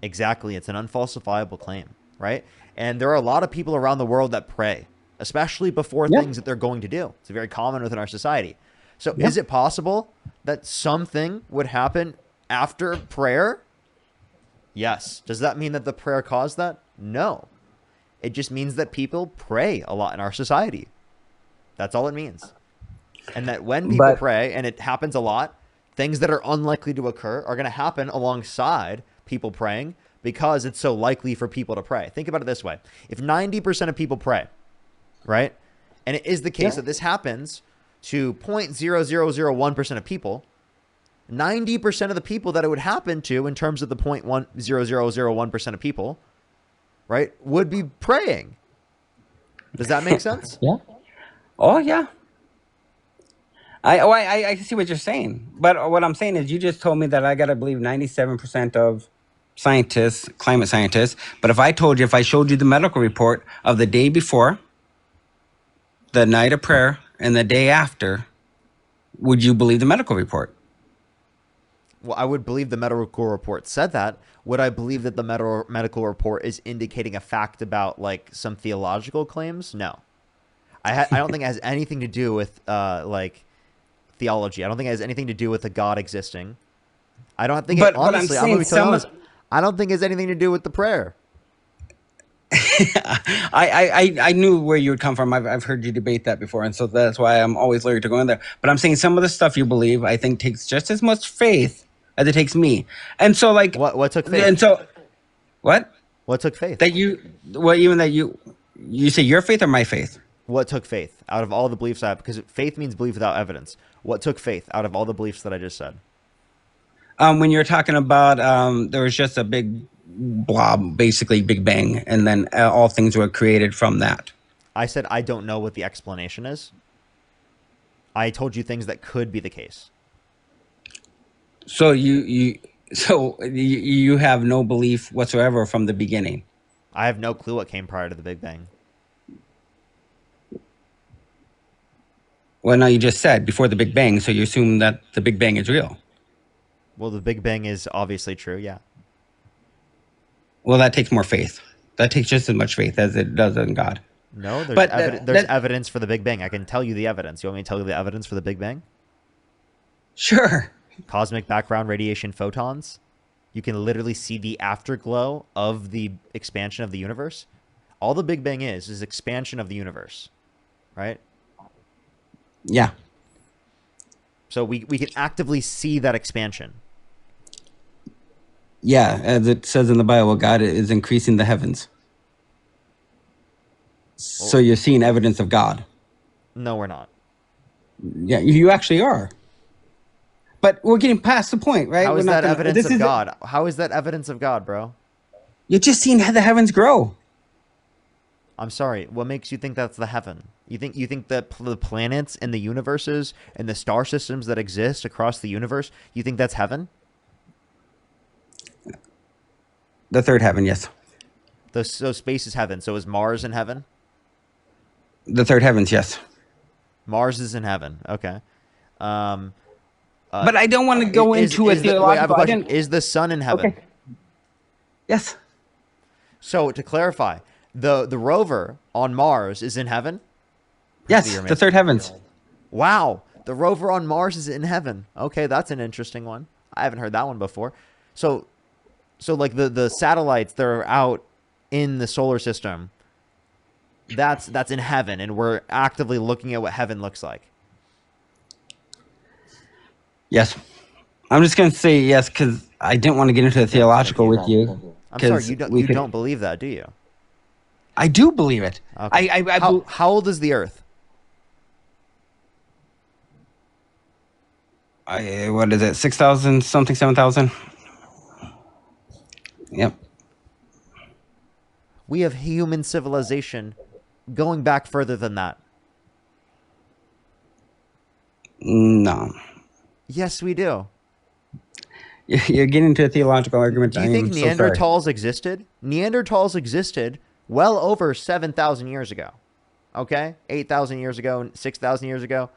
Exactly. It's an unfalsifiable claim, right? And there are a lot of people around the world that pray, especially before things that they're going to do. It's very common within our society. So is it possible that something would happen after prayer? Yes. Does that mean that the prayer caused that? No. It just means that people pray a lot in our society. That's all it means. And that when people pray, and it happens a lot, things that are unlikely to occur are going to happen alongside people praying because it's so likely for people to pray. Think about it this way. If 90% of people pray, right? And it is the case that this happens to 0.0001% of people, 90% of the people that it would happen to in terms of the 0.0001% of people, right, would be praying. Does that make sense? Yeah. Oh, yeah. I see what you're saying. But what I'm saying is you just told me that I got to believe 97% of scientists, climate scientists. But if I showed you the medical report of the day before, the night of prayer, and the day after, would you believe the medical report? Well, I would believe the medical report said that. Would I believe that the medical report is indicating a fact about like some theological claims? No. I don't think it has anything to do with like theology. I don't think it has anything to do with a God existing. I don't think honestly, I'm gonna be telling you this, I don't think it has anything to do with the prayer. I knew where you would come from. I've heard you debate that before, and so that's why I'm always leery to go in there. But I'm saying some of the stuff you believe, I think, takes just as much faith as it takes me. And so, like, what took faith? And so, what took faith? That you say your faith or my faith? What took faith out of all the beliefs I have? Because faith means belief without evidence. What took faith out of all the beliefs that I just said? When you're talking about there was just a big blob, basically Big Bang, and then all things were created from that. I said I don't know what the explanation is. I told you things that could be the case. So you have no belief whatsoever from the beginning. I have no clue what came prior to the Big Bang. Well, no, you just said before the Big Bang, so you assume that the Big Bang is real. Well, the Big Bang is obviously true, yeah. Well, that takes more faith. That takes just as much faith as it does in God. No, there's evidence for the Big Bang. I can tell you the evidence. You want me to tell you the evidence for the Big Bang? Sure. Cosmic background radiation photons. You can literally see the afterglow of the expansion of the universe. All the Big Bang is expansion of the universe, right? Yeah. So we can actively see that expansion. Yeah, as it says in the Bible, God is increasing the heavens. So you're seeing evidence of God. No, we're not. Yeah, you actually are. But we're getting past the point, right? How is that evidence of God? How is that evidence of God, bro? You're just seeing how the heavens grow. I'm sorry. What makes you think that's the heaven? You think that the planets and the universes and the star systems that exist across the universe, you think that's heaven? The third heaven, yes. So space is heaven. So is Mars in heaven? The third heavens, yes. Mars is in heaven. Okay. But I don't want to go into a theological. Wait, I have a question. Is the sun in heaven? Okay. Yes. So to clarify, the rover on Mars is in heaven? Yes, the third heavens. Wow. The rover on Mars is in heaven. Okay, that's an interesting one. I haven't heard that one before. So like the satellites that are out in the solar system, that's in heaven, and we're actively looking at what heaven looks like. Yes. I'm just going to say yes because I didn't want to get into the theological with you. I'm sorry, you don't believe that, do you? I do believe it. Okay. How old is the Earth? What is it? 6,000 something, 7,000? Yep. We have human civilization going back further than that. No. Yes, we do. You're getting into a theological argument. Do you think Neanderthals existed? Neanderthals existed well over 7,000 years ago. Okay? 8,000 years ago, 6,000 years ago.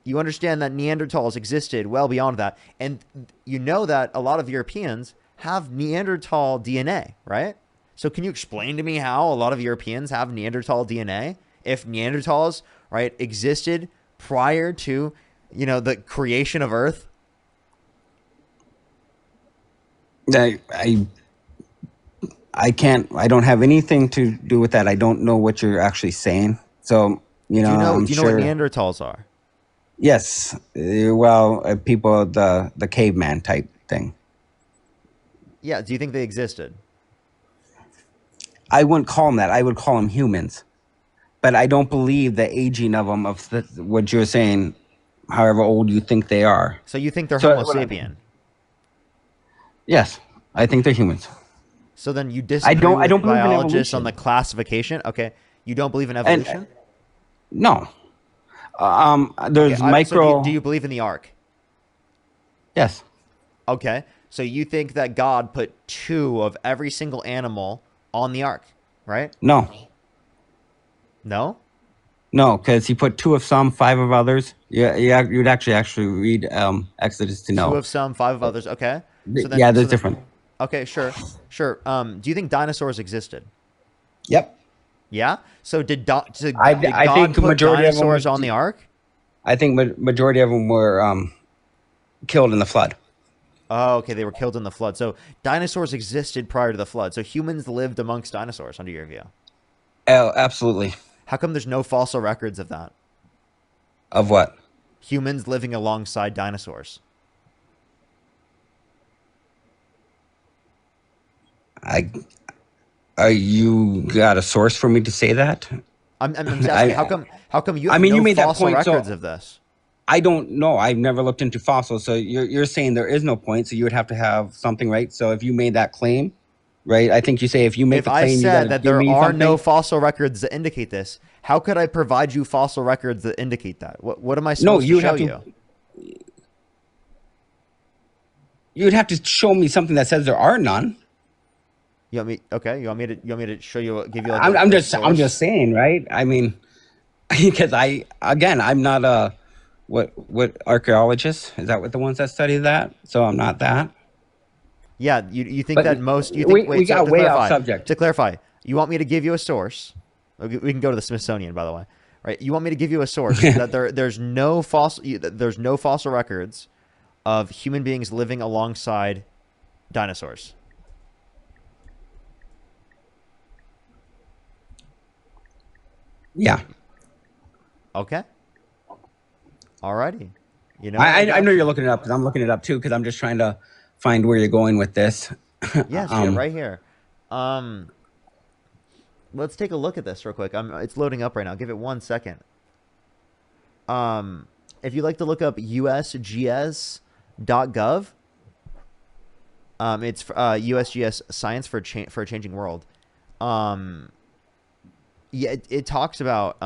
You understand that Neanderthals existed well beyond that. And you know that a lot of Europeans have Neanderthal DNA, right? So can you explain to me how a lot of Europeans have Neanderthal DNA? If Neanderthals, right, existed prior to, the creation of Earth? I can't. I don't have anything to do with that. I don't know what you're actually saying. So do you know what Neanderthals are? Yes. Well, people, the caveman type thing. Yeah. Do you think they existed? I wouldn't call them that. I would call them humans. But I don't believe the aging of them of what you're saying, however old you think they are. So you think they're Homo sapien? Yes, I think they're humans. So then you disagree with don't believe in biologists on evolution. the classification? Okay. You don't believe in evolution? No. There's micro. So do you believe in the ark? Yes. Okay. So you think that God put 2 of every single animal on the ark, right? No. No? No, because he put 2 of some, 5 of others. Yeah, you'd actually read Exodus to know. 2 of some, 5 of others. Okay. So then, yeah, there's different. Okay, sure. Do you think dinosaurs existed? Yep. Yeah. So did God think put majority of them dinosaurs on the ark? I think majority of them were killed in the flood. Oh, okay. They were killed in the flood. So dinosaurs existed prior to the flood. So humans lived amongst dinosaurs, under your view. Oh, absolutely. How come there's no fossil records of that? Of what? Humans living alongside dinosaurs. You got a source for me to say that? I'm asking, how come you have you made fossil that point, records of this? I don't know. I've never looked into fossils. So you're saying there is no point, so you would have to have something, right? So if you made that claim, right? I think you say if you make the claim, I said that there are something. no fossil records that indicate this, how could I provide you fossil records that indicate that? What am I supposed to show you? You would have to show me something that says there are none. You want me? Okay. You want me to show you? Give you? Like I'm just saying, right? I mean, because I'm not a what archaeologist. Is that what the ones that study that? So I'm not that. Yeah. You think that most? You think we got way off subject. To clarify, you want me to give you a source? We can go to the Smithsonian, by the way. Right? You want me to give you a source that there's no fossil records of human beings living alongside dinosaurs. Yeah. Okay. Alrighty. I know you're looking it up because I'm looking it up too because I'm just trying to find where you're going with this. Yes, right here. Let's take a look at this real quick. It's loading up right now. Give it 1 second. If you'd like to look up usgs.gov, It's USGS Science for a Changing World. Yeah, it talks about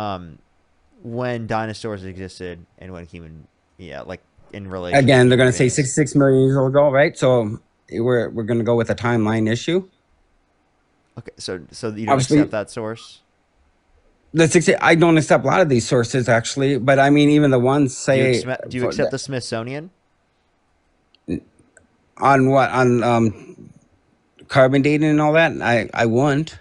when dinosaurs existed and when like in relation to Again, they're human going to say beings. 66 million years ago, right? So we're going to go with a timeline issue. Okay, so you don't Obviously, accept that source? I don't accept a lot of these sources actually, but I mean, even the ones say Do you accept the Smithsonian? on what on carbon dating and all that. I wouldn't.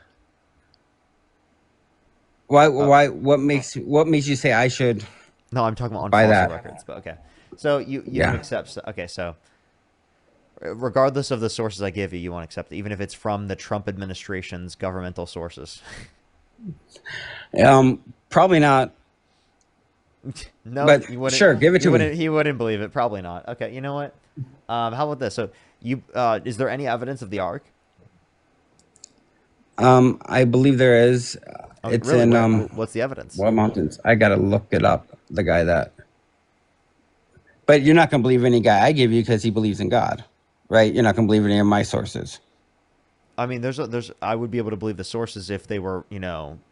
Why? What makes you say I should? No, I'm talking about on buy fossil that? records. But okay, so you Yeah. don't accept. Okay, so regardless of the sources I give you, you won't accept it, even if it's from the Trump administration's governmental sources. Probably not. No, But you wouldn't. sure, give it to me. He wouldn't believe it. Probably not. Okay, you know what? How about this? So is there any evidence of the Ark? I believe there is. It's really? in What's the evidence? what mountains? I gotta look it up. The guy that. But you're not gonna believe any guy I give you because he believes in God, right? You're not gonna believe any of my sources. I mean, I would be able to believe the sources if they were,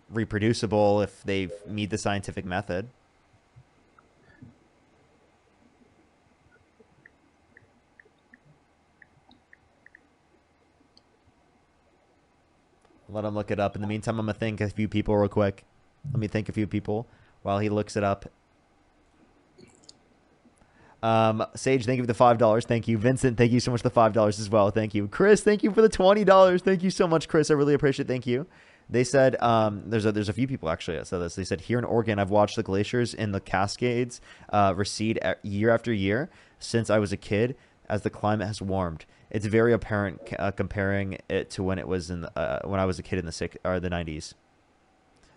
reproducible, if they meet the scientific method. Let him look it up. In the meantime, I'm gonna think a few people real quick. Let me think a few people while he looks it up. Sage, thank you for the $5. Thank you. Vincent, thank you so much for the $5 as well. Thank you. Chris, thank you for the $20. Thank you so much, Chris. I really appreciate it. Thank you. They said there's a few people actually that said this. They said here in Oregon, I've watched the glaciers in the Cascades recede year after year since I was a kid as the climate has warmed. It's very apparent comparing it to when it was when I was a kid in the 90s.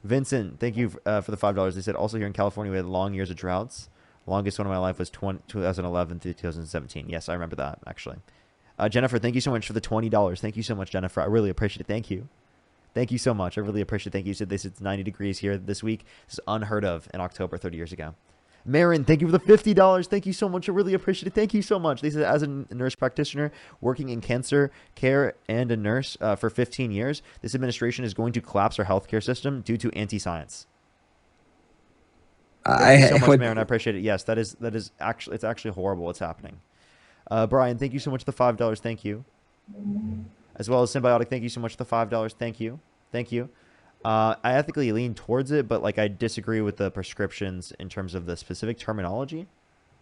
Vincent, thank you for the $5. They said also here in California we had long years of droughts. Longest one of my life was 2011 through 2017. Yes, I remember that, actually. Jennifer, thank you so much for the $20. Thank you so much, Jennifer. I really appreciate it. Thank you. Thank you so much. I really appreciate it. Thank you. You said they said it's 90 degrees here this week. This is unheard of in October 30 years ago. Marin, thank you for the $50. Thank you so much. I really appreciate it. Thank you so much. They said as a nurse practitioner working in cancer care and a nurse for 15 years, this administration is going to collapse our healthcare system due to anti-science. Thank you so much, Marin. I appreciate it. Yes, that is actually, it's actually horrible what's happening. Brian, thank you so much for the $5. Thank you. As well as Symbiotic, thank you so much for the $5. Thank you. Thank you. I ethically lean towards it, but like I disagree with the prescriptions in terms of the specific terminology,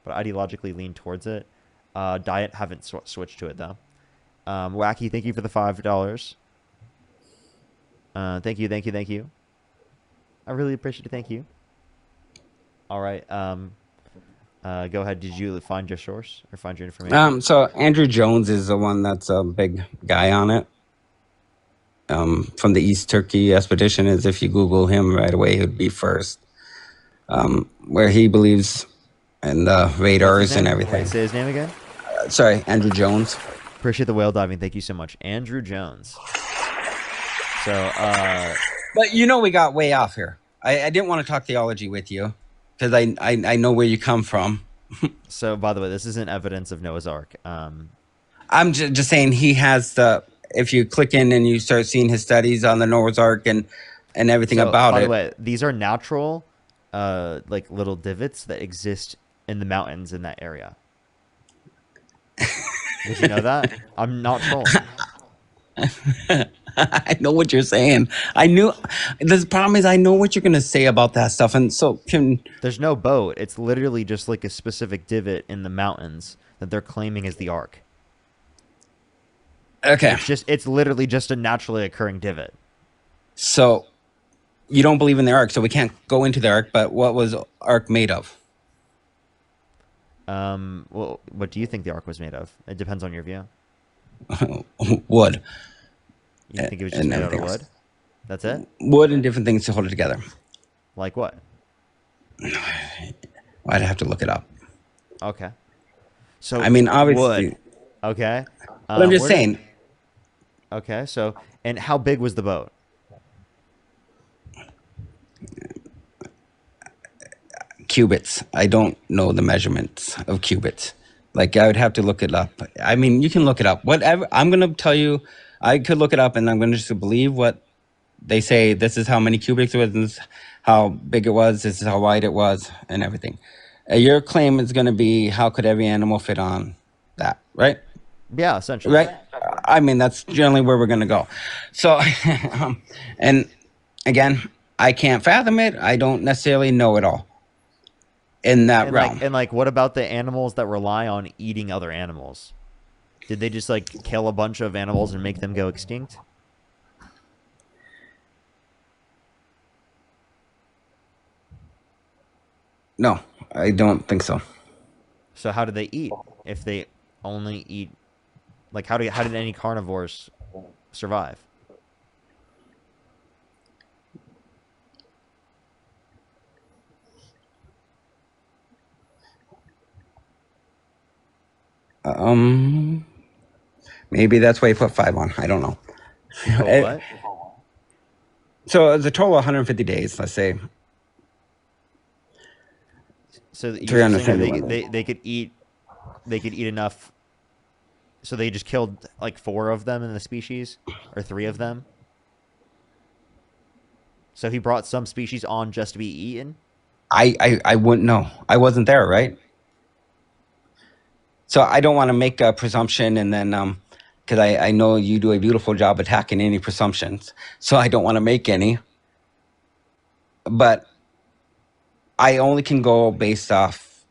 but ideologically lean towards it. Diet, haven't switched to it though. Wacky, thank you for the $5. Thank you, thank you, thank you. I really appreciate it. Thank you. All right. Go ahead. Did you find your source or find your information? So Andrew Jones is the one that's a big guy on it. From the East Turkey expedition, is if you Google him right away, he'd be first. Where he believes in the radars and everything. Wait, say his name again. Sorry, Andrew Jones. Appreciate the whale diving. Thank you so much, Andrew Jones. So, but we got way off here. I didn't want to talk theology with you because I know where you come from. So, by the way, this isn't evidence of Noah's Ark. I'm just saying he has the. If you click in and you start seeing his studies on the Noah's Ark and everything about it. By the way, these are natural, like little divots that exist in the mountains in that area. Did you know that? I'm not trolling. I know what you're saying. I knew. The problem is I know what you're going to say about that stuff. And so there's no boat. It's literally just like a specific divot in the mountains that they're claiming is the Ark. Okay. It's literally just a naturally occurring divot. So you don't believe in the Ark, so we can't go into the Ark, but what was Ark made of? Well, what do you think the Ark was made of? It depends on your view. Wood. You think it was just made out of wood? That's it? Wood and different things to hold it together. Like what? I'd have to look it up. Okay. So I mean, obviously. Wood. Okay. But I'm just saying. Okay, so, and how big was the boat? Cubits. I don't know the measurements of cubits. Like I would have to look it up. I mean, you can look it up. Whatever. I'm gonna tell you, I could look it up, and I'm gonna just believe what they say. This is how many cubics it was, and this is how big it was. This is how wide it was, and everything. Your claim is gonna be, how could every animal fit on that? Right? Yeah, essentially. Right. I mean, that's generally where we're gonna go. So, and again, I can't fathom it. I don't necessarily know it all in that realm. Like, what about the animals that rely on eating other animals? Did they just like kill a bunch of animals and make them go extinct? No, I don't think so. So how do they eat if they only eat? Like, how did any carnivores survive? Maybe that's why you put 5 on. I don't know. Oh, what? So it's a total of 150 days, let's say. So you're saying they could eat enough. So they just killed like 4 of them in the species, or 3 of them. So he brought some species on just to be eaten. I wouldn't know. I wasn't there, right? So I don't want to make a presumption, and then because I know you do a beautiful job attacking any presumptions, so I don't want to make any. But I only can go based off.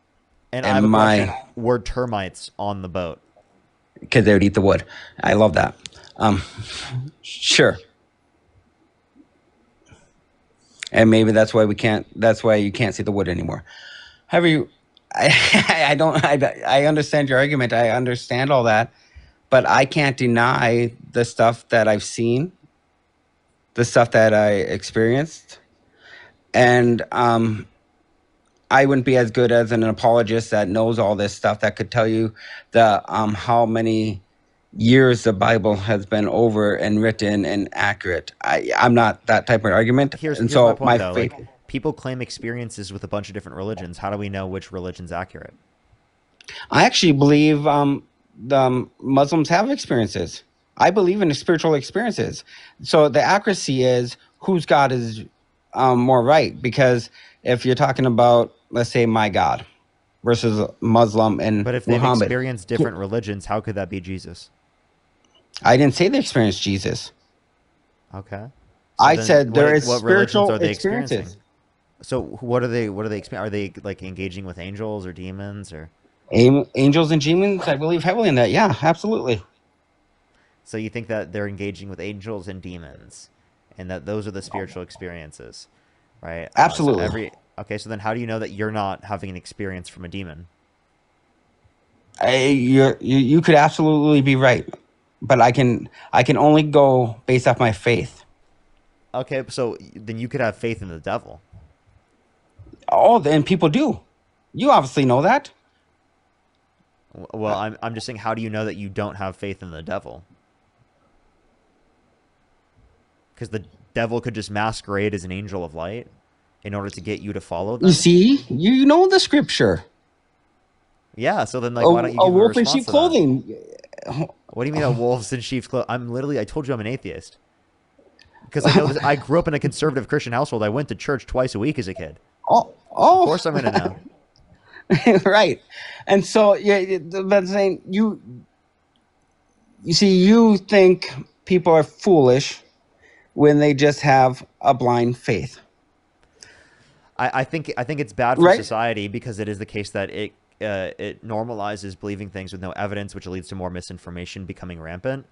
And I have a question. Were termites on the boat? Because they would eat the wood. I love that. Sure. And maybe that's why we can't. That's why you can't see the wood anymore. However, I understand your argument. I understand all that, but I can't deny the stuff that I've seen, the stuff that I experienced, and I wouldn't be as good as an apologist that knows all this stuff that could tell you the how many years the Bible has been over and written and accurate. I'm not that type of argument. Here's so my point, though. Like, people claim experiences with a bunch of different religions. How do we know which religion's accurate? I actually believe the Muslims have experiences. I believe in spiritual experiences. So the accuracy is whose God is more right. Because if you're talking about, let's say, my God versus Muslim and but if they've Muhammad, experienced different religions, how could that be Jesus? I didn't say they experienced Jesus. Okay. So I said there is spiritual are they experiences. Experiencing? So what are they experiencing? Are they like engaging with angels or demons or angels and demons? I believe heavily in that. Yeah, absolutely. So you think that they're engaging with angels and demons, and that those are the spiritual experiences, right? Absolutely. So then how do you know that you're not having an experience from a demon? You could absolutely be right, but I can only go based off my faith. Okay, so then you could have faith in the devil. Oh, then people do. You obviously know that. Well, I'm just saying, how do you know that you don't have faith in the devil? Because the devil could just masquerade as an angel of light in order to get you to follow them. You see, you know the scripture. Yeah, so then like, why don't you give a wolf in sheep clothing? What do you mean a wolf in sheep's clothing? I told you I'm an atheist. Because I know this. I grew up in a conservative Christian household. I went to church twice a week as a kid. Oh. Of course I'm going to know. Right. And so, yeah, but saying you see, you think people are foolish when they just have a blind faith. I think it's bad for society because it is the case that it normalizes believing things with no evidence, which leads to more misinformation becoming rampant.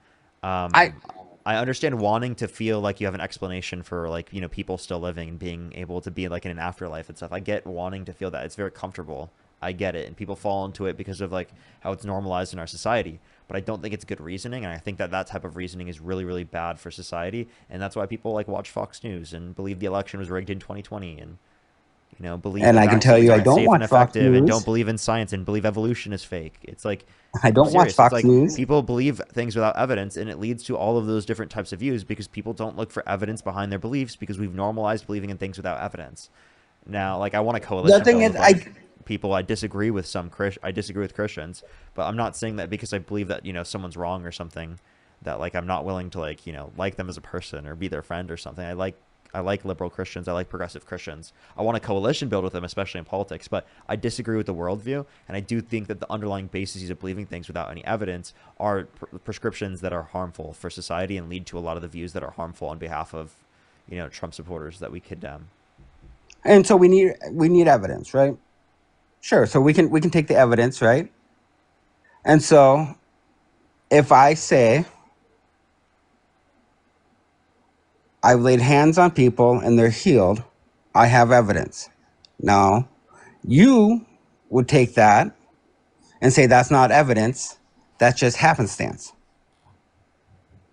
I understand wanting to feel like you have an explanation for, like, you know, people still living and being able to be like in an afterlife and stuff. I get wanting to feel that. It's very comfortable. I get it. And people fall into it because of like how it's normalized in our society. But I don't think it's good reasoning. And I think that type of reasoning is really, really bad for society. And that's why people like watch Fox News and believe the election was rigged in 2020 and, you know, believe. And I can tell you, I don't watch Fox News. And don't believe in science and believe evolution is fake. It's like, I don't watch Fox News. People believe things without evidence, and it leads to all of those different types of views because people don't look for evidence behind their beliefs because we've normalized believing in things without evidence. Now, like, I want a coalition. The thing is, people. I disagree with I disagree with Christians, but I'm not saying that because I believe that someone's wrong or something, that like I'm not willing to like them as a person or be their friend or something. I like liberal Christians. I like progressive Christians. I want a coalition build with them, especially in politics. But I disagree with the worldview, and I do think that the underlying bases of believing things without any evidence are prescriptions that are harmful for society and lead to a lot of the views that are harmful on behalf of, Trump supporters that we condemn. And so we need evidence, right? Sure. So we can take the evidence, right? And so if I say I've laid hands on people and they're healed, I have evidence. Now, you would take that and say that's not evidence, that's just happenstance.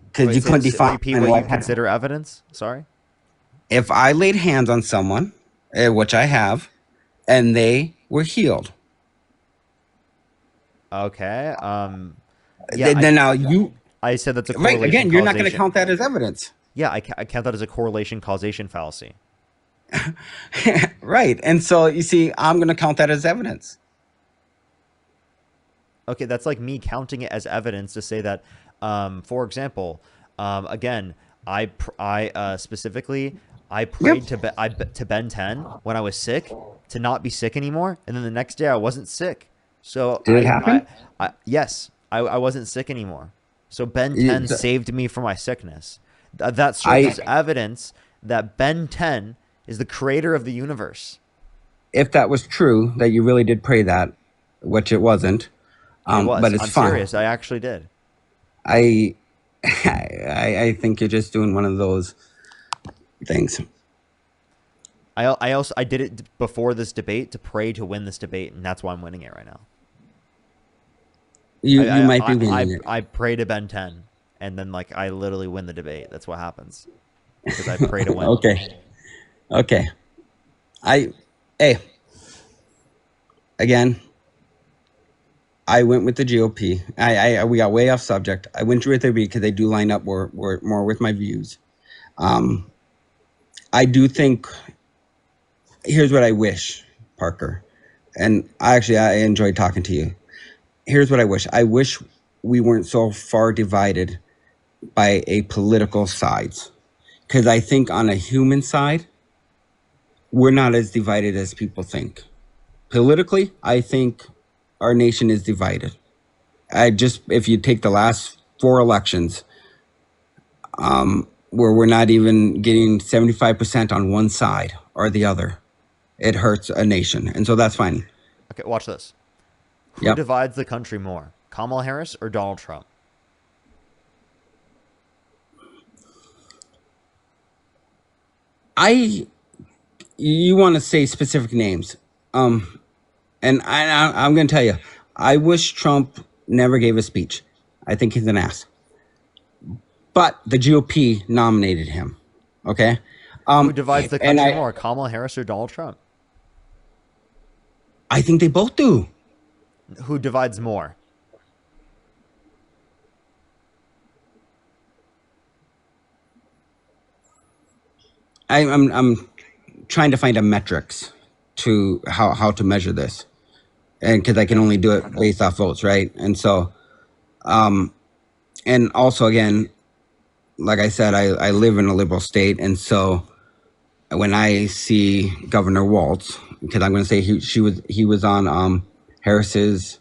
Because you couldn't define repeat what you consider evidence. Sorry. If I laid hands on someone, which I have, and they were healed. Okay. I said that's a correlation. Right. Again, you're not going to count that as evidence. Yeah, I count that as a correlation causation fallacy. Right. And so you see, I'm going to count that as evidence. Okay, that's like me counting it as evidence to say that, for example, again, I specifically I prayed to Ben 10 when I was sick to not be sick anymore, and then the next day I wasn't sick. So did it happen? Yes, I wasn't sick anymore. So Ben 10 saved me from my sickness. That serves as evidence that Ben 10 is the creator of the universe. If that was true, that you really did pray that, which it wasn't, but it's fine. I'm serious. I actually did. I think you're just doing one of those things. I did it before this debate to pray to win this debate, and that's why I'm winning it right now. You might be winning it. I pray to Ben 10, and then I literally win the debate. That's what happens because I pray to win. Okay. Again, I went with the GOP. We got way off subject. I went with the because they do line up more with my views. I do think. Here's what I wish, Parker, and I enjoyed talking to you. Here's what I wish. I wish we weren't so far divided by a political sides, because I think on a human side, we're not as divided as people think. Politically, I think our nation is divided. If you take the last 4 elections, where we're not even getting 75% on one side or the other, it hurts a nation. And so that's fine. Okay, watch this. Who divides the country more, Kamala Harris or Donald Trump? You want to say specific names. And I'm going to tell you, I wish Trump never gave a speech. I think he's an ass. But the GOP nominated him. Okay? Who divides the country more, Kamala Harris or Donald Trump? I think they both do. Who divides more? I'm trying to find a metrics to how to measure this, and because I can only do it based off votes, right? And so, and also again, like I said, I live in a liberal state, and so when I see Governor Walz, because I'm going to say he was on Harris's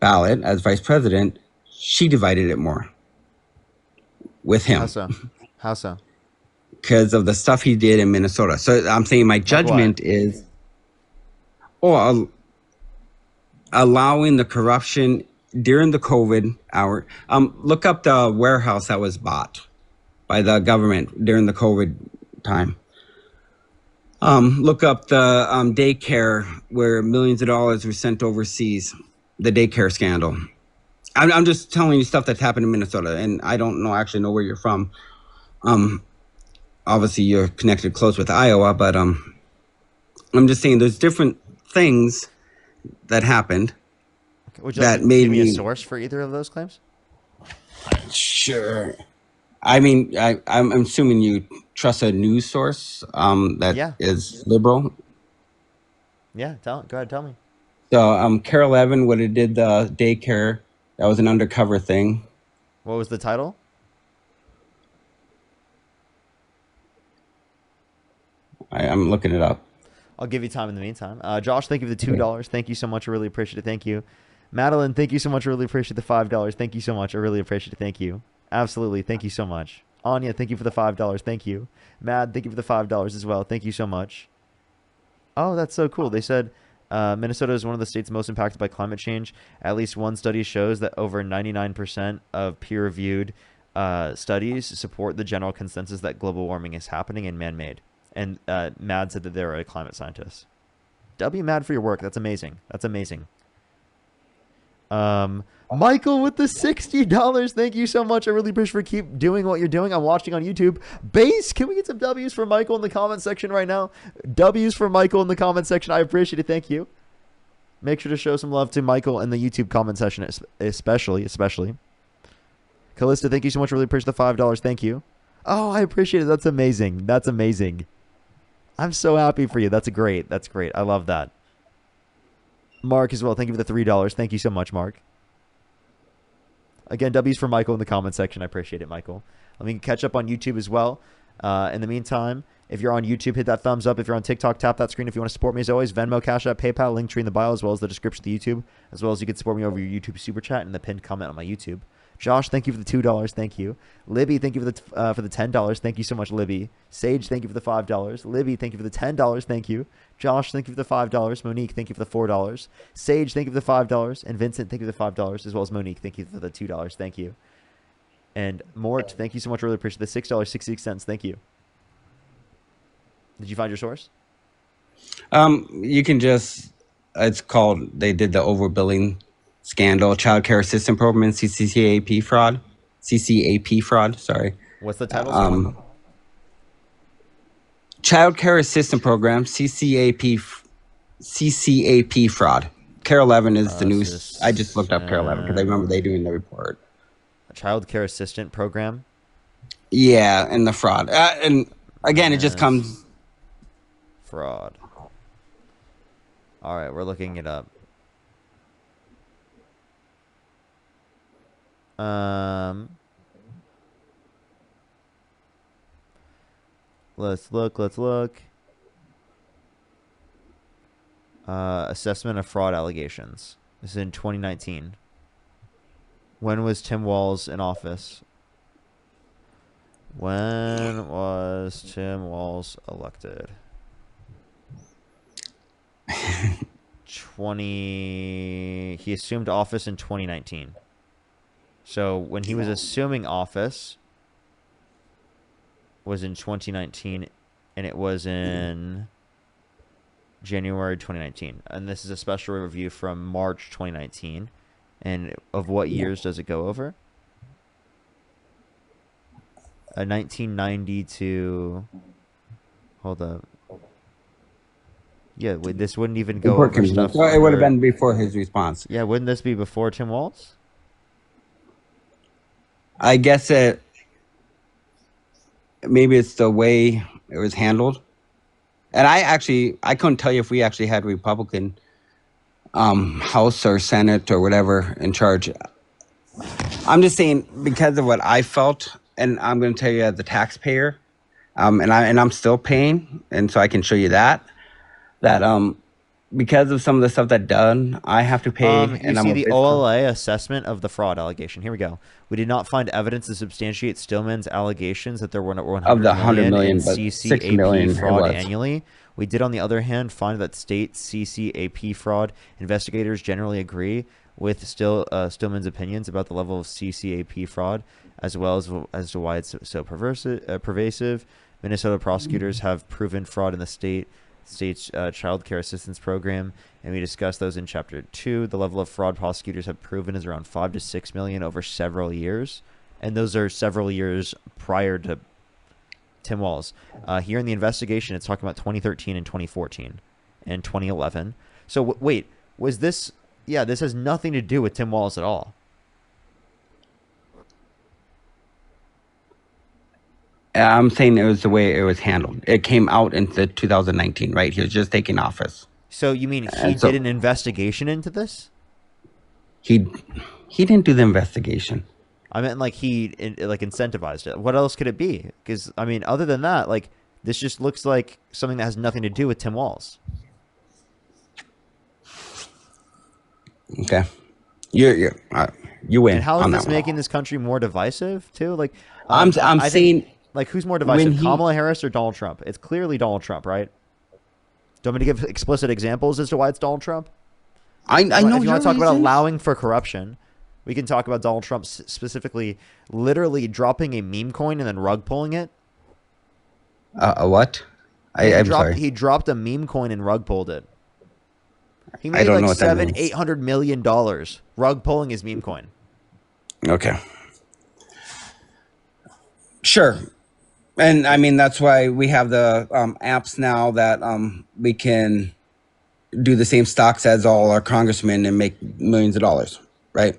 ballot as vice president, she divided it more with him. How so? Because of the stuff he did in Minnesota. So I'm saying my judgment is, allowing the corruption during the COVID hour. Look up the warehouse that was bought by the government during the COVID time. Look up the daycare where millions of dollars were sent overseas, the daycare scandal. I'm just telling you stuff that's happened in Minnesota, and I don't actually know where you're from. Obviously you're connected close with Iowa, but I'm just saying there's different things that happened. Okay. Would you like to give me a source for either of those claims? Sure. I mean, I'm assuming you trust a news source that is liberal. Yeah, go ahead, tell me. So Care 11 would have did the daycare. That was an undercover thing. What was the title? I'm looking it up. I'll give you time in the meantime. Josh, thank you for the $2. Thank you so much. I really appreciate it. Thank you. Madeline, thank you so much. I really appreciate the $5. Thank you so much. I really appreciate it. Thank you. Absolutely. Thank you so much. Anya, thank you for the $5. Thank you. Mad, thank you for the $5 as well. Thank you so much. Oh, that's so cool. They said Minnesota is one of the states most impacted by climate change. At least one study shows that over 99% of peer-reviewed studies support the general consensus that global warming is happening and man-made. And Mad said that they're a climate scientist. W, Mad, for your work. That's amazing. That's amazing. Michael with the $60. Thank you so much. I really appreciate for keep doing what you're doing. I'm watching on YouTube. Base, can we get some W's for Michael in the comment section right now? W's for Michael in the comment section. I appreciate it. Thank you. Make sure to show some love to Michael in the YouTube comment section, especially. Callista, thank you so much. Really appreciate the $5. Thank you. Oh, I appreciate it. That's amazing. That's amazing. I'm so happy for you. That's great. That's great. I love that. Mark as well. Thank you for the $3. Thank you so much, Mark. Again, W's for Michael in the comment section. I appreciate it, Michael. Let me catch up on YouTube as well. In the meantime, if you're on YouTube, hit that thumbs up. If you're on TikTok, tap that screen. If you want to support me as always, Venmo, Cash App, PayPal, link tree in the bio, as well as the description of the YouTube, as well as you can support me over your YouTube Super Chat and the pinned comment on my YouTube. Josh, thank you for the $2. Thank you. Libby, thank you for the $10. Thank you so much, Libby. Sage, thank you for the $5. Libby, thank you for the $10. Thank you. Josh, thank you for the $5. Monique, thank you for the $4. Sage, thank you for the $5. And Vincent, thank you for the $5, as well as Monique, thank you for the $2. Thank you. And Mort, thank you so much. Really appreciate the $6.66. Thank you. Did you find your source? You can just, it's called, they did the overbilling scandal, child care assistance program, CCAP fraud, sorry. What's the title? Child care assistance program, CCAP fraud. Care 11 is the news. I just looked up Care 11 because I remember they doing the report. A child care assistant program? Yeah, and the fraud. And again, it just comes... Fraud. All right, we're looking it up. Let's look. Assessment of fraud allegations. This is in 2019. When was Tim Walz in office? When was Tim Walz elected? 20. He assumed office in 2019. So when he was assuming office was in 2019, and it was in January 2019. And this is a special review from March 2019. And of what years does it go over? 1990 to... Hold up. Yeah, this wouldn't even go over stuff. So it would have been before his response. Yeah, wouldn't this be before Tim Walz? I guess maybe it's the way it was handled. And I couldn't tell you if we actually had Republican House or Senate or whatever in charge. I'm just saying because of what I felt, and I'm going to tell you as a taxpayer, and I'm still paying, and so I can show you that because of some of the stuff that done, I have to pay. You see the OLA assessment of the fraud allegation. Here we go. We did not find evidence to substantiate Stillman's allegations that there were 100 million in CCAP fraud annually. We did, on the other hand, find that state CCAP fraud investigators generally agree with Stillman's opinions about the level of CCAP fraud, as well as to why it's so pervasive. Minnesota prosecutors have proven fraud in the state's child care assistance program, and we discussed those in Chapter 2. The level of fraud prosecutors have proven is around 5 to 6 million over several years, and those are several years prior to Tim Walz. Here in the investigation, it's talking about 2013 and 2014 and 2011. So wait, was this... Yeah, this has nothing to do with Tim Walz at all. I'm saying it was the way it was handled. It came out in 2019, right? He was just taking office. So you mean he And so did an investigation into this? he didn't do the investigation. I meant like he like incentivized it. What else could it be? Because I mean, other than that, like this just looks like something that has nothing to do with Tim Walz. Okay, you win And how is on that this one. making this country more divisive too? Like, I'm I saying, think, like who's more when divisive, Kamala Harris or Donald Trump? It's clearly Donald Trump, right? Do you want me to give explicit examples as to why it's Donald Trump? I know If you your want to talk about reasons. allowing for corruption, we can talk about Donald Trump specifically, literally dropping a meme coin and then rug pulling it. A what? I'm sorry. He dropped a meme coin and rug pulled it. He I made don't like know what that $700 means. $800 million rug pulling his meme coin. Okay. Sure. And I mean, that's why we have the apps now that we can do the same stocks as all our congressmen and make millions of dollars, right?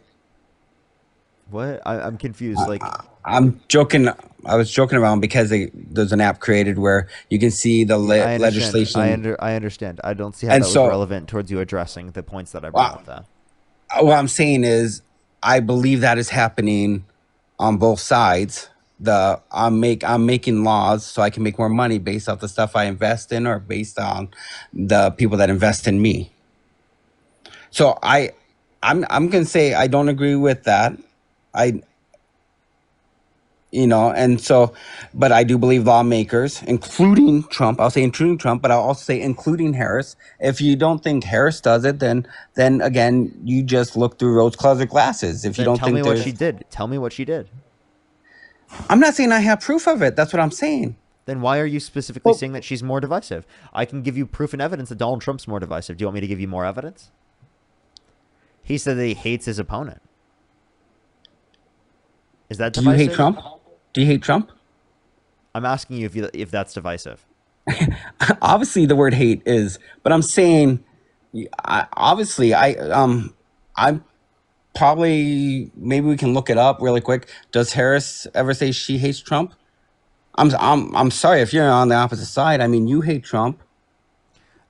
What? I'm confused. Like, I'm joking. I was joking around because there's an app created where you can see the I understand. legislation. I understand. I don't see how And that was so, relevant towards you addressing the points that I brought up. Though. What I'm saying is, I believe that is happening on both sides. I'm making laws so I can make more money based off the stuff I invest in or based on the people that invest in me. So I'm gonna say I don't agree with that. And so, but I do believe lawmakers, including Trump, I'll say including Trump, but I'll also say including Harris. If you don't think Harris does it, then again, you just look through rose-colored glasses. If you Then don't tell me think what there's, she did. Tell me what she did. I'm not saying I have proof of it. That's what I'm saying. Then why are you specifically saying that she's more divisive? I can give you proof and evidence that Donald Trump's more divisive. Do you want me to give you more evidence? He said that he hates his opponent. Is that Do divisive? you hate Trump? Do you hate Trump? I'm asking you if that's divisive. Obviously, the word hate is, but I'm saying, I'm probably, maybe we can look it up really quick. Does Harris ever say she hates Trump? I'm sorry if you're on the opposite side. I mean, you hate Trump.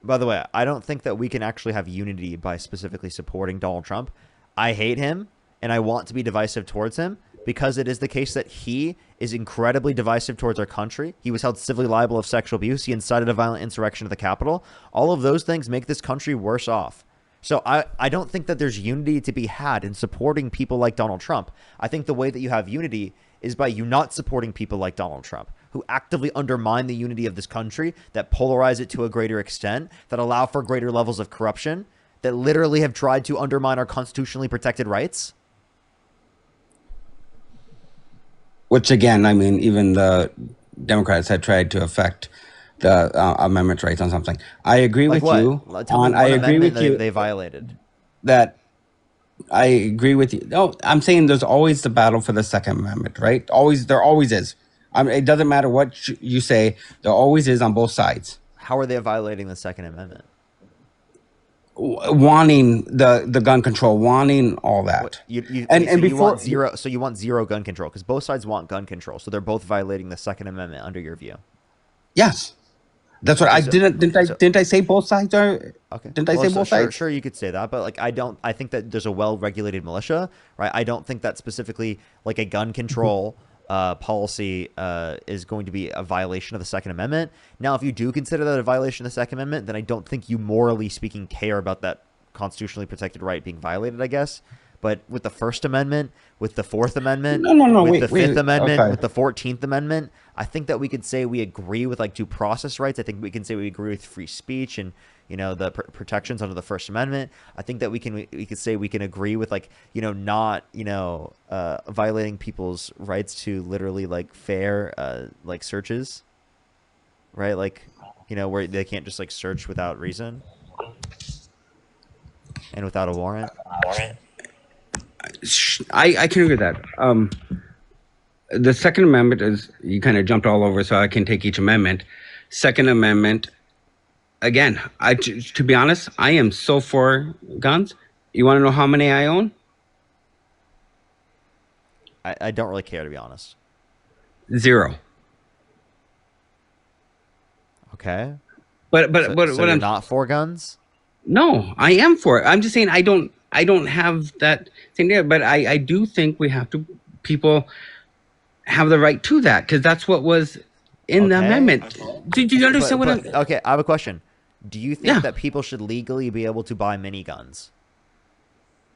By the way, I don't think that we can actually have unity by specifically supporting Donald Trump. I hate him, and I want to be divisive towards him because it is the case that he is incredibly divisive towards our country. He was held civilly liable of sexual abuse. He incited a violent insurrection at the Capitol. All of those things make this country worse off. So I don't think that there's unity to be had in supporting people like Donald Trump. I think the way that you have unity is by you not supporting people like Donald Trump, who actively undermine the unity of this country, that polarize it to a greater extent, that allow for greater levels of corruption, that literally have tried to undermine our constitutionally protected rights. Which again, I mean, even the Democrats had tried to affect the amendment rights on something. I agree Like with what? you. Tell me one I agree amendment with you they violated. that I agree with you. No, I'm saying there's always the battle for the Second Amendment, right? There always is. It doesn't matter what you say. There always is on both sides. How are they violating the Second Amendment? Wanting the gun control, wanting all that. So you want zero gun control because both sides want gun control. So they're both violating the Second Amendment under your view. Yes. That's what didn't I say both sides are okay. Didn't I say both sides? Sure, you could say that, but like I think that there's a well-regulated militia, right? I don't think that specifically like a gun control policy is going to be a violation of the Second Amendment. Now, if you do consider that a violation of the Second Amendment, then I don't think you morally speaking care about that constitutionally protected right being violated, I guess. But with the First Amendment, with the Fourth Amendment, with the Fifth Amendment, with the 14th Amendment, I think that we could say we agree with like due process rights. I think we can say we agree with free speech and the protections under the First Amendment. I think that we could say we can agree with like not violating people's rights to literally like fair like searches, right? Like where they can't just like search without reason and without a warrant. I can agree with that. The Second Amendment is, you kind of jumped all over, so I can take each amendment. Second Amendment, again, to be honest, I am so for guns. You want to know how many I own? I don't really care, to be honest. 0. Okay. But so what you're I'm not for guns? No, I am for it. I'm just saying I don't have that thing there, but I do think we have to people have the right to that because that's what was in the Okay. amendment. Do you understand what I'm? Okay, I have a question. Do you think Yeah, that people should legally be able to buy miniguns?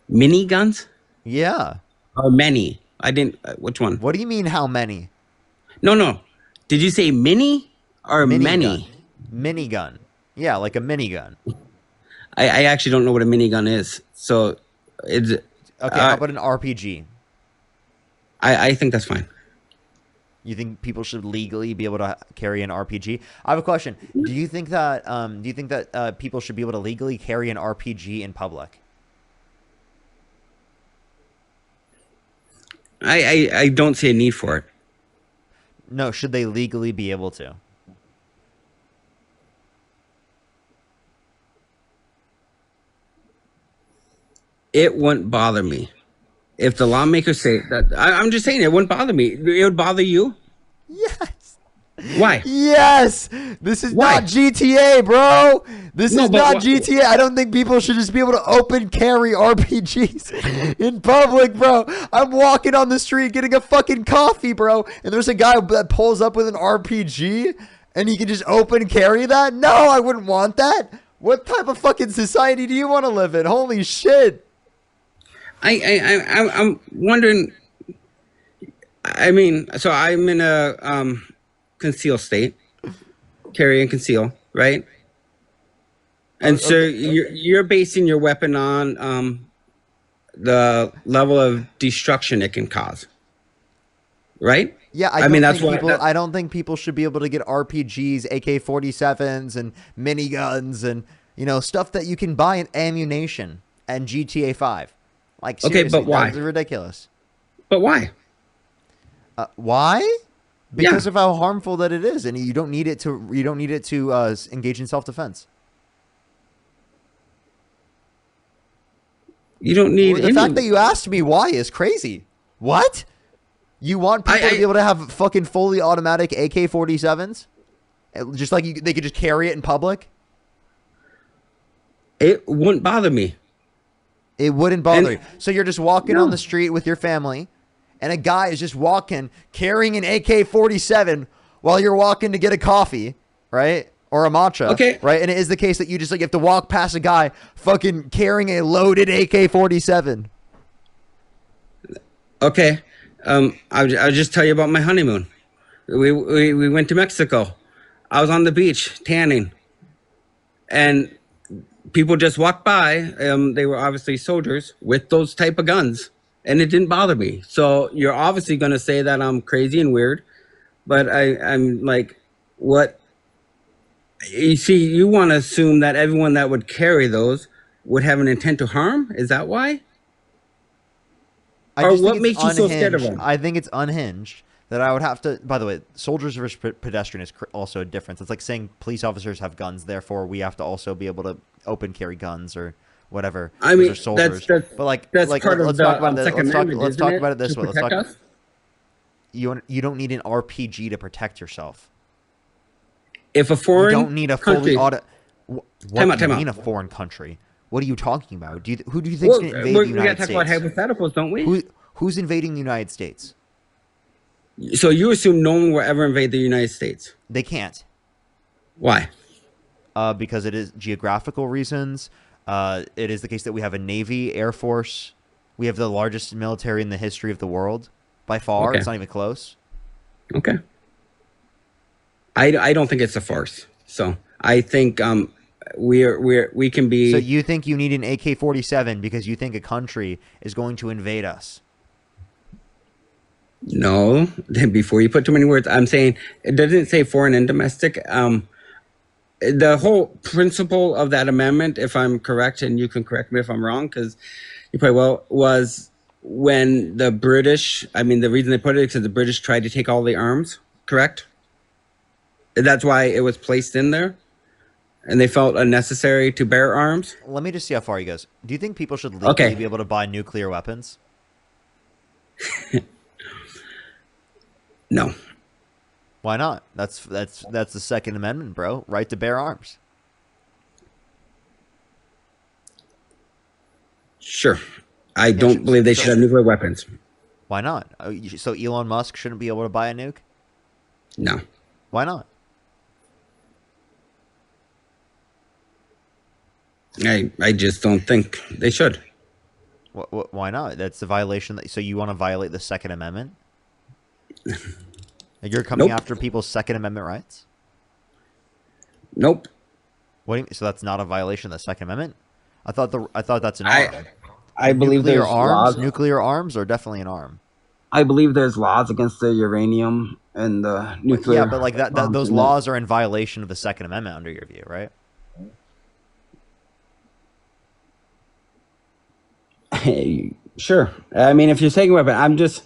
mini guns Yeah. or many? I didn't. Which one? What do you mean how many? No, no. Did you say mini or Minigun. many? Minigun. Yeah, like a minigun. I actually don't know what a minigun is. So it's. Okay, how about an RPG? I think that's fine. You think people should legally be able to carry an RPG? I have a question. Do you think that people should be able to legally carry an RPG in public? I don't see a need for it. No, should they legally be able to? It wouldn't bother me if the lawmakers say that. I'm just saying it wouldn't bother me. It would bother you. Yes. Why? Yes. This is Why? not GTA, bro. This No, is but not what- GTA. I don't think people should just be able to open carry RPGs in public, bro. I'm walking on the street getting a fucking coffee, bro, and there's a guy that pulls up with an RPG and he can just open carry that? No, I wouldn't want that. What type of fucking society do you want to live in? Holy shit. I'm wondering. I mean, so I'm in a conceal state, carry and conceal, right? And so you're basing your weapon on the level of destruction it can cause, right? Yeah, I don't think people should be able to get RPGs, AK-47s, and miniguns, and stuff that you can buy in ammunition and GTA 5. Like, seriously, but why? That's ridiculous. But why? Why? Because of how harmful that it is, and you don't need it to engage in self-defense. You don't need the fact that you asked me why is crazy. What? You want people to be able to have fucking fully automatic AK-47s? Just like they could just carry it in public? It wouldn't bother me. It wouldn't bother you. So you're just walking on the street with your family, and a guy is just walking, carrying an AK-47 while you're walking to get a coffee, right? Or a matcha, Okay. right? And it is the case that you just have to walk past a guy fucking carrying a loaded AK-47. Okay. I'll just tell you about my honeymoon. We went to Mexico. I was on the beach tanning, and people just walked by. They were obviously soldiers with those type of guns, and it didn't bother me. So you're obviously going to say that I'm crazy and weird, but I'm like, what? You see, you want to assume that everyone that would carry those would have an intent to harm? Is that why? Or what makes you so scared of them? I think it's unhinged that I would have to. By the way, soldiers versus pedestrian is also a difference. It's like saying police officers have guns, therefore we have to also be able to open carry guns or whatever. I mean, soldiers. that's but like, that's like part let's of talk the about this. Second Amendment, Let's talk isn't about it, it this to way. Let's protect talk. us? You don't need an RPG to protect yourself. If a foreign You don't need a country, fully auto. What Time out, do you time mean out. a foreign country? What are you talking about? Who do you think is going to invade the we United got to talk States? about hypotheticals, don't we? Who's invading the United States? So you assume no one will ever invade the United States? They can't. Why? Because it is geographical reasons. It is the case that we have a Navy, Air Force. We have the largest military in the history of the world. By far, Okay. It's not even close. Okay. I don't think it's a farce. So I think we can be. So you think you need an AK-47 because you think a country is going to invade us? No, before you put too many words, I'm saying it doesn't say foreign and domestic. The whole principle of that amendment, if I'm correct, and you can correct me if I'm wrong, because you probably will, was when the British, I mean, the reason they put it is because the British tried to take all the arms, correct? That's why it was placed in there, and they felt unnecessary to bear arms. Let me just see how far he goes. Do you think people should legally be able to buy nuclear weapons? No. Why not? That's the Second Amendment, bro. Right to bear arms. Sure. I don't believe they should have nuclear weapons. Why not? So Elon Musk shouldn't be able to buy a nuke? No. Why not? I just don't think they should. Why not? That's a violation. So you want to violate the Second Amendment? You're coming after people's Second Amendment rights? Nope. What do you mean? So that's not a violation of the Second Amendment? I thought that's an arm. I believe nuclear there's arms. laws. Nuclear arms are definitely an arm. I believe there's laws against the uranium and the nuclear. Yeah, but like those laws are in violation of the Second Amendment under your view, right? Sure. I mean, if you're taking a weapon, I'm just,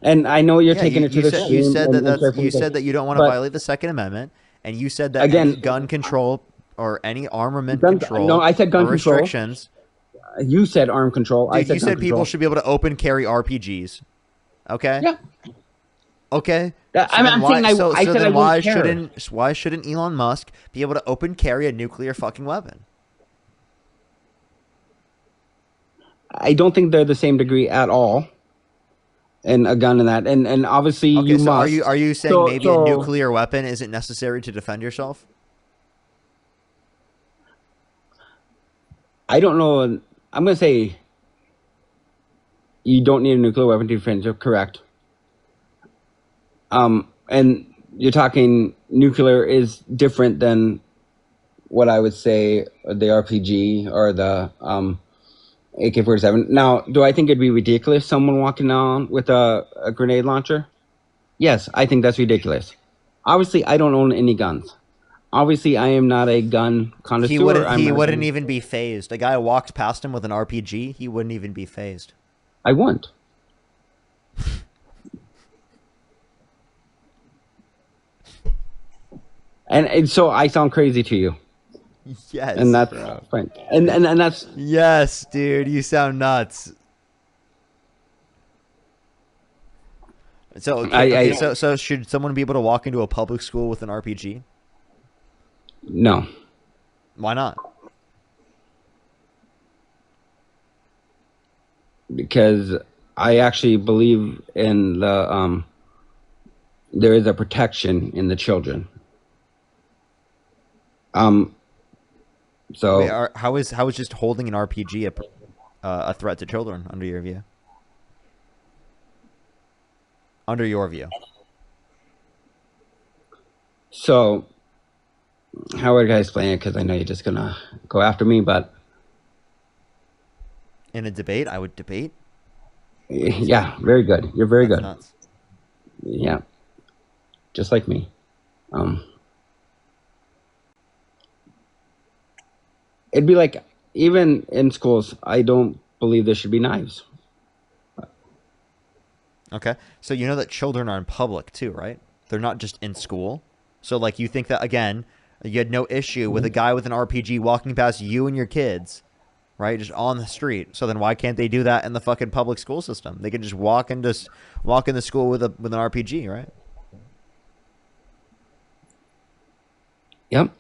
and I know you're taking it to the extreme. You said and you said that you don't want to violate the Second Amendment, and you said that Again, any gun control or any armament gun- control. no, I said gun or control. restrictions. You said arm control. I Dude, said you gun said people control. should be able to open carry RPGs. Okay. Yeah. Okay. I'm then saying I said then I why won't care. shouldn't Elon Musk be able to open carry a nuclear fucking weapon? I don't think they're the same degree at all. And a gun and that, and obviously Okay, you so must. are you saying maybe a nuclear weapon isn't necessary to defend yourself? I don't know. I'm gonna say you don't need a nuclear weapon to defend yourself. Correct. And you're talking nuclear is different than what I would say the RPG or the AK-47. Now, do I think it'd be ridiculous someone walking down with a grenade launcher? Yes, I think that's ridiculous. Obviously, I don't own any guns. Obviously, I am not a gun connoisseur. He wouldn't even be phased. A guy walked past him with an RPG, he wouldn't even be phased. I wouldn't. And so I sound crazy to you. Yes. And that's fine. And that's yes, dude. You sound nuts. So, so should someone be able to walk into a public school with an RPG? No. Why not? Because I actually believe in the there is a protection in the children. So wait, how is just holding an RPG a threat to children under your view? Under your view. So how would I explain it? Because I know you're just gonna go after me, but in a debate, I would debate. Yeah, very good. You're very good. Nuts. Yeah, just like me. It'd be like, even in schools, I don't believe there should be knives. Okay, so you know that children are in public too, right? They're not just in school. So like, you think that, again, you had no issue with a guy with an RPG walking past you and your kids, right? Just on the street. So then why can't they do that in the fucking public school system? They can just walk into school with an RPG, right? Yep.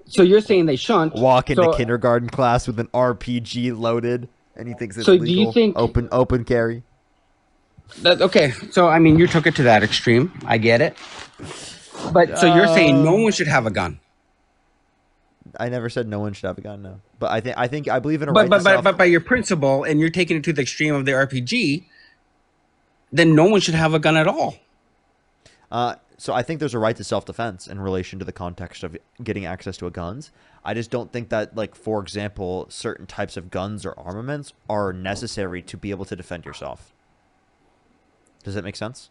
So you're saying they shouldn't walk into kindergarten class with an RPG loaded, and he thinks it's so legal? Do you think open carry? Okay, so I mean, you took it to that extreme. I get it, but so you're saying no one should have a gun? I never said no one should have a gun. No, but I believe in a but right. But by your principle, and you're taking it to the extreme of the RPG, then no one should have a gun at all. So I think there's a right to self-defense in relation to the context of getting access to a guns. I just don't think that, like, for example, certain types of guns or armaments are necessary to be able to defend yourself. Does that make sense?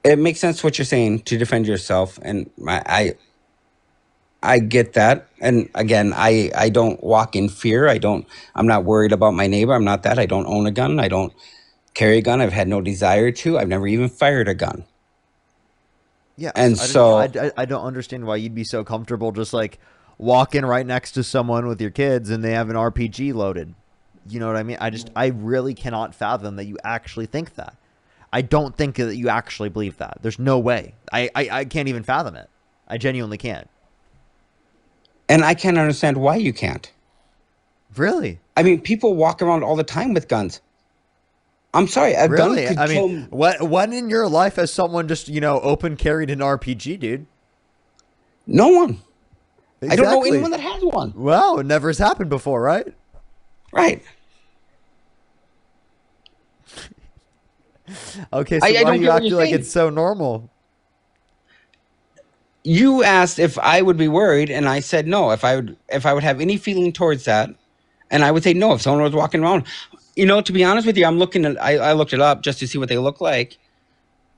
It makes sense what you're saying, to defend yourself, and I get that. And again, I don't walk in fear. I'm not worried about my neighbor. I'm not that. I don't own a gun. I don't carry a gun. I've had no desire to. I've never even fired a gun. Yeah, and I don't understand why you'd be so comfortable just like walking right next to someone with your kids and they have an RPG loaded. You know what I mean? I really cannot fathom that you actually think that. I don't think that you actually believe that. There's no way. I can't even fathom it. I genuinely can't. And I can't understand why you can't. Really? I mean, people walk around all the time with guns. I'm sorry, a gun Really? could I kill. mean, when in your life has someone just, open carried an RPG, dude? No one. Exactly. I don't know anyone that has one. Wow, it never has happened before, right? Right. Okay, so I why don't are you get what acting you're like saying. it's so normal? You asked if I would be worried, and I said no. If I would have any feeling towards that, and I would say no if someone was walking around. To be honest with you, I looked it up just to see what they look like.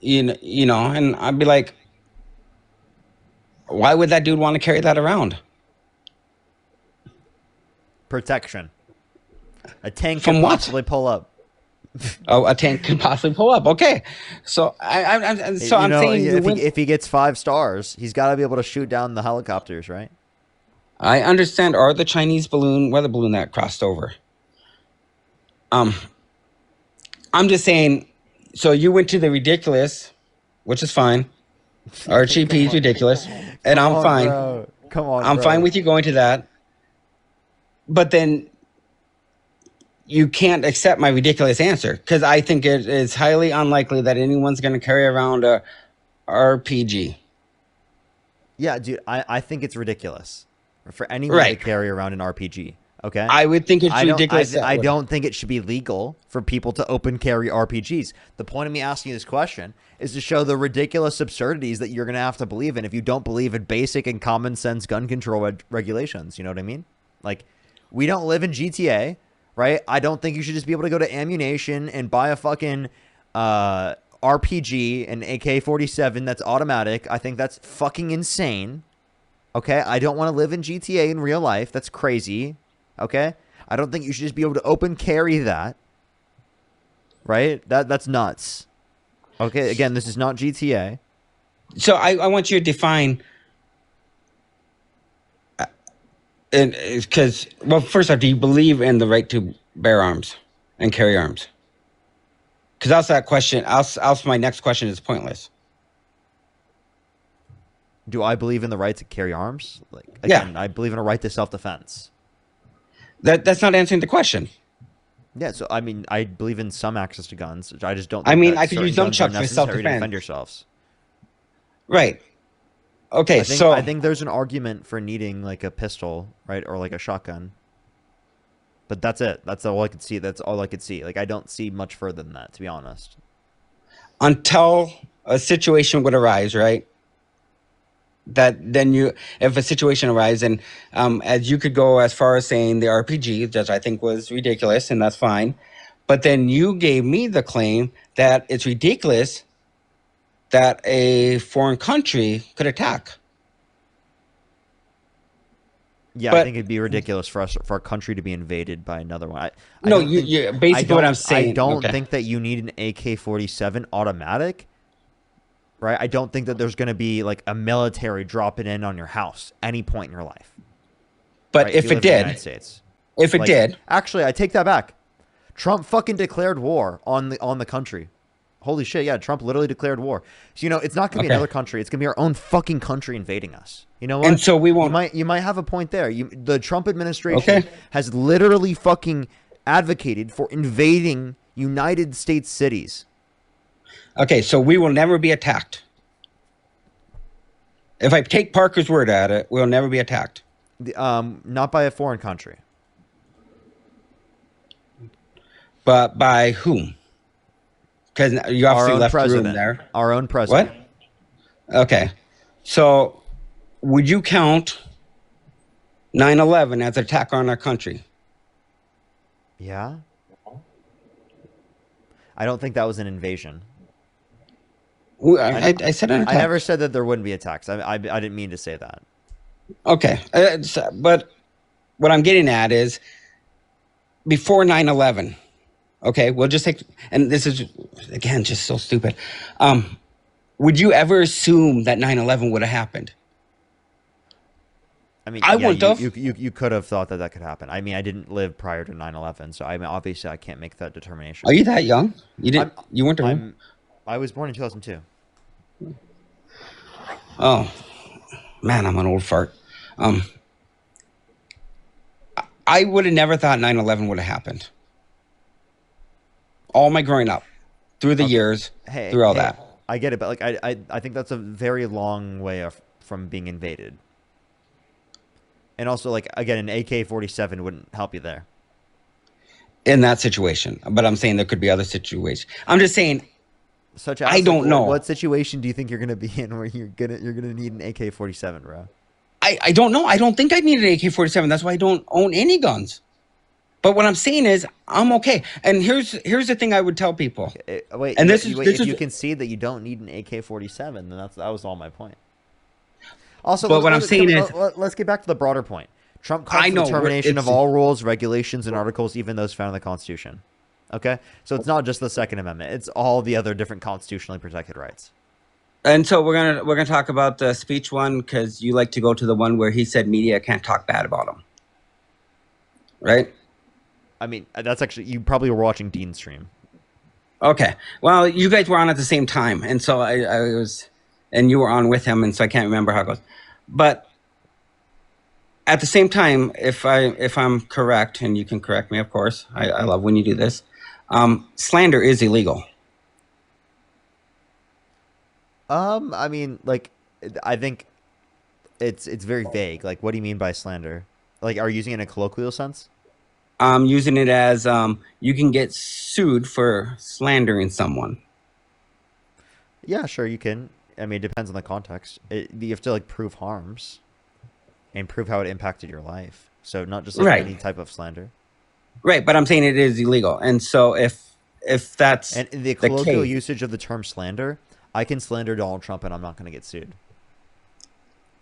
And I'd be like, why would that dude want to carry that around? Protection. A tank From can what? possibly pull up. Oh, a tank could possibly pull up. Okay, so I'm saying if he gets 5 stars, he's got to be able to shoot down the helicopters, right? I understand. Or the Chinese weather balloon that crossed over. I'm just saying. So you went to the ridiculous, which is fine. RGP is ridiculous, and I'm fine. Bro. Come on, I'm bro. fine with you going to that. But then you can't accept my ridiculous answer because I think it is highly unlikely that anyone's going to carry around a RPG. Yeah, dude, I think it's ridiculous for anyone to carry around an RPG. Okay, I would think it's ridiculous. I don't think it should be legal for people to open carry RPGs. The point of me asking this question is to show the ridiculous absurdities that you're going to have to believe in if you don't believe in basic and common sense gun control regulations. You know what I mean? Like, we don't live in GTA, right? I don't think you should just be able to go to Ammunition and buy a fucking RPG, an AK-47 that's automatic. I think that's fucking insane. Okay, I don't want to live in GTA in real life. That's crazy. Okay, I don't think you should just be able to open carry that. Right? That's nuts. Okay, again, this is not GTA. So I want you to define, because first off, do you believe in the right to bear arms and carry arms? Because else that question, else my next question is pointless. Do I believe in the right to carry arms? Again, I believe in a right to self-defense. That's not answering the question. Yeah, so I mean, I believe in some access to guns. I just don't. I could use nunchucks for self-defense. To defend yourselves. Right. Okay. I think there's an argument for needing like a pistol, right, or like a shotgun. But that's it. That's all I could see. That's all I could see. Like, I don't see much further than that, to be honest. Until a situation would arise, right? That then if a situation arises, and as you could go as far as saying the RPG, which I think was ridiculous, and that's fine. But then you gave me the claim that it's ridiculous that a foreign country could attack. Yeah, I think it'd be ridiculous for our country to be invaded by another one. Basically what I'm saying. I don't think that you need an AK-47 automatic. Right, I don't think that there's going to be like a military dropping in on your house any point in your life. But if it did, actually, I take that back. Trump fucking declared war on the country. Holy shit, yeah, Trump literally declared war. So it's not going to be another country. It's going to be our own fucking country invading us. You know what? And so we won't. You might have a point there. The Trump administration has literally fucking advocated for invading United States cities. Okay, so we will never be attacked. If I take Parker's word at it, we'll never be attacked. Not by a foreign country. But by whom? Because you obviously left the room there. Our own president. What? Okay. So would you count 9/11 as an attack on our country? Yeah. I don't think that was an invasion. I said an attack. I never said that there wouldn't be attacks. I didn't mean to say that. Okay. But what I'm getting at is before 9/11, okay, we'll just take, and this is, again, just so stupid. Would you ever assume that 9/11 would have happened? I mean, I wouldn't have. You could have thought that could happen. I mean, I didn't live prior to 9/11, so I mean, obviously I can't make that determination. Are you that young? You weren't around? I was born in 2002. Oh, man, I'm an old fart. I would have never thought 9/11 would have happened. All my growing up, through the years, through all that. I get it, but like I think that's a very long way from being invaded. And also, like, again, an AK-47 wouldn't help you there. In that situation, but I'm saying there could be other situations. I'm just saying. Such as, I don't know. What situation do you think you're gonna be in where you're gonna need an AK-47, bro? I don't know. I don't think I need an AK-47. That's why I don't own any guns. But what I'm saying is, I'm okay. And here's the thing I would tell people. Wait, and if you concede that you don't need an AK-47, then that was all my point. Also, but what I'm saying is, let's get back to the broader point. Trump called for the termination of all rules, regulations, and articles, even those found in the Constitution. Okay, so it's not just the Second Amendment; it's all the other different constitutionally protected rights. And so we're gonna talk about the speech one because you like to go to the one where he said media can't talk bad about him, right? I mean, that's actually you probably were watching Dean's stream. Okay, well, you guys were on at the same time, and so I was, and you were on with him, and so I can't remember how it goes, but at the same time, if I'm correct, and you can correct me, of course, I love when you do this. Slander is illegal. I mean, like, I think it's very vague. Like, what do you mean by slander? Like, are you using it in a colloquial sense? I'm using it as you can get sued for slandering someone. Yeah, sure, you can. I mean, it depends on the context. You have to, like, prove harms and prove how it impacted your life. So not just like any type of slander. Right, but I'm saying it is illegal. And so if that's and the colloquial usage of the term slander, I can slander Donald Trump and I'm not going to get sued.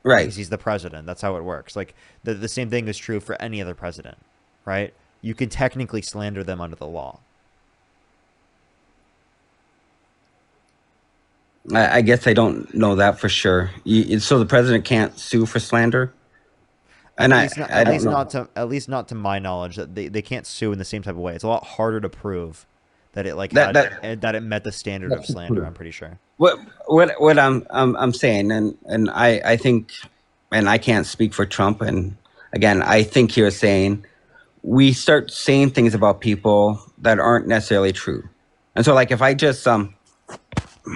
Right. Because he's the president. That's how it works. Like the same thing is true for any other president, right? You can technically slander them under the law. I guess I don't know that for sure. So the president can't sue for slander? And at least not to my knowledge, that they can't sue in the same type of way. It's a lot harder to prove that it that it met the standard of slander. I'm pretty sure. What I'm saying, and I think, and I can't speak for Trump, and again, I think you're saying we start saying things about people that aren't necessarily true, and so like if I just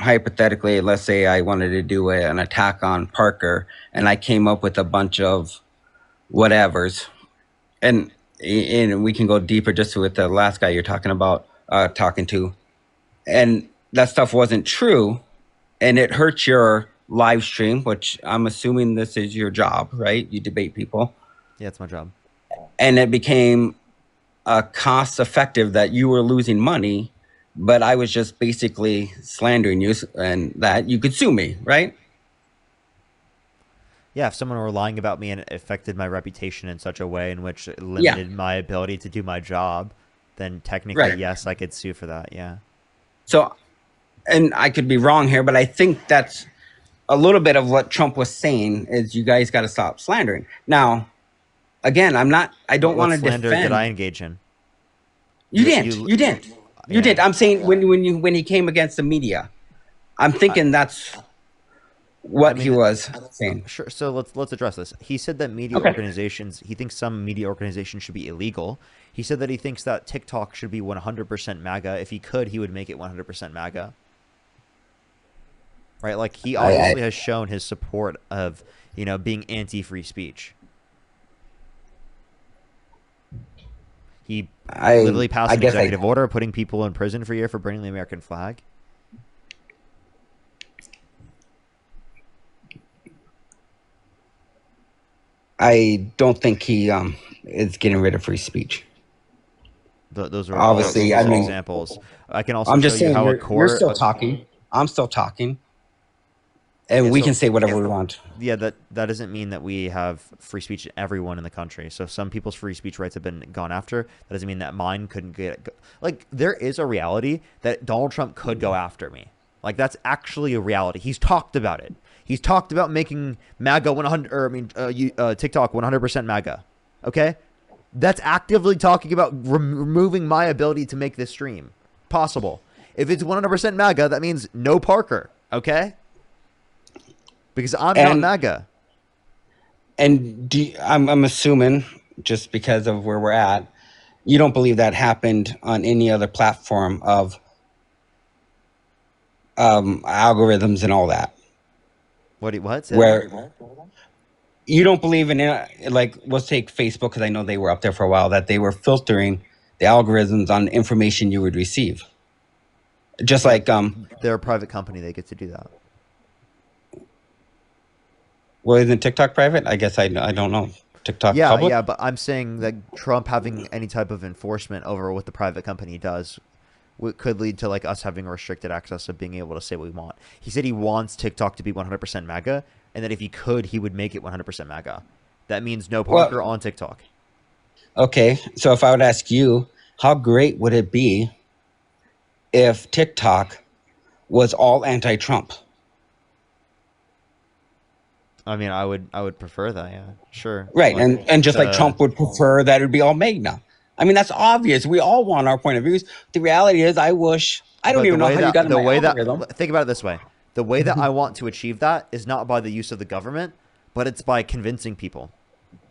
hypothetically, let's say I wanted to do an attack on Parker, and I came up with a bunch of whatevers, and we can go deeper just with the last guy you're talking about, talking to, and that stuff wasn't true, and it hurts your live stream, which I'm assuming this is your job, right? You debate people. Yeah, it's my job. And it became cost effective that you were losing money, but I was just basically slandering you, and that you could sue me, right? Yeah, if someone were lying about me and it affected my reputation in such a way in which it limited my ability to do my job, then technically, yes, I could sue for that, yeah. So, and I could be wrong here, but I think that's a little bit of what Trump was saying is you guys got to stop slandering. Now, again, I don't want to defend. What slander did I engage in? You didn't. I'm saying when he came against the media, I'm thinking that's what he was saying. Sure. So let's address this. He said that media organizations, he thinks some media organizations should be illegal. He said that he thinks that TikTok should be 100% MAGA. If he could, he would make it 100% MAGA. Right? Like he obviously has shown his support of, being anti-free speech. He literally passed an executive order putting people in prison for a year for burning the American flag. I don't think he is getting rid of free speech. Those are obviously examples. I can also show you how a court. You're still talking. I'm still talking, and we can say whatever we want. Yeah, that doesn't mean that we have free speech in everyone in the country. So some people's free speech rights have been gone after. That doesn't mean that mine couldn't get. Like there is a reality that Donald Trump could go after me. Like that's actually a reality. He's talked about it. He's talked about making MAGA 100, TikTok 100% MAGA. Okay, that's actively talking about removing my ability to make this stream possible. If it's 100% MAGA, that means no Parker. Okay, because I'm not MAGA. And I'm assuming just because of where we're at. You don't believe that happened on any other platform of algorithms and all that. What? Where you don't believe in it, like, let's take Facebook, because I know they were up there for a while, that they were filtering the algorithms on information you would receive. Just like they're a private company, they get to do that. Well, isn't TikTok private? I guess I don't know. TikTok Yeah, public? yeah, but I'm saying that Trump having any type of enforcement over what the private company does could lead to like us having restricted access of being able to say what we want. He said he wants TikTok to be 100% MAGA, and that if he could, he would make it 100% MAGA. That means no Parker on TikTok. Okay, so if I would ask you, how great would it be if TikTok was all anti-Trump? I mean, I would prefer that, yeah, sure. Right, and just like Trump would prefer that it would be all MAGA. I mean, that's obvious. We all want our point of views. The reality is, I don't even know how you got in my algorithm. Think about it this way. The way that I want to achieve that is not by the use of the government, but it's by convincing people.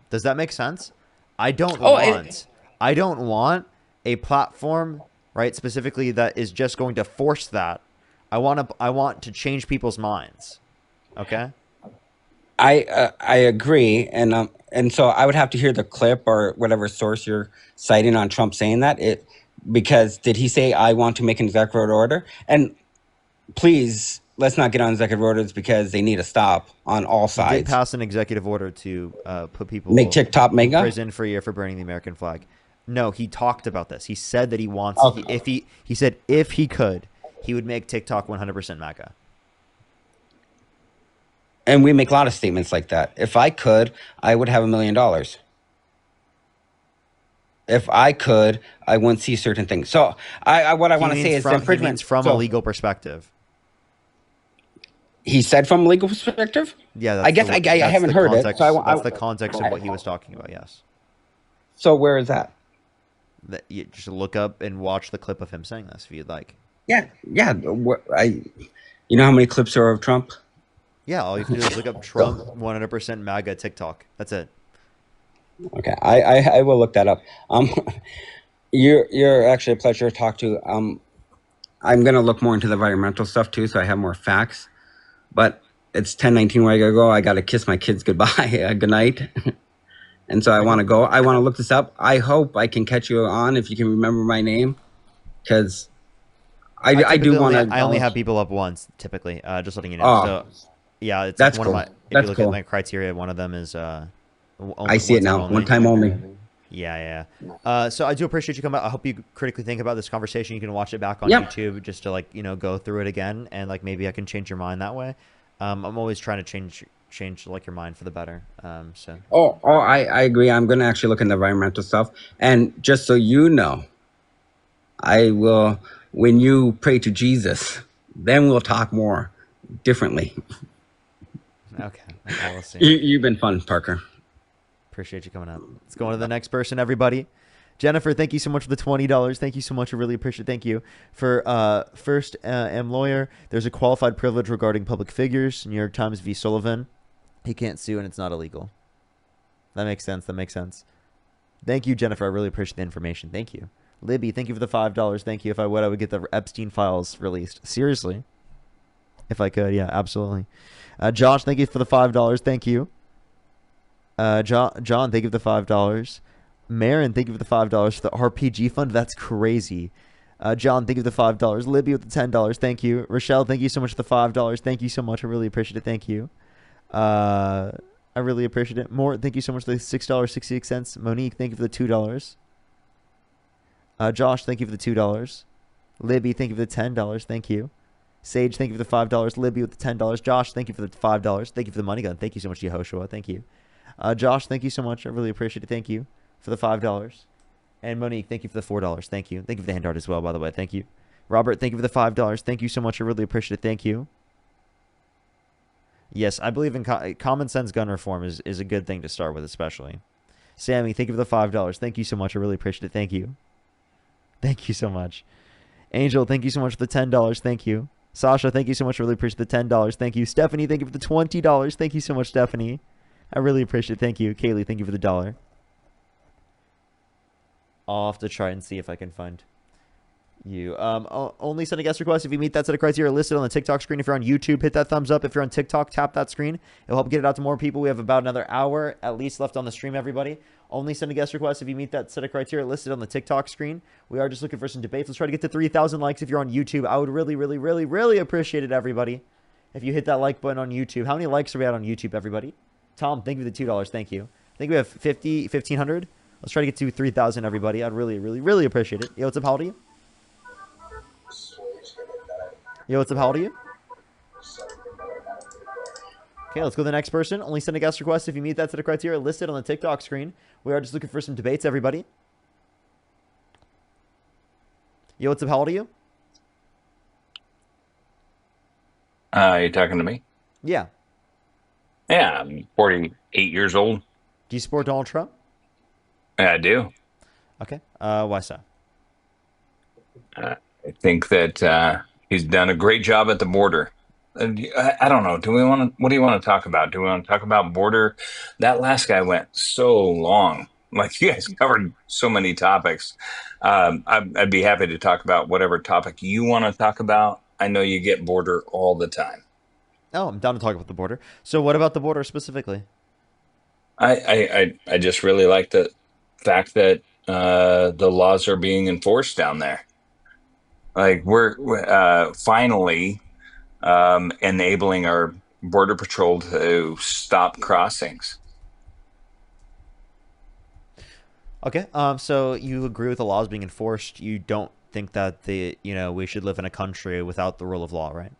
Does that make sense? I don't want a platform, right, specifically that is just going to force that. I want to change people's minds. Okay? I agree, and so I would have to hear the clip or whatever source you're citing on Trump saying that. Because did he say, I want to make an executive order? And please, let's not get on executive orders, because they need to stop on all sides. He did pass an executive order to put people make TikTok MAGA? in prison for a year for burning the American flag. No, he talked about this. He said that he wants he said if he could, he would make TikTok 100% MAGA. And we make a lot of statements like that. If I could, I would have $1 million. If I could, I wouldn't see certain things. So what I want to say is infringement. He means from a legal perspective. He said from a legal perspective? Yeah, I guess I haven't heard it. So that's the context of what he was talking about, yes. So where is that? You just look up and watch the clip of him saying this if you'd like. Yeah. You know how many clips there are of Trump? Yeah, all you have to do is look up Trump 100% MAGA TikTok. That's it. Okay, I will look that up. You're actually a pleasure to talk to. I'm gonna look more into the environmental stuff too, so I have more facts. But it's 10:19 where I gotta go. I gotta kiss my kids goodbye, good night, and so I want to go. I want to look this up. I hope I can catch you on if you can remember my name, because I do want to. I only have people up once typically. Just letting you know. So yeah, it's that's one cool. of my. If you look at my criteria, one of them is. I see it now. One time only. Yeah. So I do appreciate you coming out. I hope you critically think about this conversation. You can watch it back on YouTube just to go through it again, and maybe I can change your mind that way. I'm always trying to change your mind for the better. I agree. I'm gonna actually look into environmental stuff, and just so you know, I will. When you pray to Jesus, then we'll talk more differently. Okay. We'll see. You've been fun, Parker. Appreciate you coming out. Let's go on to the next person, everybody. Jennifer, thank you so much for the $20. Thank you so much. I really appreciate it. Thank you. For first, M. Lawyer, there's a qualified privilege regarding public figures. New York Times v. Sullivan. He can't sue and it's not illegal. That makes sense. Thank you, Jennifer. I really appreciate the information. Thank you. Libby, thank you for the $5. Thank you. If I would, I would get the Epstein files released. Seriously. If I could, yeah, absolutely. Josh, thank you for the $5. Thank you. John, thank you for the $5. Marin, thank you for the $5 for the RPG fund. That's crazy. John, thank you for the $5. Libby with the $10. Thank you. Rochelle, thank you so much for the $5. Thank you so much. I really appreciate it. Thank you. I really appreciate it. More, thank you so much for the $6.66. Monique, thank you for the $2. Josh, thank you for the $2. Libby, thank you for the $10. Thank you. Sage, thank you for the $5. Libby with the $10. Josh, thank you for the $5. Thank you for the money gun. Thank you so much, Yehoshua. Thank you. Josh, thank you so much. I really appreciate it. Thank you for the $5. And Monique, thank you for the $4. Thank you. Thank you for the hand art as well, by the way. Thank you. Robert, thank you for the $5. Thank you so much. I really appreciate it. Thank you. Yes, I believe in common sense gun reform is a good thing to start with, especially. Sammy, thank you for the $5. Thank you so much. I really appreciate it. Thank you. Thank you so much. Angel, thank you so much for the $10. Thank you. Sasha, thank you so much. I really appreciate the $10. Thank you. Stephanie, thank you for the $20. Thank you so much, Stephanie. I really appreciate it. Thank you. Kaylee, thank you for the $1. I'll have to try and see if I can find you. Only send a guest request if you meet that set of criteria listed on the TikTok screen. If you're on YouTube, hit that thumbs up. If you're on TikTok, tap that screen. It'll help get it out to more people. We have about another hour at least left on the stream, everybody. Only send a guest request if you meet that set of criteria listed on the TikTok screen. We are just looking for some debates. Let's try to get to 3,000 likes if you're on YouTube. I would really, really, really, really appreciate it, everybody, if you hit that like button on YouTube. How many likes are we at on YouTube, everybody? Tom, thank you for the $2. Thank you. I think we have 1,500. Let's try to get to 3,000, everybody. I'd really, really, really appreciate it. Yo, what's up? How old are you? Yo, what's up? How old are you? Okay, let's go to the next person. Only send a guest request if you meet that set of criteria listed on the TikTok screen. We are just looking for some debates, everybody. Yo, what's up? How old are you? You talking to me? Yeah. Yeah, I'm 48 years old. Do you support Donald Trump? Yeah, I do. Okay. Why so? I think that he's done a great job at the border. I don't know. Do we want to? What do you want to talk about? Do we want to talk about border? That last guy went so long. Like, you guys covered so many topics. I'd be happy to talk about whatever topic you want to talk about. I know you get border all the time. Oh, I'm down to talk about the border. So what about the border specifically? I just really like the fact that the laws are being enforced down there. Like, we're finally enabling our border patrol to stop crossings. Okay. So you agree with the laws being enforced. You don't think that we should live in a country without the rule of law, right?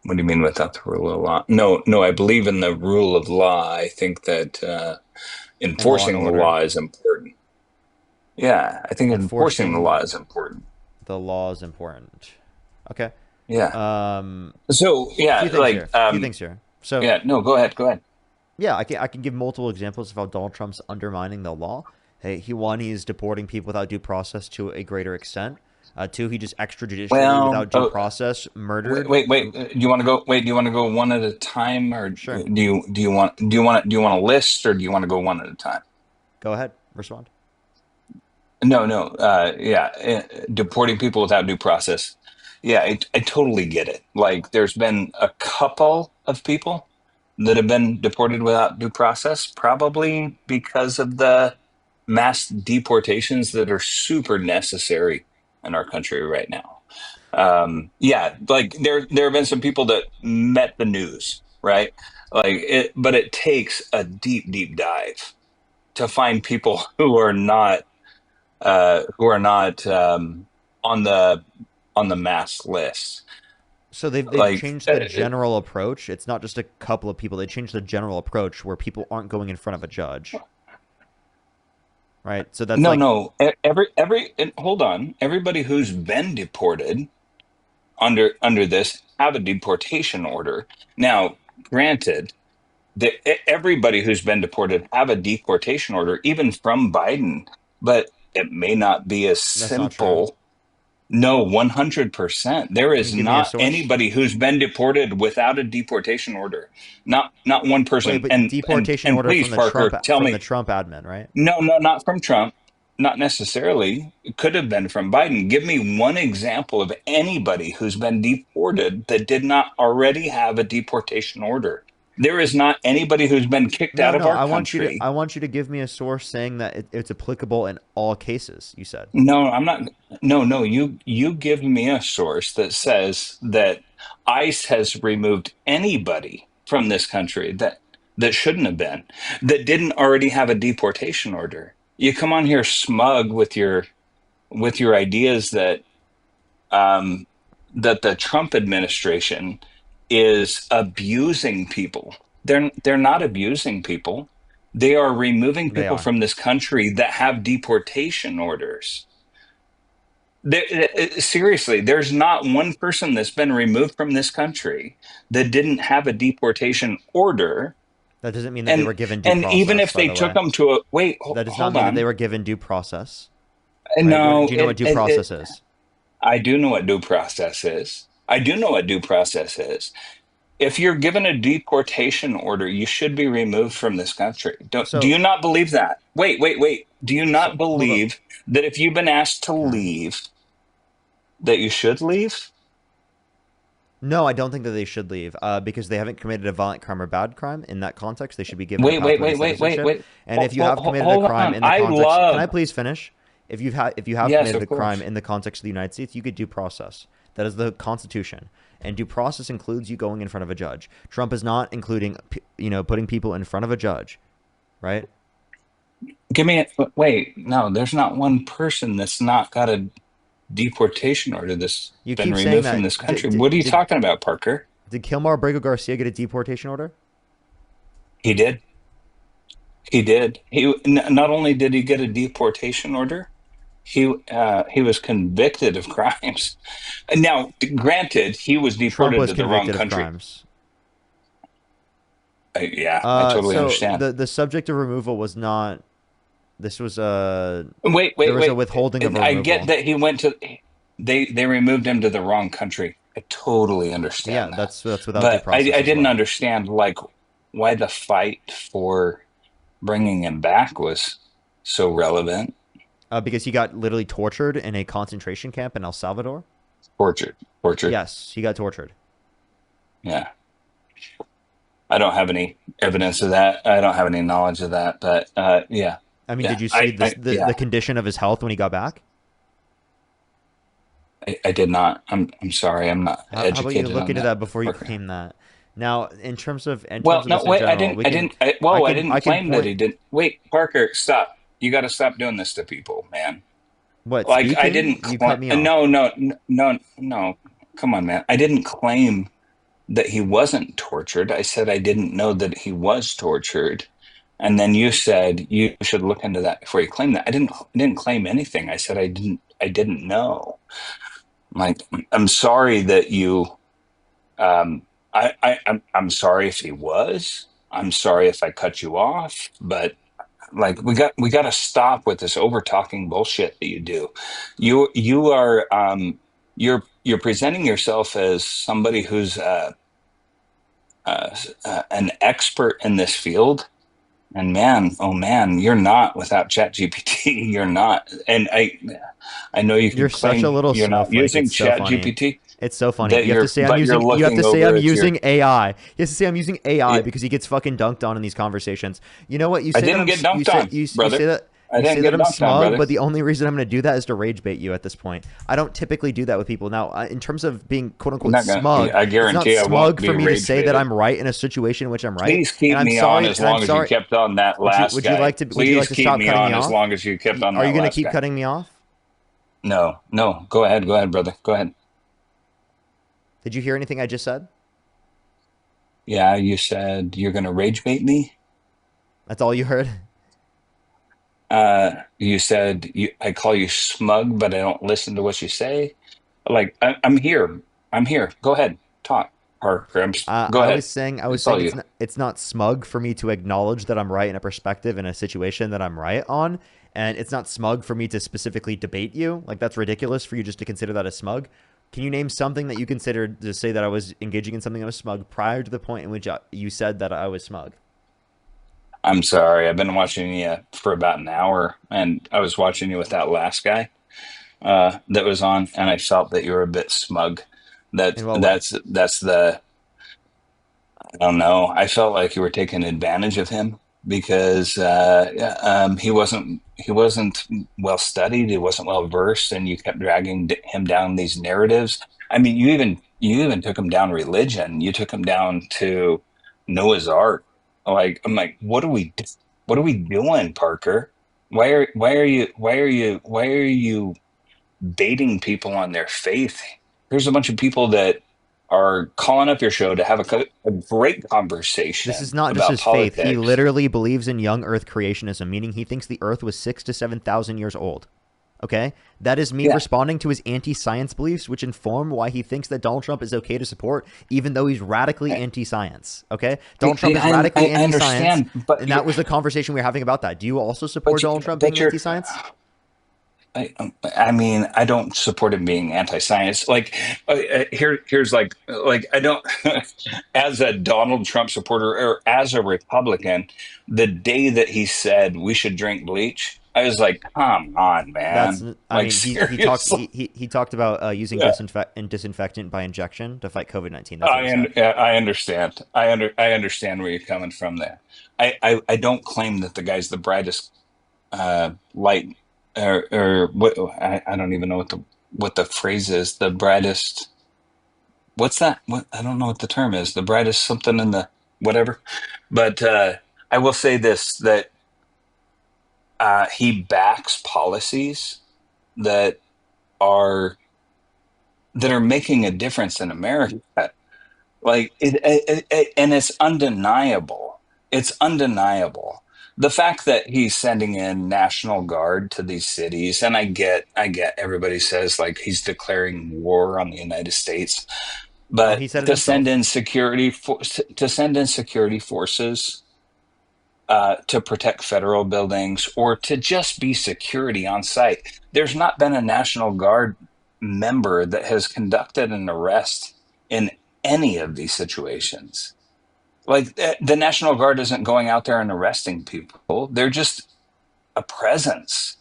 What do you mean without the rule of law? No, I believe in the rule of law. I think that enforcing the law is important. Yeah, I think enforcing the law is important. The law is important. Okay. Yeah. So yeah, a few things here. So yeah, no, go ahead. Yeah, I can give multiple examples of how Donald Trump's undermining the law. Hey, he's deporting people without due process to a greater extent. Two, he just extrajudicially without due process murdered. Wait. Do you want to go? Wait, do you want to go one at a time, or sure. Do you want a list, or do you want to go one at a time? Go ahead, respond. No. Deporting people without due process. Yeah, I totally get it. Like, there's been a couple of people that have been deported without due process, probably because of the mass deportations that are super necessary in our country right now. Like there have been some people that met the news, right? But it takes a deep dive to find people who are not on the mass list. So they've changed the general approach. It's not just a couple of people. They changed the general approach where people aren't going in front of a judge. Right. So that's no. Hold on. Everybody who's been deported under this have a deportation order. Now, granted, everybody who's been deported have a deportation order, even from Biden, but it may not be as simple. No, 100%. There is not anybody who's been deported without a deportation order. Not one person. Wait, but deportation order please, from Parker, tell me. The Trump admin, right? No, not from Trump. Not necessarily. It could have been from Biden. Give me one example of anybody who's been deported that did not already have a deportation order. There is not anybody who's been kicked out of our country. I want you to give me a source saying that it's applicable in all cases, you said. No, I'm not. No, you give me a source that says that ICE has removed anybody from this country that shouldn't have been, that didn't already have a deportation order. You come on here smug with your ideas that that the Trump administration is abusing people. They're not abusing people. They are removing people from this country that have deportation orders. Seriously, there's not one person that's been removed from this country that didn't have a deportation order. That doesn't mean that they were given due process. And even if they took them to a that does not mean that they were given due process. Right? No, do you know what due process is? I do know what due process is. If you're given a deportation order, you should be removed from this country. Do you not believe that? Wait. Do you not hold up. believe that if you've been asked to leave, that you should leave? No, I don't think that they should leave because they haven't committed a violent crime or bad crime. In that context, they should be given a Wait, wait, pathway to wait, wait, wait, citizenship. wait. And if you have committed a Hold crime on. in the I context, can I love. please finish? If you have Yes, committed a of course. crime in the context of the United States, you get due process. That is the Constitution, and due process includes you going in front of a judge. Trump is not including, putting people in front of a judge, right? Give me a wait. No, there's not one person that's not got a deportation order that's You been keep saying removed from that. this country. What are you talking about, Parker? Did Kilmar Abrego Garcia get a deportation order? He did. He did. Not only did he get a deportation order, he was convicted of crimes. And now, granted, he was Trump deported was to the wrong convicted of country. crimes. I totally understand. The subject of removal was not. This was Wait, there was wait. a withholding of removal. I get that he went to. They removed him to the wrong country. I totally understand. Yeah, that. that's without due But process. I as didn't well. understand why the fight for bringing him back was so relevant. Because he got literally tortured in a concentration camp in El Salvador. Tortured. Yes, he got tortured. Yeah. I don't have any evidence of that. I don't have any knowledge of that. But yeah. I mean, Yeah. did you see the condition of his health when he got back? I did not. I'm sorry. I'm not educated. How about you look on into that before you Parker. claim that? Now, in terms of I this in I general, didn't. I didn't claim that he didn't. Wait, Parker, stop. You got to stop doing this to people, man. What? Like Speaking? I didn't. You cut me off. No. Come on, man. I didn't claim that he wasn't tortured. I said I didn't know that he was tortured, and then you said you should look into that before you claim that. I didn't claim anything. I said I didn't know. Like I'm sorry that you. I'm sorry if he was. I'm sorry if I cut you off, but like we got to stop with this over talking bullshit that you do. You are you're presenting yourself as somebody who's an expert in this field, and man, oh man, you're not without ChatGPT. You're not, and I know you can You're claim such a little you're not snowflake. using It's so funny. ChatGPT. It's so funny. That You have to say I'm using. You have to say I'm using AI. He has to say I'm using AI because he gets fucking dunked on in these conversations. You know what? You say I didn't that get dunked on, you brother. say that. I You didn't say get that I'm dunked on, smug, brother. but the only reason I'm going to do that is to rage bait you at this point. I don't typically do that with people. Now, in terms of being quote unquote smug, I guarantee it's I not won't smug be for me to rage say that baited. I'm right in a situation in which I'm right. Please keep and I'm me sorry, on as long as you kept on that last would guy. you like to? Would Please you like to keep stop me cutting on me as off? long as you kept on that Are you going to last keep guy. cutting me off? No. Go ahead, brother. Go ahead. Did you hear anything I just said? Yeah, you said you're going to rage bait me. That's all you heard? You said I call you smug, but I don't listen to what you say. Like I'm here. Go ahead, talk, Parker. Go I ahead. was saying It's all you. it's not smug for me to acknowledge that I'm right in a perspective in a situation that I'm right on, and it's not smug for me to specifically debate you. Like that's ridiculous for you just to consider that as smug. Can you name something that you considered to say that I was engaging in something that was smug prior to the point in which you said that I was smug? I'm sorry. I've been watching you for about an hour, and I was watching you with that last guy that was on, and I felt that you were a bit smug. That's the. I don't know. I felt like you were taking advantage of him because he wasn't well studied. He wasn't well versed, and you kept dragging him down these narratives. I mean, you even took him down religion. You took him down to Noah's Ark. Like I'm like, what are we doing, Parker? Why are you baiting people on their faith? There's a bunch of people that are calling up your show to have a great conversation. This is not just about his politics. faith. He literally believes in young Earth creationism, meaning he thinks the Earth was 6,000 to 7,000 years old. Okay? That is me responding to his anti-science beliefs, which inform why he thinks that Donald Trump is okay to support, even though he's radically anti-science. Okay? Donald Trump is radically anti-science, and that was the conversation we were having about that. Do you also support Donald Trump being anti-science? I mean, I don't support him being anti-science. Like, here's like I don't, as a Donald Trump supporter or as a Republican, the day that he said we should drink bleach, I was like, come on, That's, man. I Like, mean, seriously. he talked about using Yeah. disinfectant by injection to fight COVID-19. That's what he said. I understand. I understand where you're coming from there. I don't claim that the guy's the brightest light or what I don't even know what the phrase is. The brightest. What's that? What I don't know what the term is. The brightest something in the whatever. But I will say this that he backs policies that are that are making a difference in America. Like and it's undeniable. It's undeniable. The fact that he's sending in National Guard to these cities, and I get everybody says like he's declaring war on the United States, Oh, but he said it himself. to send in security forces to protect federal buildings or to just be security on site. There's not been a National Guard member that has conducted an arrest in any of these situations. Like the National Guard isn't going out there and arresting people. They're just a presence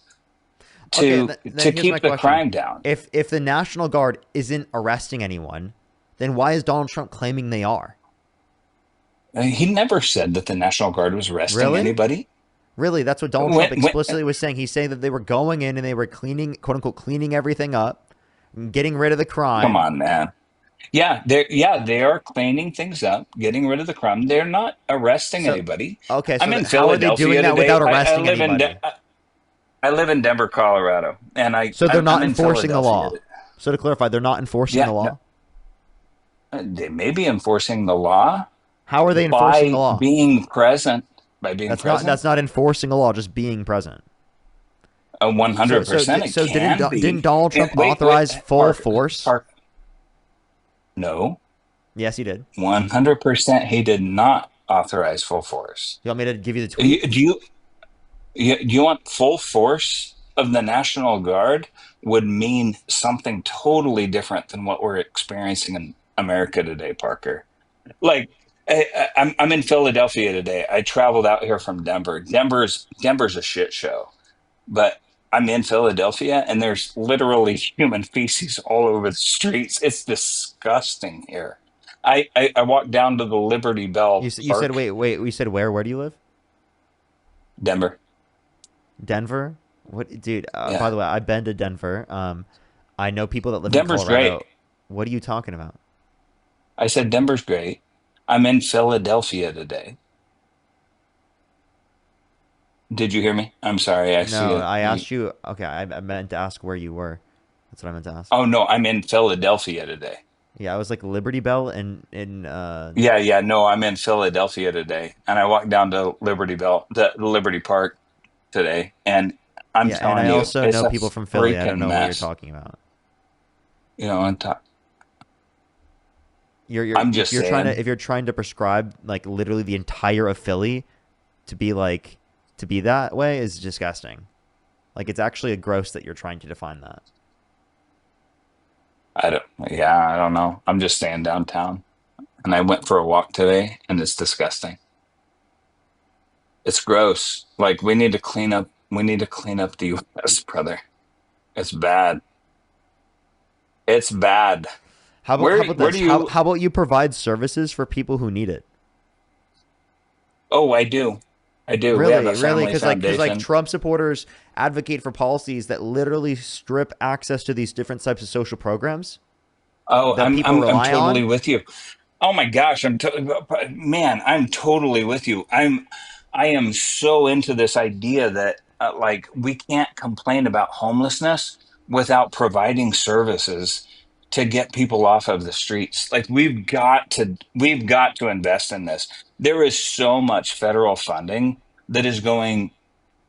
Okay, to then here's my keep the question. crime down. If the National Guard isn't arresting anyone, then why is Donald Trump claiming they are? He never said that the National Guard was arresting Really? anybody. Really, that's what Donald Trump explicitly was saying. He's saying that they were going in and they were cleaning, quote unquote, cleaning everything up, getting rid of the Come crime. on, man. They are cleaning things up, getting rid of the crime. They're not arresting So, anybody. okay, I'm so in how are they doing Philadelphia that today. without arresting anybody? I live in Denver, Colorado, and So they're I'm not in enforcing the Philadelphia. law. So to clarify, they're not enforcing the Yeah, no, law. they may be enforcing the law How are they enforcing the by law? being present. By being present, That's not enforcing a law, just being present. 100% it So can didn't be. Donald Trump authorize full force? No, Yes, he did. 100% he did not authorize full force. You want me to give you the tweet? Do you want full force of the National Guard would mean something totally different than what we're experiencing in America today, Parker. Like I'm in Philadelphia today. I traveled out here from Denver. Denver's a shit show, but I'm in Philadelphia and there's literally human feces all over the streets. It's disgusting here. I walked down to the Liberty Bell You Park. said wait. We said where? Where do you live? Denver. Denver? What, dude? Yeah. By the way, I've been to Denver. I know people that live Denver's in Colorado. great. What are you talking about? I said Denver's great. I'm in Philadelphia today. Did you hear me? I'm sorry. I see No, it. I asked you. Okay, I meant to ask where you were. That's what I meant to ask. Oh no, I'm in Philadelphia today. Yeah, I was like Liberty Bell in Yeah, no, I'm in Philadelphia today, and I walked down to the Liberty Park today, and I'm yeah, and telling I you, also it's know a people from Philly. I don't freaking know what you're mess. talking about. You know, I'm just if saying. If you're trying to prescribe like literally the entire of Philly to be that way is disgusting. Like it's actually gross that you're trying to define that. I don't know. I'm just staying downtown, and I went for a walk today, and it's disgusting. It's gross. Like we need to clean up. We need to clean up the U.S., brother. It's bad. It's bad. How about Where this? do you? How about you provide services for people who need it? Oh, I do. We have a Really, family because foundation. Trump supporters advocate for policies that literally strip access to these different types of social programs. Oh, that I'm people rely totally on. with you. Oh my gosh, man, I'm totally with you. I am so into this idea that like we can't complain about homelessness without providing services to get people off of the streets. Like we've got to invest in this. There is so much federal funding that is going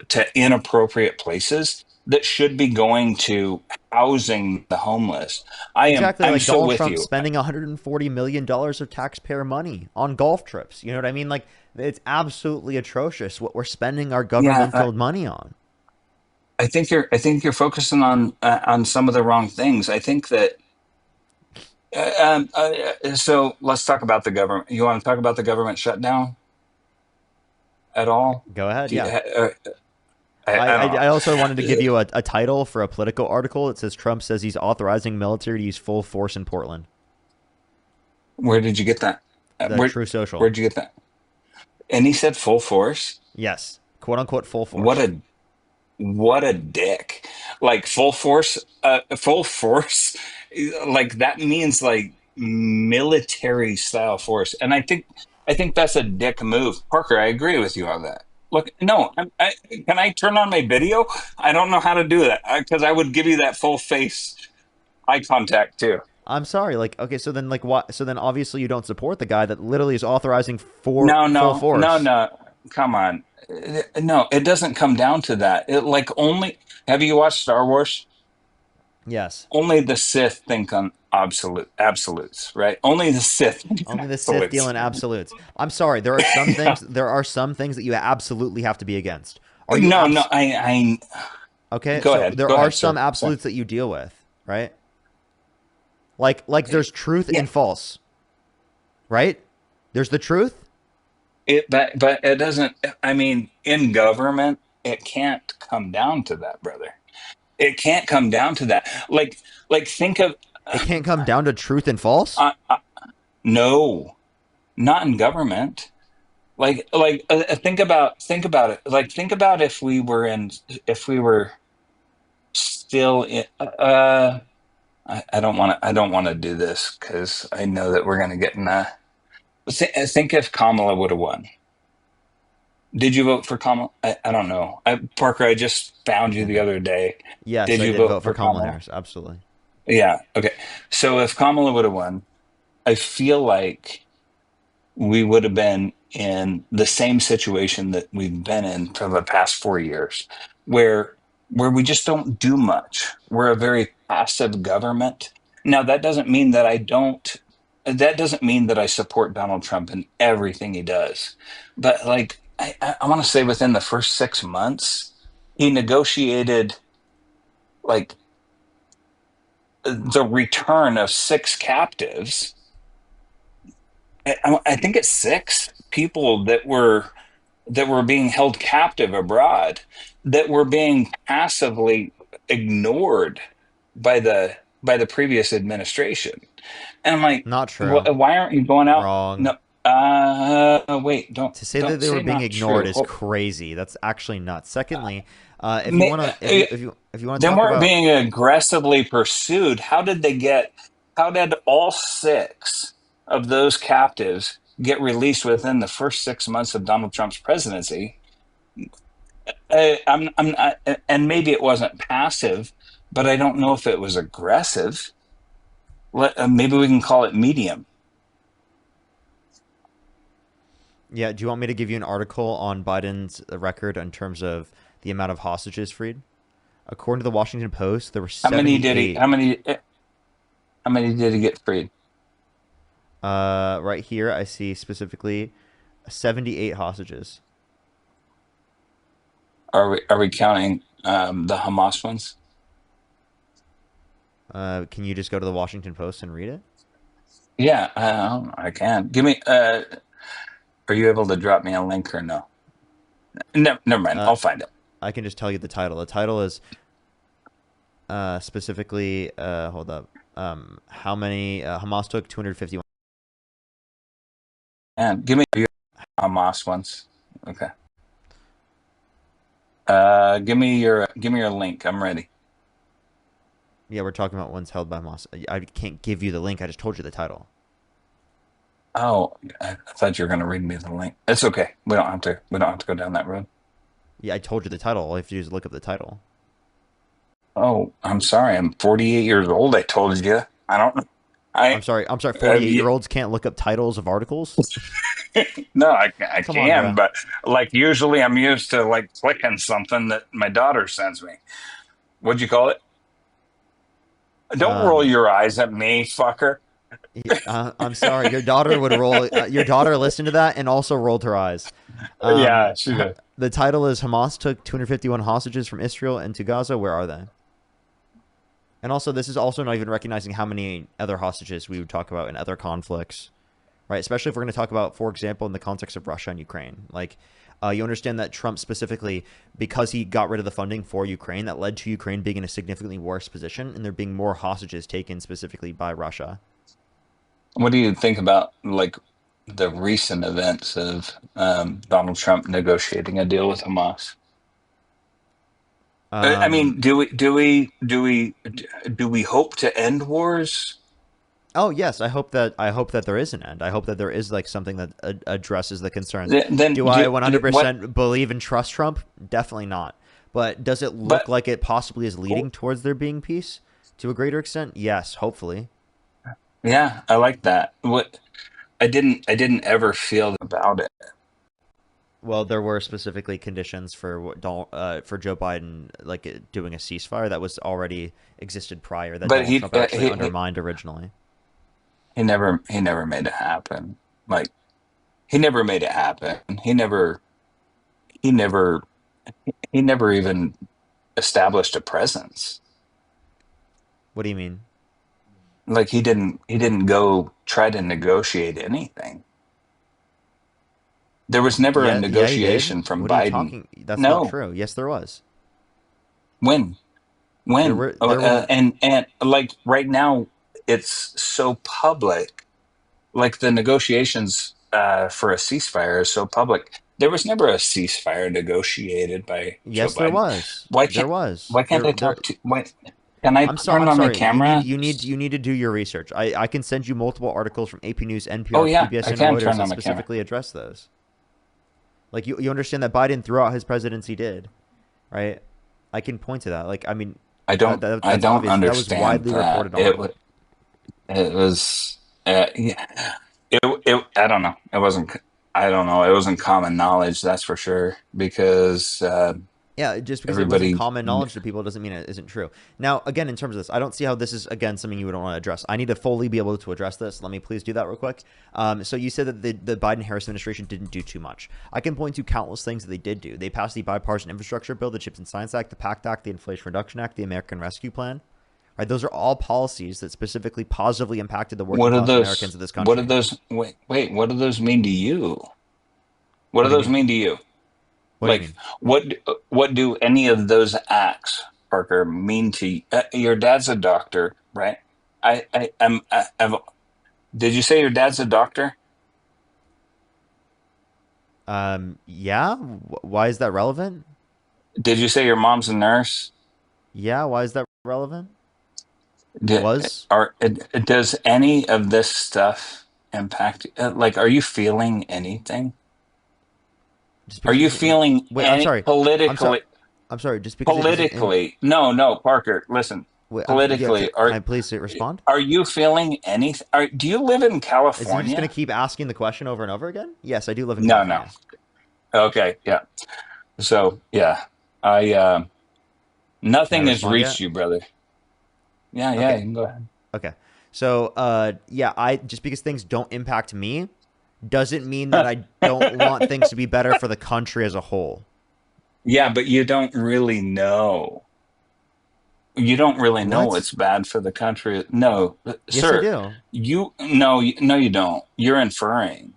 to inappropriate places that should be going to housing the homeless. Exactly, I'm like so Donald with Trump you. spending $140 million of taxpayer money on golf trips. You know what I mean? Like it's absolutely atrocious what we're spending our governmental money on. I think you're focusing on some of the wrong things. I think that. So let's talk about the government. You want to talk about the government shutdown at all? Go ahead. Do you, Yeah. I don't know. I also wanted to give you a title for a Politico article. It says Trump says he's authorizing military to use full force in Portland. Where did you get that? The True Social. Where'd you get that? And he said full force. Yes, quote unquote full force. What a dick! Like full force, full force. Like that means like military style force, and I think that's a dick move. Parker, I agree with you on that. Look, no, can I turn on my video? I don't know how to do that because I would give you that full face eye contact too. I'm sorry. Like, okay, so then like what? So then obviously you don't support the guy that literally is authorizing full force. No. Come on. No, it doesn't come down to that. It like only. Have you watched Star Wars? Yes. Only the Sith think on absolutes, right? Only the Sith. Only the Sith deal in absolutes. I'm sorry. There are some things. There are some things that you absolutely have to be against. Are you no. I. Okay. Go so ahead. There Go are ahead, some sir. absolutes that you deal with, right? Like there's truth and false, right? There's the truth. But it doesn't. I mean, in government, it can't come down to that, brother. It can't come down to that. Like think of. It can't come down to truth and false. No, not in government. Think about it. Like think about if we were still in. I don't want to do this because I know that we're going to get in a. Think if Kamala would have won. Did you vote for Kamala? I don't know. Parker, I just found you the other day. Yes, did I you did vote for Kamala Harris. Absolutely. Yeah. Okay. So if Kamala would have won, I feel like we would have been in the same situation that we've been in for the past 4 years, where we just don't do much. We're a very passive government. Now that doesn't mean that I don't. That doesn't mean that I support Donald Trump in everything he does, but like I want to say within the first 6 months, he negotiated like the return of 6 captives. I think it's 6 people that were being held captive abroad that were being passively ignored by the previous administration. And I'm like, not true. Why aren't you going out? Wrong. No. Wait. Don't to say don't that they say were being not ignored true. is crazy. That's actually nuts. Secondly, if you want to, if you want to, they talk weren't about being aggressively pursued. How did all 6 of those captives get released within the first 6 months of Donald Trump's presidency? And maybe it wasn't passive, but I don't know if it was aggressive. Maybe we can call it medium. Yeah, do you want me to give you an article on Biden's record in terms of the amount of hostages freed? According to the Washington Post, there were 78. How many did he get freed? Right here, I see specifically 78 hostages. Are we counting the Hamas ones? Can you just go to the Washington Post and read it? Yeah, I can. Give me. Are you able to drop me a link or no? No, never mind. I'll find it. I can just tell you the title. The title is specifically. Hold up. How many Hamas took 251. And give me your Hamas ones. Okay. Give me your link. I'm ready. Yeah, we're talking about ones held by Hamas. I can't give you the link. I just told you the title. Oh, I thought you were going to read me the link. It's okay. We don't have to go down that road. Yeah, I told you the title. All you have to do is look up the title. Oh, I'm sorry. I'm 48 years old. I told you. I'm sorry. 48-year-olds can't look up titles of articles? No, I Come can, on, but like usually I'm used to like clicking something that my daughter sends me. What'd you call it? Don't roll your eyes at me, fucker. I'm sorry. Your daughter would roll. Your daughter listened to that and also rolled her eyes. Yeah, she did. The title is Hamas took 251 hostages from Israel into Gaza. Where are they? And also, this is also not even recognizing how many other hostages we would talk about in other conflicts, right? Especially if we're going to talk about, for example, in the context of Russia and Ukraine. Like, you understand that Trump specifically, because he got rid of the funding for Ukraine, that led to Ukraine being in a significantly worse position, and there being more hostages taken specifically by Russia. What do you think about like the recent events of Donald Trump negotiating a deal with Hamas? I mean, do we hope to end wars? Oh yes, I hope that there is an end. I hope that there is like something that addresses the concerns. Then Do I what? 100% believe and trust Trump? Definitely not. But does it look But like it possibly is leading towards there being peace to a greater extent? Yes, hopefully. yeah, I like that. What I didn't ever feel about it. Well, there were specifically conditions for for Joe Biden like doing a ceasefire that was already existed prior that But Donald Trump actually undermined originally. he never made it happen. Like he never made it happen. He never he never even established a presence. What do you mean? Like he didn't go try to negotiate anything. There was never a Yeah, yeah, he did. negotiation from What are you Biden. talking? That's not No. true. Yes, there was. When? There When? were there were And like right now, it's so public. Like the negotiations for a ceasefire is so public. There was never a ceasefire negotiated by Joe Yes, there Biden. was. Why There can't was. why can't I There. talk to why can I turn I'm on my sorry. camera? You need to do your research. I can send you multiple articles from AP News, Oh NPR, yeah, PBS, I and can Reuters turn that on my camera. specifically address those. Like you understand that Biden throughout his presidency did, right? I can point to that. Like I mean, I that's don't obvious. That was understand widely that. reported on. It was yeah. It I don't know. It wasn't I don't know. It wasn't common knowledge, that's for sure, because Yeah, just because it wasn't everybody common knowledge to people doesn't mean it isn't true. Now, again, in terms of this, I don't see how this is, again, something you would want to address. I need to fully be able to address this. Let me please do that real quick. So you said that the Biden-Harris administration didn't do too much. I can point to countless things that they did do. They passed the Bipartisan Infrastructure Bill, the Chips and Science Act, the PACT Act, the Inflation Reduction Act, the American Rescue Plan. Right, those are all policies that specifically positively impacted the working what are class Americans those of this what country. are those wait, what do those mean to you? What What do do you those mean? mean to you? What do you Like mean? what do any of those acts, Parker, mean to you? Your dad's a doctor, right? I've did you say your dad's a doctor? Yeah. Why is that relevant? Did you say your mom's a nurse? Yeah. Why is that relevant? Did, Was does any of this stuff impact? Like, are you feeling anything? just Are because it you doesn't. feeling Wait. I'm any sorry. I'm sorry. politically? I'm sorry. Just because it doesn't. Politically, no, no, Parker. Listen, Wait, yeah. politically, Can I please respond? are you feeling anything? Do you live in Is he just going California? to keep asking the question over and over again? Yes, I do live in No, no. California. Okay, yeah. So, yeah, I Can I nothing has respond reached yet? you, brother. Yeah, yeah, Okay. you can go ahead. Okay. So, yeah, I just because things don't impact me doesn't mean that I don't want things to be better for the country as a whole. Yeah, but you don't really know. You don't really know What? what's bad for the country. No, Yes, I sir. do. No, you don't. You're inferring.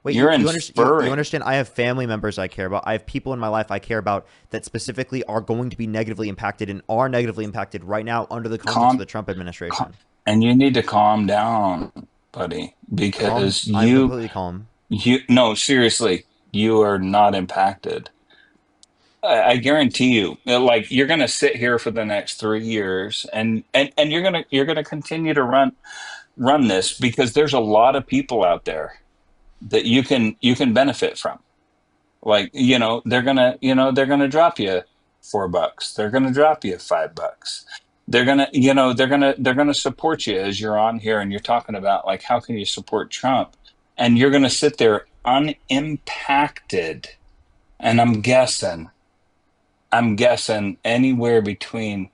Wait, You're you inferring. understand? I have family members I care about. I have people in my life I care about that specifically are going to be negatively impacted and are negatively impacted right now under the context of Calm, the Trump administration. and you need to calm down, buddy, Calm. because I'm completely calm. you no, seriously, you are not impacted. I guarantee you, like you're going to sit here for the next 3 years, and you're gonna continue to run this because there's a lot of people out there that you can benefit from. Like they're gonna drop you $4. They're gonna drop you $5. They're gonna support you as you're on here and you're talking about like how can you support Trump, and you're gonna sit there unimpacted. And I'm guessing anywhere between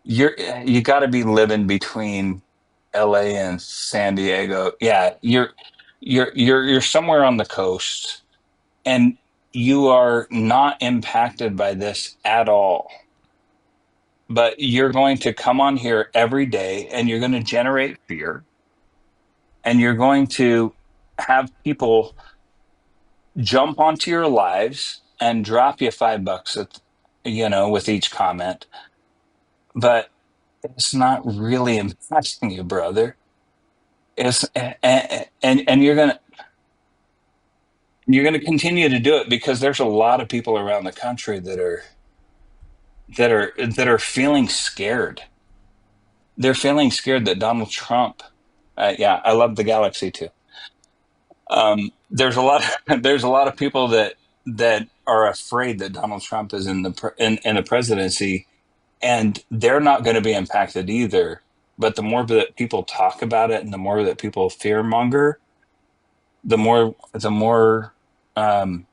you got to be living between LA and San Diego. Yeah, you're somewhere on the coast, and you are not impacted by this at all. But you're going to come on here every day and you're going to generate fear and you're going to have people jump onto your lives and drop you $5 with each comment. But it's not really impacting you, brother. It's and you're gonna continue to do it because there's a lot of people around the country that are feeling scared. They're feeling scared that Donald Trump. Yeah, I love the galaxy too. There's a lot. There's a lot of people that are afraid that Donald Trump is in the presidency, and they're not going to be impacted either. But the more that people talk about it, and the more that people fearmonger, um,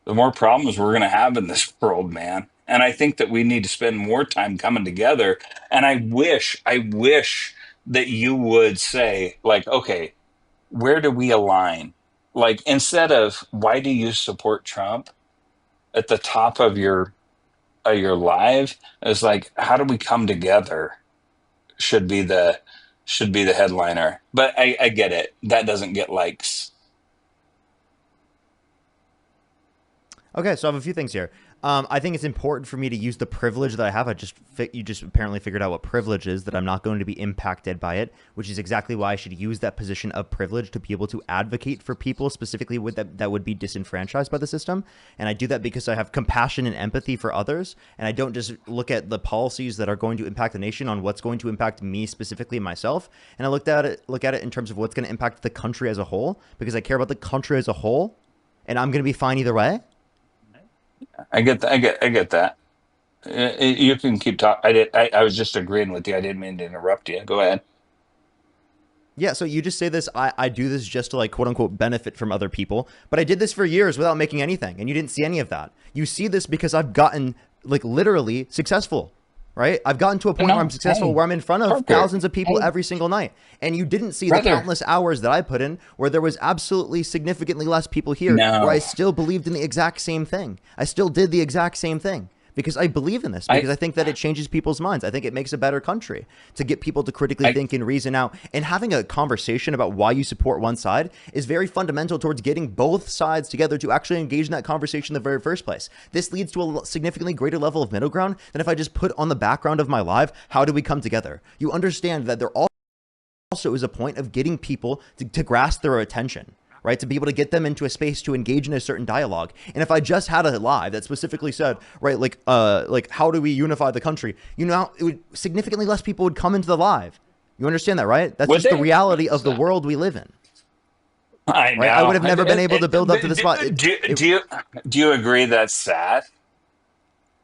the more problems we're going to have in this world, man. And I think that we need to spend more time coming together. And I wish that you would say, like, okay, where do we align? Like, instead of why do you support Trump at the top of your live, it's like, how do we come together? Should be the headliner. But I get it. That doesn't get likes. Okay, so I have a few things here. I think it's important for me to use the privilege that I have. You just apparently figured out what privilege is, that I'm not going to be impacted by it, which is exactly why I should use that position of privilege to be able to advocate for people specifically that would be disenfranchised by the system. And I do that because I have compassion and empathy for others, and I don't just look at the policies that are going to impact the nation on what's going to impact me specifically myself. And I look at it in terms of what's going to impact the country as a whole, because I care about the country as a whole, and I'm going to be fine either way. I get that. I get that. You can keep talking. I was just agreeing with you. I didn't mean to interrupt you. Go ahead. Yeah, so you just say this, I do this just to, like, quote unquote benefit from other people, but I did this for years without making anything, and you didn't see any of that. You see this because I've gotten, like, literally successful, right? I've gotten to a point where I'm successful, where I'm in front of thousands of people every single night, and you didn't see the countless hours that I put in where there was absolutely significantly less people here, where I still believed in the exact same thing. I still did the exact same thing. Because I believe in this, because I think that it changes people's minds. I think it makes a better country to get people to critically think and reason out. And having a conversation about why you support one side is very fundamental towards getting both sides together to actually engage in that conversation in the very first place. This leads to a significantly greater level of middle ground than if I just put on the background of my live, how do we come together? You understand that there also is a point of getting people to grasp their attention, right? To be able to get them into a space to engage in a certain dialogue. And if I just had a live that specifically said, right, like how do we unify the country? Significantly less people would come into the live. You understand that, right? That's just the reality of the world we live in. I know. Right? I would have never been able to build up to this spot. Do you agree that's sad?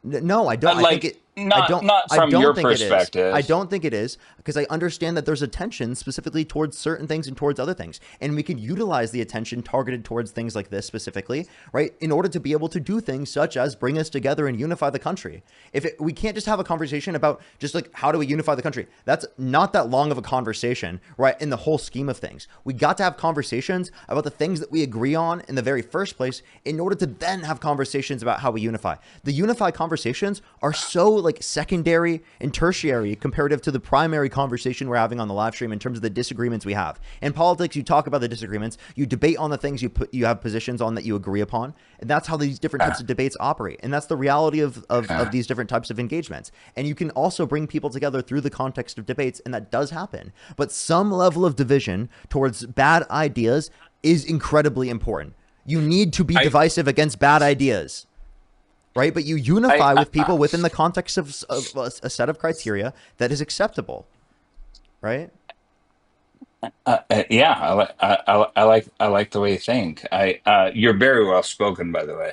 No, I don't. I think it. Not from your perspective. I don't think it is, because I understand that there's attention specifically towards certain things and towards other things. And we can utilize the attention targeted towards things like this specifically, right, in order to be able to do things such as bring us together and unify the country. We can't just have a conversation about just like, how do we unify the country? That's not that long of a conversation, right, in the whole scheme of things. We got to have conversations about the things that we agree on in the very first place in order to then have conversations about how we unify. The unify conversations are so, like, secondary and tertiary comparative to the primary conversation we're having on the live stream in terms of the disagreements we have. In politics, you talk about the disagreements, you debate on the things you have positions on that you agree upon, and that's how these different types of debates operate. And that's the reality of these different types of engagements. And you can also bring people together through the context of debates, and that does happen. But some level of division towards bad ideas is incredibly important. You need to be divisive against bad ideas. Right, but you unify with people within the context of a set of criteria that is acceptable, right? Yeah, I like the way you think. You're very well spoken, by the way.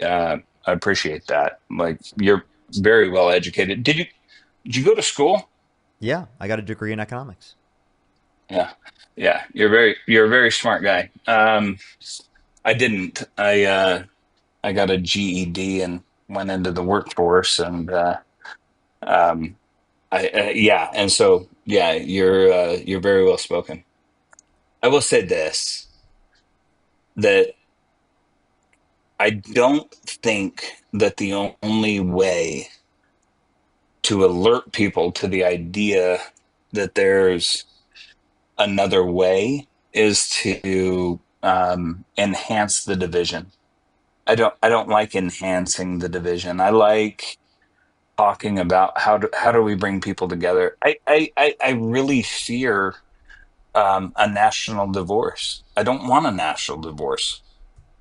I appreciate that. Like, you're very well educated. Did you go to school? Yeah, I got a degree in economics. Yeah. You're a very smart guy. I didn't. I got a GED and went into the workforce, and and so yeah, you're very well spoken. I will say this, that I don't think that the only way to alert people to the idea that there's another way is to enhance the division. I don't like enhancing the division. I like talking about how do we bring people together. I really fear a national divorce. I don't want a national divorce.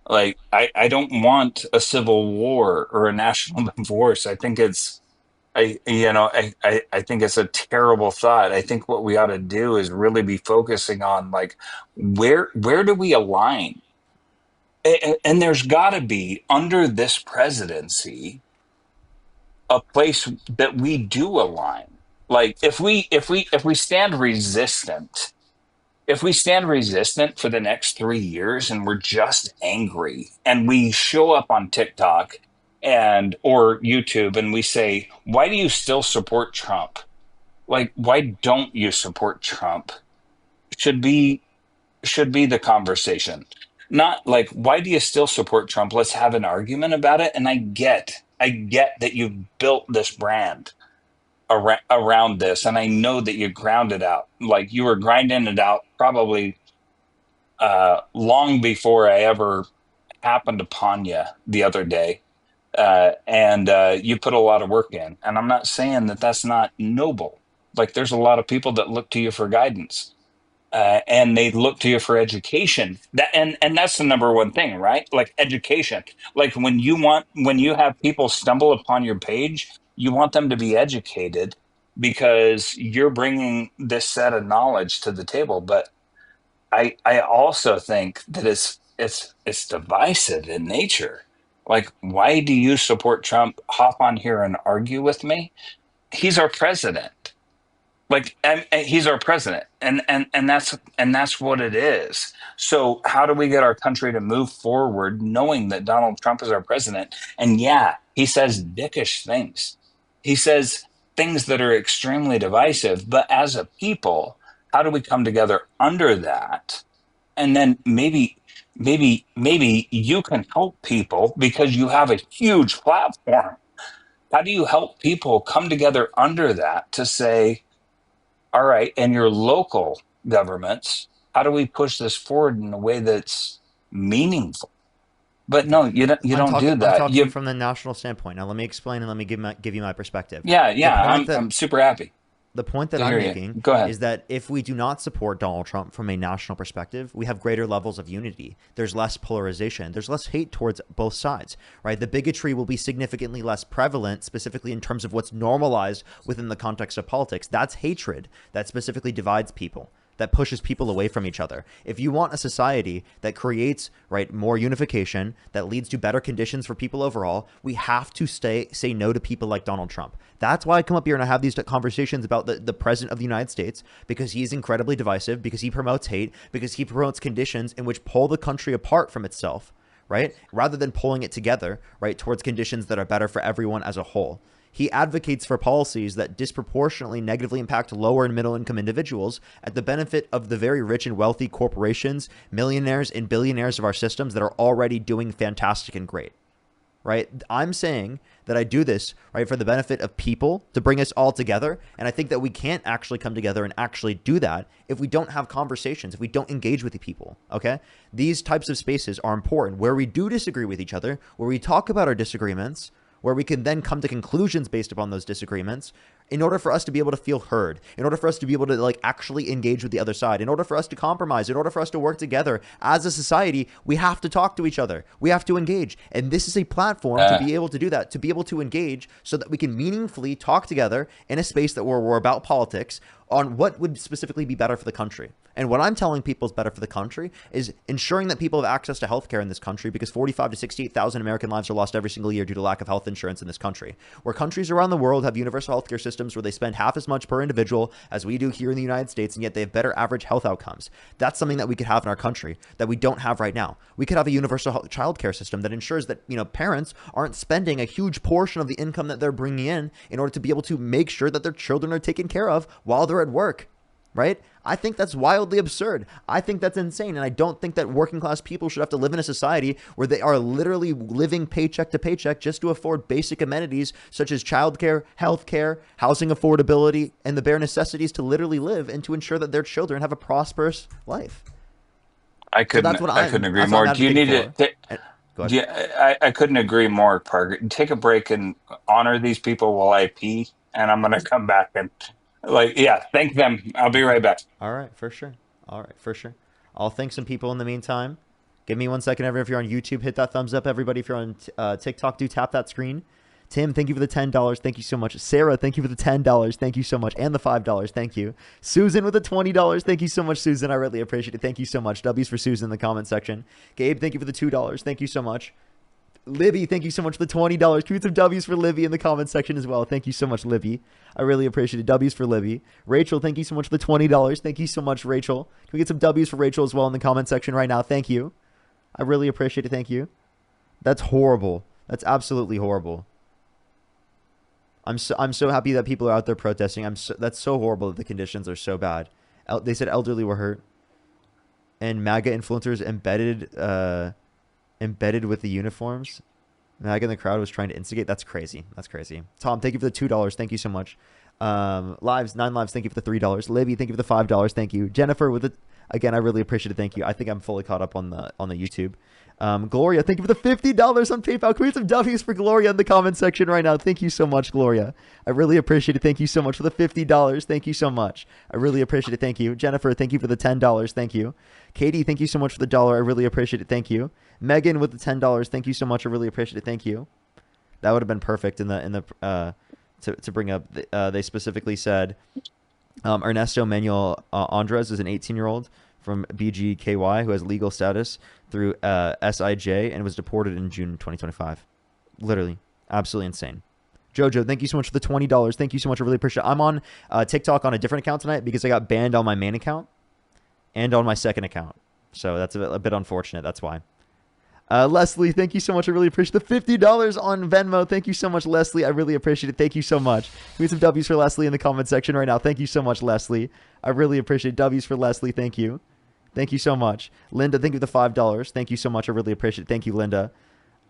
Like I don't want a civil war or a national divorce. I think it's I think it's a terrible thought. I think what we ought to do is really be focusing on like where do we align? And there's got to be under this presidency a place that we do align. Like if we stand resistant, if we stand resistant for the next 3 years and we're just angry and we show up on TikTok and or YouTube and we say, why do you still support Trump? Like, why don't you support Trump? Should be should be the conversation. Not like, why do you still support Trump? Let's have an argument about it. And I get that you've built this brand around this, and I know that you ground it out. Like you were grinding it out probably long before I ever happened upon you the other day. And you put a lot of work in. And I'm not saying that that's not noble. Like there's a lot of people that look to you for guidance. And they look to you for education. That and that's the number one thing, right? Like education. Like when you have people stumble upon your page, you want them to be educated because you're bringing this set of knowledge to the table. But I also think that it's divisive in nature. Like, why do you support Trump? Hop on here and argue with me. He's our president. Like, and he's our president, and that's what it is. So, how do we get our country to move forward, knowing that Donald Trump is our president? And yeah, he says dickish things. He says things that are extremely divisive. But as a people, how do we come together under that? And then maybe you can help people because you have a huge platform. How do you help people come together under that to say, all right, and your local governments, how do we push this forward in a way that's meaningful? But no, you don't do I'm that. talking from the national standpoint. Now let me explain and let me give you my perspective. Yeah, I'm super happy. The point that to I'm hear you. making Go ahead. is that if we do not support Donald Trump from a national perspective, we have greater levels of unity. There's less polarization. There's less hate towards both sides, right? The bigotry will be significantly less prevalent, specifically in terms of what's normalized within the context of politics. That's hatred that specifically divides people, that pushes people away from each other. If you want a society that creates, right, more unification, that leads to better conditions for people overall, we have to say no to people like Donald Trump. That's why I come up here and I have these conversations about the president of the United States, because he's incredibly divisive, because he promotes hate, because he promotes conditions in which pull the country apart from itself, right? Rather than pulling it together, right, towards conditions that are better for everyone as a whole. He advocates for policies that disproportionately negatively impact lower and middle income individuals at the benefit of the very rich and wealthy corporations, millionaires and billionaires of our systems that are already doing fantastic and great, right? I'm saying that I do this, right, for the benefit of people, to bring us all together. And I think that we can't actually come together and actually do that if we don't have conversations, if we don't engage with the people, okay? These types of spaces are important where we do disagree with each other, where we talk about our disagreements, where we can then come to conclusions based upon those disagreements in order for us to be able to feel heard, in order for us to be able to like actually engage with the other side, in order for us to compromise, in order for us to work together as a society. We have to talk to each other. We have to engage. And this is a platform to be able to do that, to be able to engage so that we can meaningfully talk together in a space that we're about politics on what would specifically be better for the country. And what I'm telling people is better for the country is ensuring that people have access to healthcare in this country, because 45 to 68,000 American lives are lost every single year due to lack of health insurance in this country. Where countries around the world have universal healthcare systems where they spend half as much per individual as we do here in the United States, and yet they have better average health outcomes. That's something that we could have in our country that we don't have right now. We could have a universal childcare system that ensures that, you know, parents aren't spending a huge portion of the income that they're bringing in order to be able to make sure that their children are taken care of while they're at work. right? I think that's wildly absurd. I think that's insane. And I don't think that working class people should have to live in a society where they are literally living paycheck to paycheck just to afford basic amenities such as childcare, healthcare, housing affordability, and the bare necessities to literally live and to ensure that their children have a prosperous life. I couldn't agree more. Do you need to? Yeah, I couldn't agree more, Parker. Take a break and honor these people while I pee, and I'm gonna come back and thank them. I'll be right back. All right, for sure. I'll thank some people in the meantime. Give me 1 second. Everyone, if you're on YouTube, hit that thumbs up. Everybody, if you're on TikTok, do tap that screen. Tim, thank you for the $10. Thank you so much. Sarah, thank you for the $10. Thank you so much. And the $5. Thank you. Susan with the $20. Thank you so much, Susan. I really appreciate it. Thank you so much. W's for Susan in the comment section. Gabe, thank you for the $2. Thank you so much. Libby, thank you so much for the $20. Can we get some W's for Libby in the comment section as well? Thank you so much, Libby. I really appreciate it. W's for Libby. Rachel, thank you so much for the $20. Thank you so much, Rachel. Can we get some W's for Rachel as well in the comment section right now? Thank you. I really appreciate it. Thank you. That's horrible. That's absolutely horrible. I'm so happy that people are out there protesting. That's so horrible that the conditions are so bad. They said elderly were hurt, and MAGA influencers embedded with the uniforms. MAGA in the crowd was trying to instigate. That's crazy. That's crazy. Tom, thank you for the $2. Thank you so much. 9 lives. Thank you for the $3. Libby, thank you for the $5. Thank you. Jennifer with it. Again, I really appreciate it. Thank you. I think I'm fully caught up on the YouTube. Gloria, thank you for the $50 on PayPal. Can we have some W's for Gloria in the comment section right now? Thank you so much, Gloria. I really appreciate it. Thank you so much for the $50. Thank you so much. I really appreciate it. Thank you. Jennifer, thank you for the $10. Thank you. Katie, thank you so much for the $1. I really appreciate it. Thank you. Megan with the $10. Thank you so much. I really appreciate it. Thank you. That would have been perfect to bring up. They specifically said Ernesto Manuel Andres is an 18-year-old from BGKY who has legal status through SIJ and was deported in June 2025. Literally, absolutely insane. Jojo, thank you so much for the $20. Thank you so much. I really appreciate it. I'm on TikTok on a different account tonight because I got banned on my main account and on my second account. So that's a bit unfortunate. That's why. Leslie, thank you so much. I really appreciate the $50 on Venmo. Thank you so much, Leslie. I really appreciate it. Thank you so much. We have some W's for Leslie in the comment section right now. Thank you so much, Leslie. I really appreciate W's for Leslie. Thank you. Thank you so much. Linda, thank you for the $5. Thank you so much. I really appreciate it. Thank you, Linda.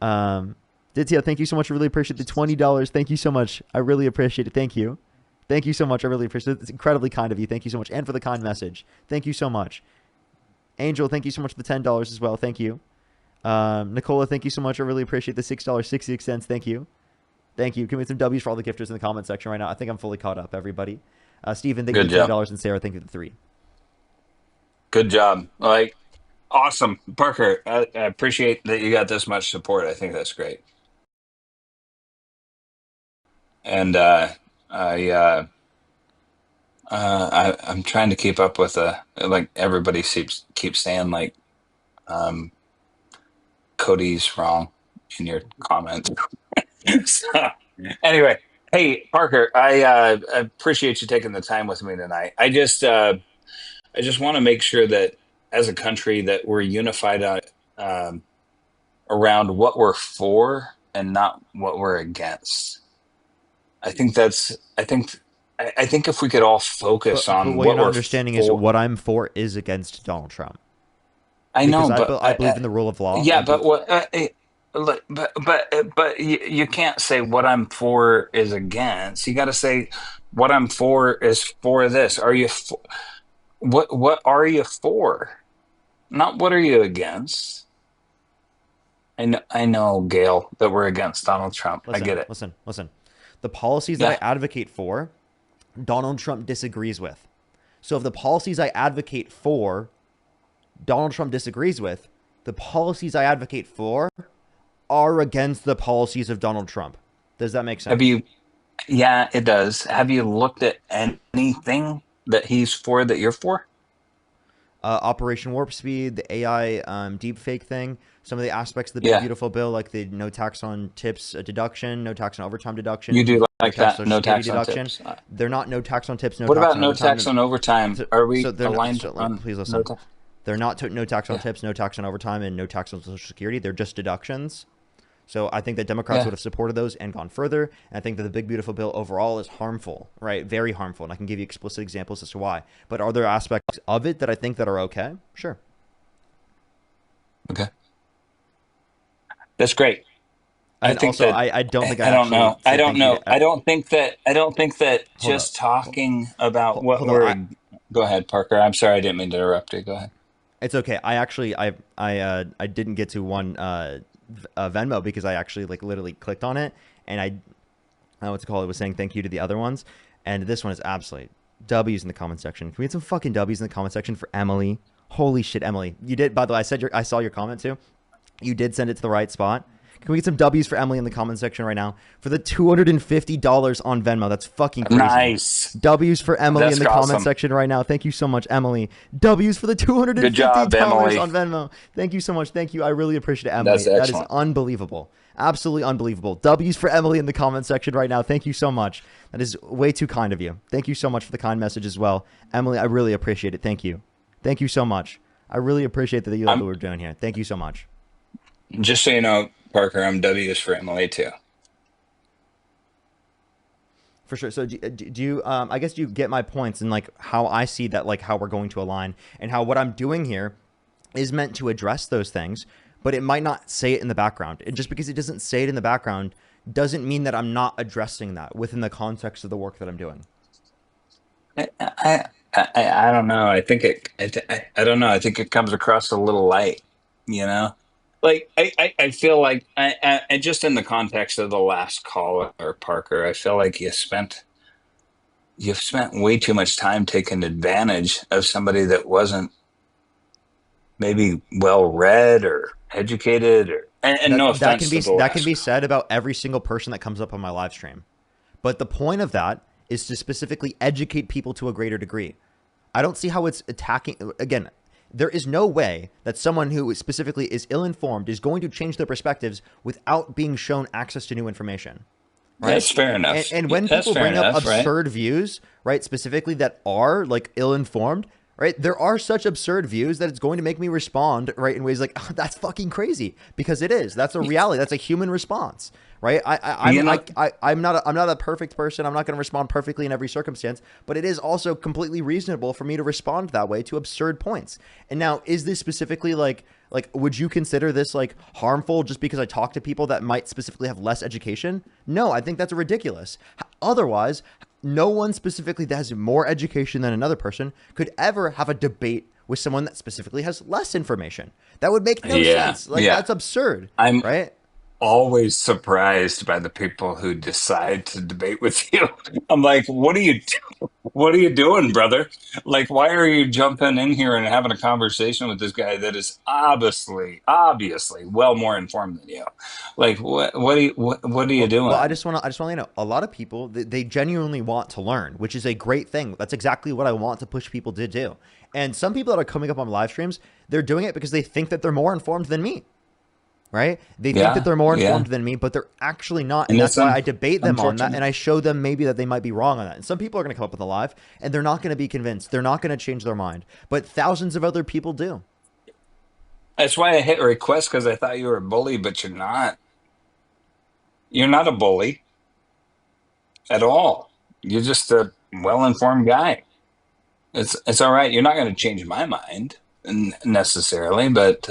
Ditya, thank you so much. I really appreciate the $20. Thank you so much. I really appreciate it. Thank you. Thank you so much. I really appreciate it. It's incredibly kind of you. Thank you so much. And for the kind message. Thank you so much. Angel, thank you so much for the $10 as well. Thank you. Nicola, thank you so much. I really appreciate the $6.66. Thank you. Thank you. Can we have some W's for all the gifters in the comment section right now? I think I'm fully caught up, everybody. Steven, thank you for the $10. And Sarah, thank you for the $3. Good job. Awesome. Parker, I appreciate that you got this much support. I think that's great. And I'm trying to keep up with everybody keeps saying Cody's wrong in your comment. So, anyway, hey Parker, I appreciate you taking the time with me tonight. I just want to make sure that as a country that we're unified around what we're for and not what we're against. I think if we could all focus on but what you're not we're understanding for, is what I'm for is against Donald Trump. I know, because but I believe in the rule of law. Yeah, but what? But you can't say what I'm for is against. You got to say what I'm for is for this. Are you what are you for? Not what are you against? I know, Gail, that we're against Donald Trump. Listen, I get it. Listen. The policies that I advocate for, Donald Trump disagrees with. So if the policies I advocate for, Donald Trump disagrees with, the policies I advocate for are against the policies of Donald Trump. Does that make sense? Yeah, it does. Have you looked at anything that he's for that you're for? Operation Warp Speed, the AI deepfake thing, some of the aspects of the Big Beautiful Bill, like the no tax on tips deduction, no tax on overtime deduction. You do like that, no tax on deduction. tips. They're not no tax on tips, no what tax about on no overtime. tax on overtime? Are we aligned on? Please listen. They're not no tax on tips, no tax on overtime, and no tax on Social Security. They're just deductions. So I think that Democrats Yeah. would have supported those and gone further. And I think that the big beautiful bill overall is harmful, right? Very harmful. And I can give you explicit examples as to why. But are there aspects of it that I think that are okay? Sure. Okay. That's great. I And think also, that I don't think I I don't actually know. I said don't thank you know. to. I don't think that Hold up. just talking about what Hold up. we're go ahead, Parker. I'm sorry I didn't mean to interrupt you. Go ahead. It's okay. I actually I didn't get to one Venmo because I actually like literally clicked on it and what's it called? It was saying thank you to the other ones, and this one is absolutely W's in the comment section. Can we get some fucking W's in the comment section for Emily? Holy shit, Emily! You did. By the way, I saw your comment too. You did send it to the right spot. Can we get some W's for Emily in the comment section right now for the $250 on Venmo? That's fucking crazy. Nice. W's for Emily That's in the awesome. comment section right now. Thank you so much, Emily. W's for the $250 Good job, Emily. on Venmo. Thank you so much. Thank you. I really appreciate it, Emily. That's That is excellent. unbelievable. Absolutely unbelievable. W's for Emily in the comment section right now. Thank you so much. That is way too kind of you. Thank you so much for the kind message as well. Emily, I really appreciate it. Thank you. Thank you so much. I really appreciate that you love what we're doing here. Thank you so much. Just so you know, Parker, I'm W's for Emily too. For sure. So do you, I guess you get my points and like how I see that, like how we're going to align and how what I'm doing here is meant to address those things, but it might not say it in the background. And just because it doesn't say it in the background doesn't mean that I'm not addressing that within the context of the work that I'm doing. I don't know. I think I don't know. I think it comes across a little light, you know? Like I feel like I just in the context of the last caller, Parker, I feel like you've spent way too much time taking advantage of somebody that wasn't maybe well read or educated and no offense to the That can last. be said about every single person that comes up on my live stream. But the point of that is to specifically educate people to a greater degree. I don't see how it's attacking. Again, there is no way that someone who specifically is ill-informed is going to change their perspectives without being shown access to new information. Right? That's fair enough. And when That's people fair bring up enough, right? absurd views, right, specifically that are like ill-informed, right, there are such absurd views that it's going to make me respond, right, in ways like, oh, that's fucking crazy, because it is. That's a reality. That's a human response, right? I'm not a perfect person. I'm not going to respond perfectly in every circumstance, but it is also completely reasonable for me to respond that way to absurd points. And now, is this specifically like would you consider this like harmful just because I talk to people that might specifically have less education? No, I think that's ridiculous. Otherwise, no one specifically that has more education than another person could ever have a debate with someone that specifically has less information. That would make no sense. Like that's absurd. Right? Always surprised by the people who decide to debate with you. I'm like, what are you doing, brother? Like, why are you jumping in here and having a conversation with this guy that is obviously well more informed than you? Like, what are you doing? Well, I just want to let you know, a lot of people, they genuinely want to learn, which is a great thing. That's exactly what I want to push people to do. And some people that are coming up on live streams, they're doing it because they think that they're more informed than me. Right? They think that they're more informed than me, but they're actually not. And that's why I debate them on that. And I show them maybe that they might be wrong on that. And some people are going to come up with a live and they're not going to be convinced. They're not going to change their mind. But thousands of other people do. That's why I hit request, because I thought you were a bully, but you're not. You're not a bully at all. You're just a well-informed guy. It's all right. You're not going to change my mind necessarily, but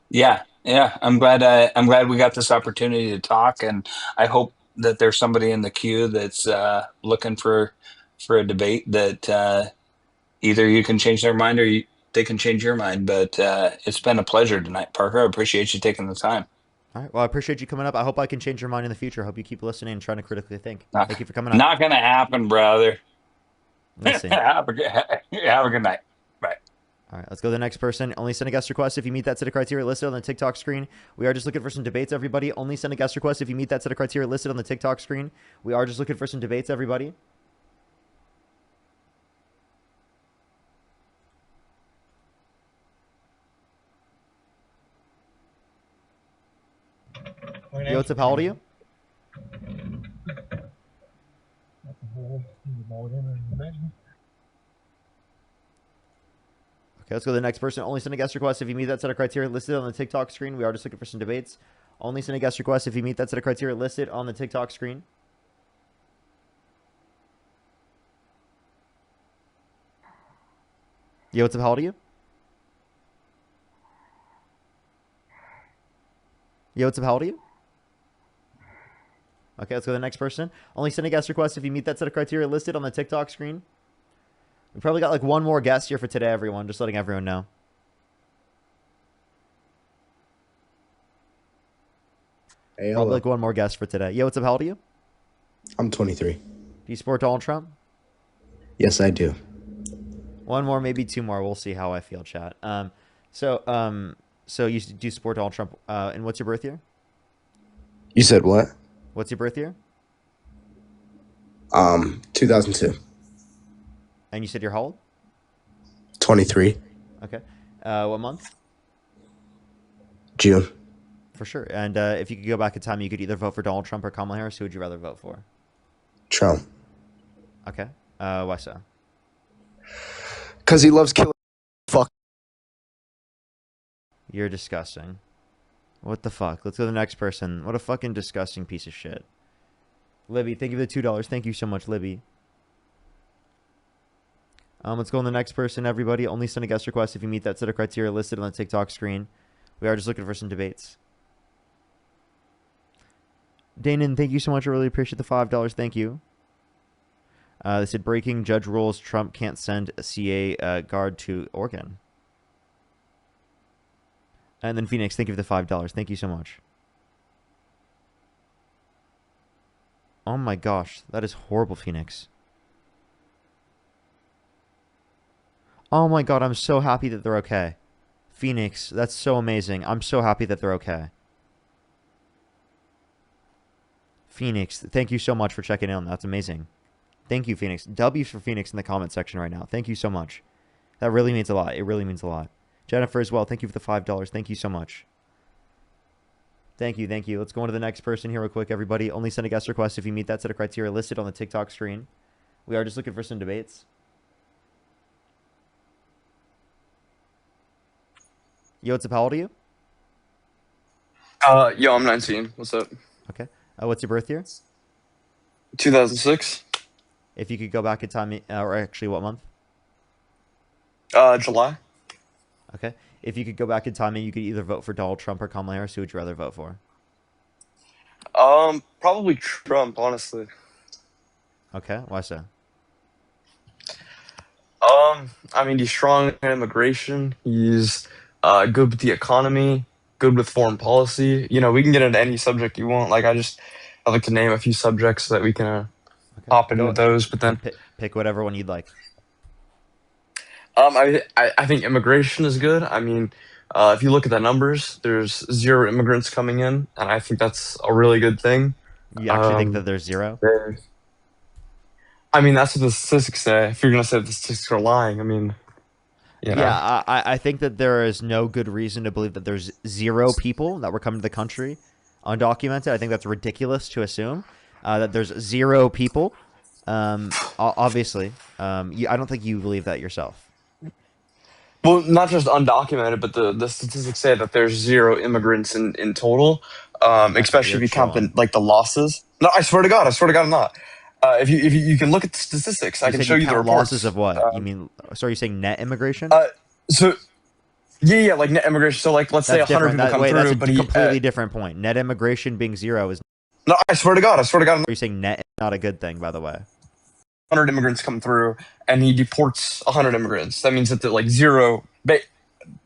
yeah. I'm glad we got this opportunity to talk, and I hope that there's somebody in the queue that's looking for a debate that either you can change their mind or they can change your mind. But it's been a pleasure tonight, Parker. I appreciate you taking the time. All right. Well, I appreciate you coming up. I hope I can change your mind in the future. I hope you keep listening and trying to critically think. Thank you for coming up. Not going to happen, brother. Let's see. Have a good night. Bye. All right, let's go to the next person. Only send a guest request if you meet that set of criteria listed on the TikTok screen. We are just looking for some debates, everybody. Only send a guest request if you meet that set of criteria listed on the TikTok screen. We are just looking for some debates, everybody. Yo, what's up? How old are you? Okay, let's go to the next person. Only send a guest request if you meet that set of criteria listed on the TikTok screen. We are just looking for some debates. Only send a guest request if you meet that set of criteria listed on the TikTok screen. Yo, what's up? How old are you? Yo, what's up? How old are you? Okay, let's go to the next person. Only send a guest request if you meet that set of criteria listed on the TikTok screen. We probably got like one more guest here for today, everyone. Just letting everyone know. Hey, Probably like one more guest for today. Yo, what's up? How old are you? I'm 23. Do you support Donald Trump? Yes, I do. One more, maybe two more. We'll see how I feel, chat. So you do support Donald Trump? And what's your birth year? You said what? What's your birth year? 2002. And you said you're how old? 23. Okay. What month? June. For sure. And if you could go back in time, you could either vote for Donald Trump or Kamala Harris. Who would you rather vote for? Trump. Okay. Why so? Because he loves killing. Fuck. You're disgusting. What the fuck? Let's go to the next person. What a fucking disgusting piece of shit. Libby, thank you for the $2. Thank you so much, Libby. Let's go on the next person, everybody. Only send a guest request if you meet that set of criteria listed on the TikTok screen. We are just looking for some debates. Danon, thank you so much. I really appreciate the $5. Thank you. They said breaking judge rules. Trump can't send a CA guard to Oregon. And then Phoenix, thank you for the $5. Thank you so much. Oh my gosh, that is horrible, Phoenix. Oh my god, I'm so happy that they're okay. Phoenix, that's so amazing. I'm so happy that they're okay. Phoenix, thank you so much for checking in. That's amazing. Thank you, Phoenix. W for Phoenix in the comment section right now. Thank you so much. That really means a lot. It really means a lot. Jennifer as well, thank you for the $5. Thank you so much. Thank you, thank you. Let's go on to the next person here real quick, everybody. Only send a guest request if you meet that set of criteria listed on the TikTok screen. We are just looking for some debates. Yo, what's up? How old are you? Yo, I'm 19. What's up? Okay. What's your birth year? 2006. If you could go back in time, or actually what month? July. Okay. If you could go back in time and you could either vote for Donald Trump or Kamala Harris, who would you rather vote for? Probably Trump, honestly. Okay. Why so? I mean, he's strong in immigration. He's good with the economy, good with foreign policy. You know, we can get into any subject you want. Like, I'd like to name a few subjects so that we can hop into those. But then pick whatever one you'd like. I think immigration is good. I mean, if you look at the numbers, there's 0 immigrants coming in, and I think that's a really good thing. You actually think that there's 0? I mean, that's what the statistics say. If you're going to say the statistics are lying, I mean, you know. Yeah, I think that there is no good reason to believe that there's 0 people that were coming to the country undocumented. I think that's ridiculous to assume that there's 0 people. Obviously, I don't think you believe that yourself. Well, not just undocumented, but the statistics say that there's 0 immigrants in total, especially if you count the losses. No, I swear to God, I'm not. If you can look at the statistics, I can show you the reports. Losses of what? You mean? So are you saying net immigration? Yeah, like net immigration. So like, let's say 100 people come through, that's but a completely different point. Net immigration being 0 is. No, I swear to God. Are you saying net is not a good thing, by the way? 100 immigrants come through, and he deports 100 immigrants. That means that like 0,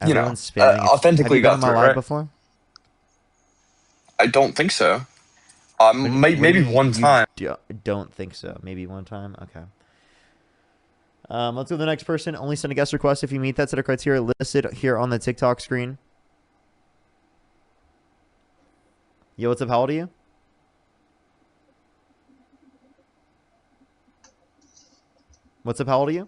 authentically got through, right? Before? I don't think so. Maybe one time. Don't think so. Maybe one time. Okay. Let's go to the next person. Only send a guest request if you meet that set of criteria listed here on the TikTok screen. Yo, what's up? How old are you? What's up? How old are you?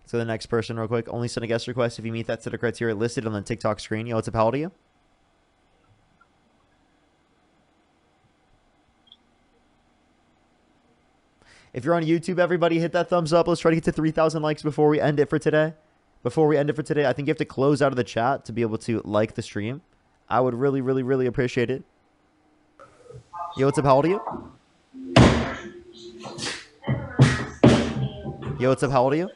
So the next person real quick. Only send a guest request if you meet that set of criteria listed on the TikTok screen. Yo, what's up? How old are you? If you're on YouTube, everybody hit that thumbs up. Let's try to get to 3,000 likes before we end it for today. I think you have to close out of the chat to be able to like the stream. I would really, really, really appreciate it. Yo, what's up? How old are you? Yo, what's up? How old are you?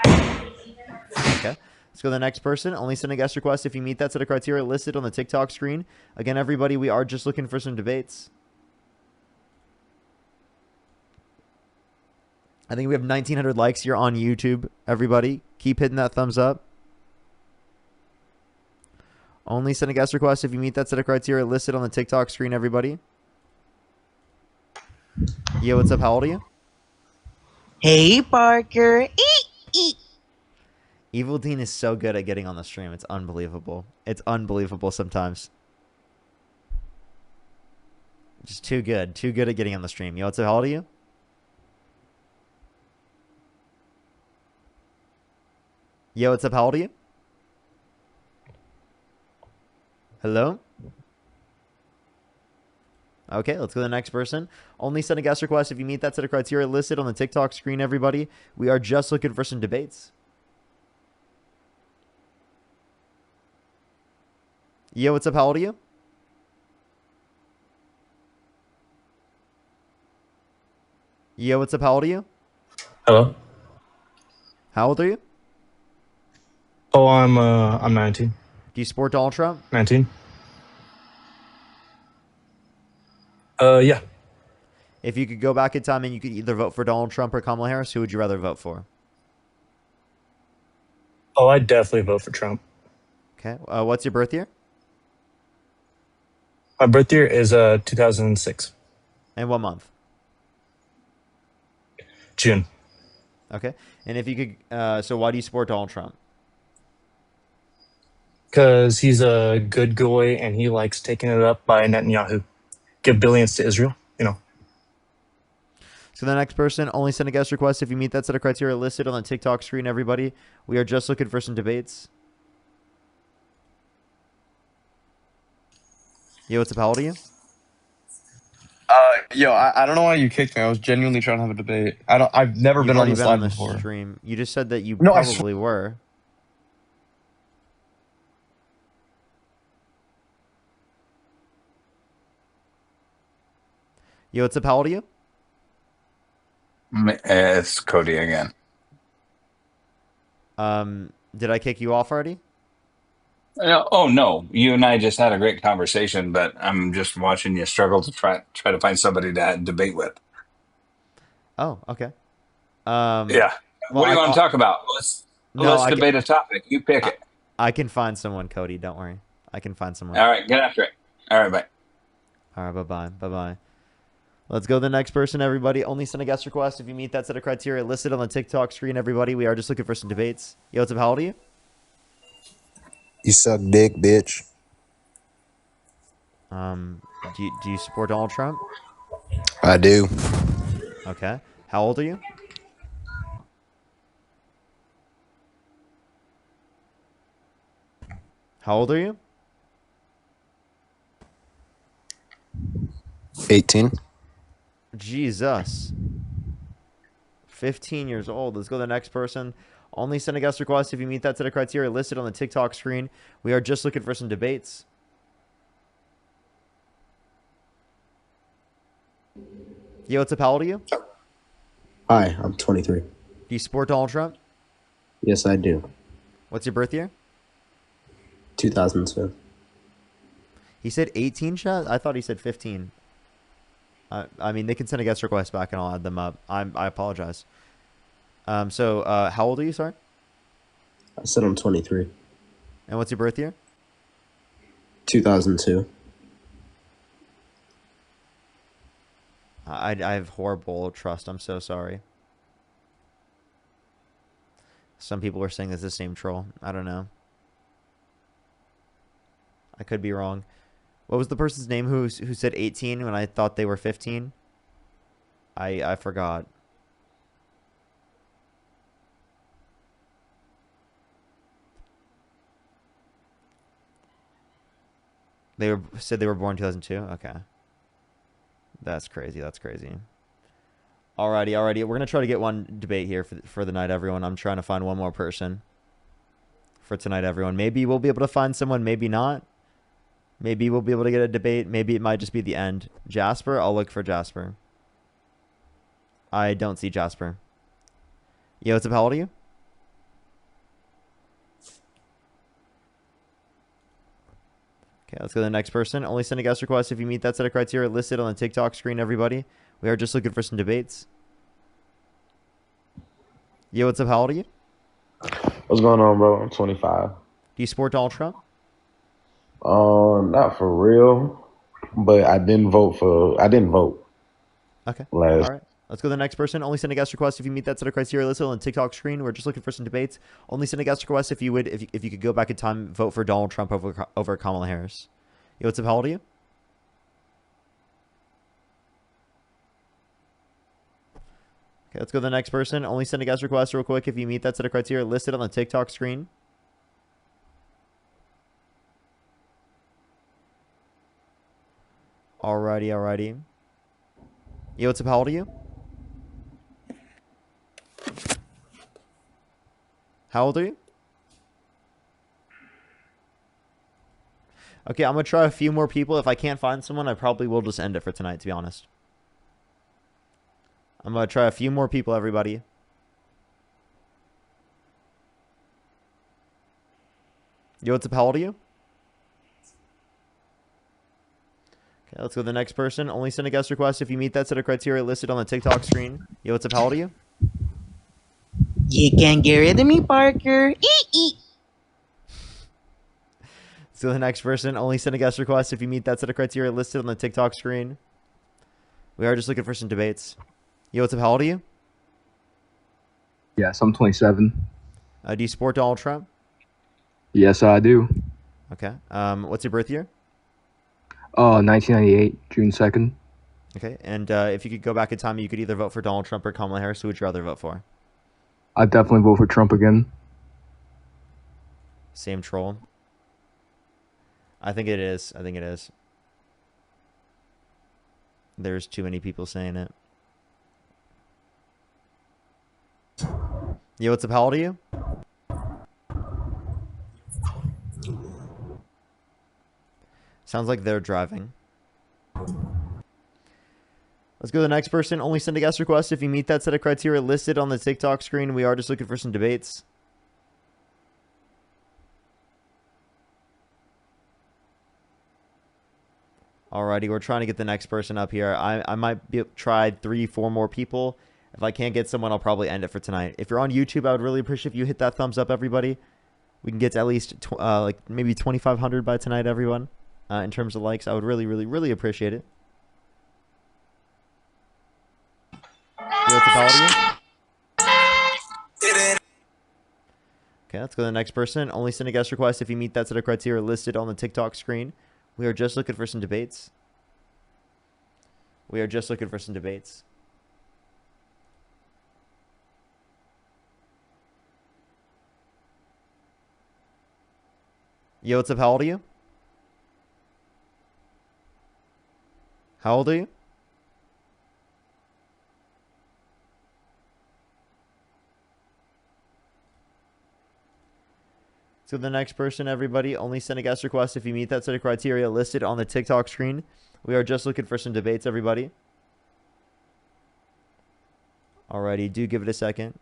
Okay. Let's go to the next person. Only send a guest request if you meet that set of criteria listed on the TikTok screen. Again, everybody, we are just looking for some debates. I think we have 1,900 likes here on YouTube. Everybody, keep hitting that thumbs up. Only send a guest request if you meet that set of criteria listed on the TikTok screen, everybody. Yo, what's up? How old are you? Hey, Parker. Eek, eek. Evil Dean is so good at getting on the stream. It's unbelievable. It's unbelievable sometimes. Just too good. Too good at getting on the stream. Yo, what's up? How old are you? Yo, what's up? How old are you? Hello? Okay, let's go to the next person. Only send a guest request if you meet that set of criteria listed on the TikTok screen, everybody. We are just looking for some debates. Yo, what's up? How old are you? Yo, what's up? How old are you? Hello. How old are you? Oh, I'm 19. Do you support Donald Trump? 19. Yeah. If you could go back in time and you could either vote for Donald Trump or Kamala Harris, who would you rather vote for? Oh, I'd definitely vote for Trump. Okay. What's your birth year? My birth year is 2006. And what month? June. Okay. And if you could, so why do you support Donald Trump? Because he's a good guy and he likes taking it up by Netanyahu. Give billions to Israel, you know. So the next person, only send a guest request if you meet that set of criteria listed on the TikTok screen, everybody. We are just looking for some debates. Yo, what's up? How old are you? Yo, I don't know why you kicked me. I was genuinely trying to have a debate. I've never You've been on already this been live on the before. stream. You just said that you No, probably were. Yo, what's up? How old are you? It's Cody again. Did I kick you off already? Oh no, you and I just had a great conversation, but I'm just watching you struggle to try to find somebody to debate with. Oh, okay. Yeah. Well, What do you want to talk about? Let's debate a topic. You pick it. I can find someone, Cody. Don't worry. I can find someone. All right, get after it. All right, bye. All right, bye-bye. Bye-bye. Let's go to the next person, everybody. Only send a guest request if you meet that set of criteria listed on the TikTok screen, everybody. We are just looking for some debates. Yo, what's up? How old are you? You suck dick, bitch. Do you support Donald Trump? I do. Okay. How old are you? How old are you? 18. Jesus. 15 years old. Let's go to the next person. Only send a guest request if you meet that set of criteria listed on the TikTok screen. We are just looking for some debates. Yo, what's up? How old are you? Hi, I'm 23. Do you support Donald Trump? Yes, I do. What's your birth year? 2002. He said 18, chat? I thought he said 15. I mean, they can send a guest request back and I'll add them up. I apologize. So, how old are you, sorry? I said I'm 23. And what's your birth year? 2002. I have horrible trust. I'm so sorry. Some people are saying it's the same troll. I don't know. I could be wrong. What was the person's name who said 18 when I thought they were 15? I forgot. Said they were born 2002? Okay. That's crazy. That's crazy. Alrighty. We're gonna try to get one debate here for the night, everyone. I'm trying to find one more person for tonight, everyone. Maybe we'll be able to find someone, maybe not. Maybe we'll be able to get a debate. Maybe it might just be the end. Jasper? I'll look for Jasper. I don't see Jasper. Yo, what's up? How old are you? Okay, let's go to the next person. Only send a guest request if you meet that set of criteria listed on the TikTok screen, everybody. We are just looking for some debates. Yo, what's up? How old are you? What's going on, bro? I'm 25. Do you support Donald Trump? Not for real, but I didn't vote. Okay. Last. All right. Let's go to the next person. Only send a guest request if you meet that set of criteria listed on the TikTok screen. We're just looking for some debates. Only send a guest request if you could go back in time, vote for Donald Trump over Kamala Harris. Yo, what's up? How old are you? Okay, let's go to the next person. Only send a guest request real quick if you meet that set of criteria listed on the TikTok screen. Alrighty. Yo, what's up? How old are you? How old are you? Okay, I'm going to try a few more people. If I can't find someone, I probably will just end it for tonight, to be honest. I'm going to try a few more people, everybody. Yo, what's up? How old are you? Okay, let's go to the next person. Only send a guest request if you meet that set of criteria listed on the TikTok screen. Yo, what's up? How old are you? You can't get rid of me, Parker. Eat, eat. So the next person, only send a guest request if you meet that set of criteria listed on the TikTok screen. We are just looking for some debates. Yo, what's up? How old are you? Yes, I'm 27. Do you support Donald Trump? Yes, I do. Okay. What's your birth year? 1998, June 2nd. Okay. And if you could go back in time, you could either vote for Donald Trump or Kamala Harris. Who would you rather vote for? I'd definitely vote for Trump again. Same troll. I think it is. There's too many people saying it. Yo, what's up? How old are you? Sounds like they're driving. Let's go to the next person. Only send a guest request if you meet that set of criteria listed on the TikTok screen. We are just looking for some debates. Alrighty, we're trying to get the next person up here. I might try 3-4 more people. If I can't get someone, I'll probably end it for tonight. If you're on YouTube, I would really appreciate if you hit that thumbs up, everybody. We can get to at least like maybe 2,500 by tonight, everyone. In terms of likes, I would really appreciate it. Yo, what's up? How old are you? Okay, let's go to the next person. Only send a guest request if you meet that set of criteria listed on the TikTok screen. We are just looking for some debates. Yo, what's up? How old are you? How old are you? So the next person, everybody, only send a guest request if you meet that set of criteria listed on the TikTok screen. We are just looking for some debates, everybody. Alrighty, do give it a second.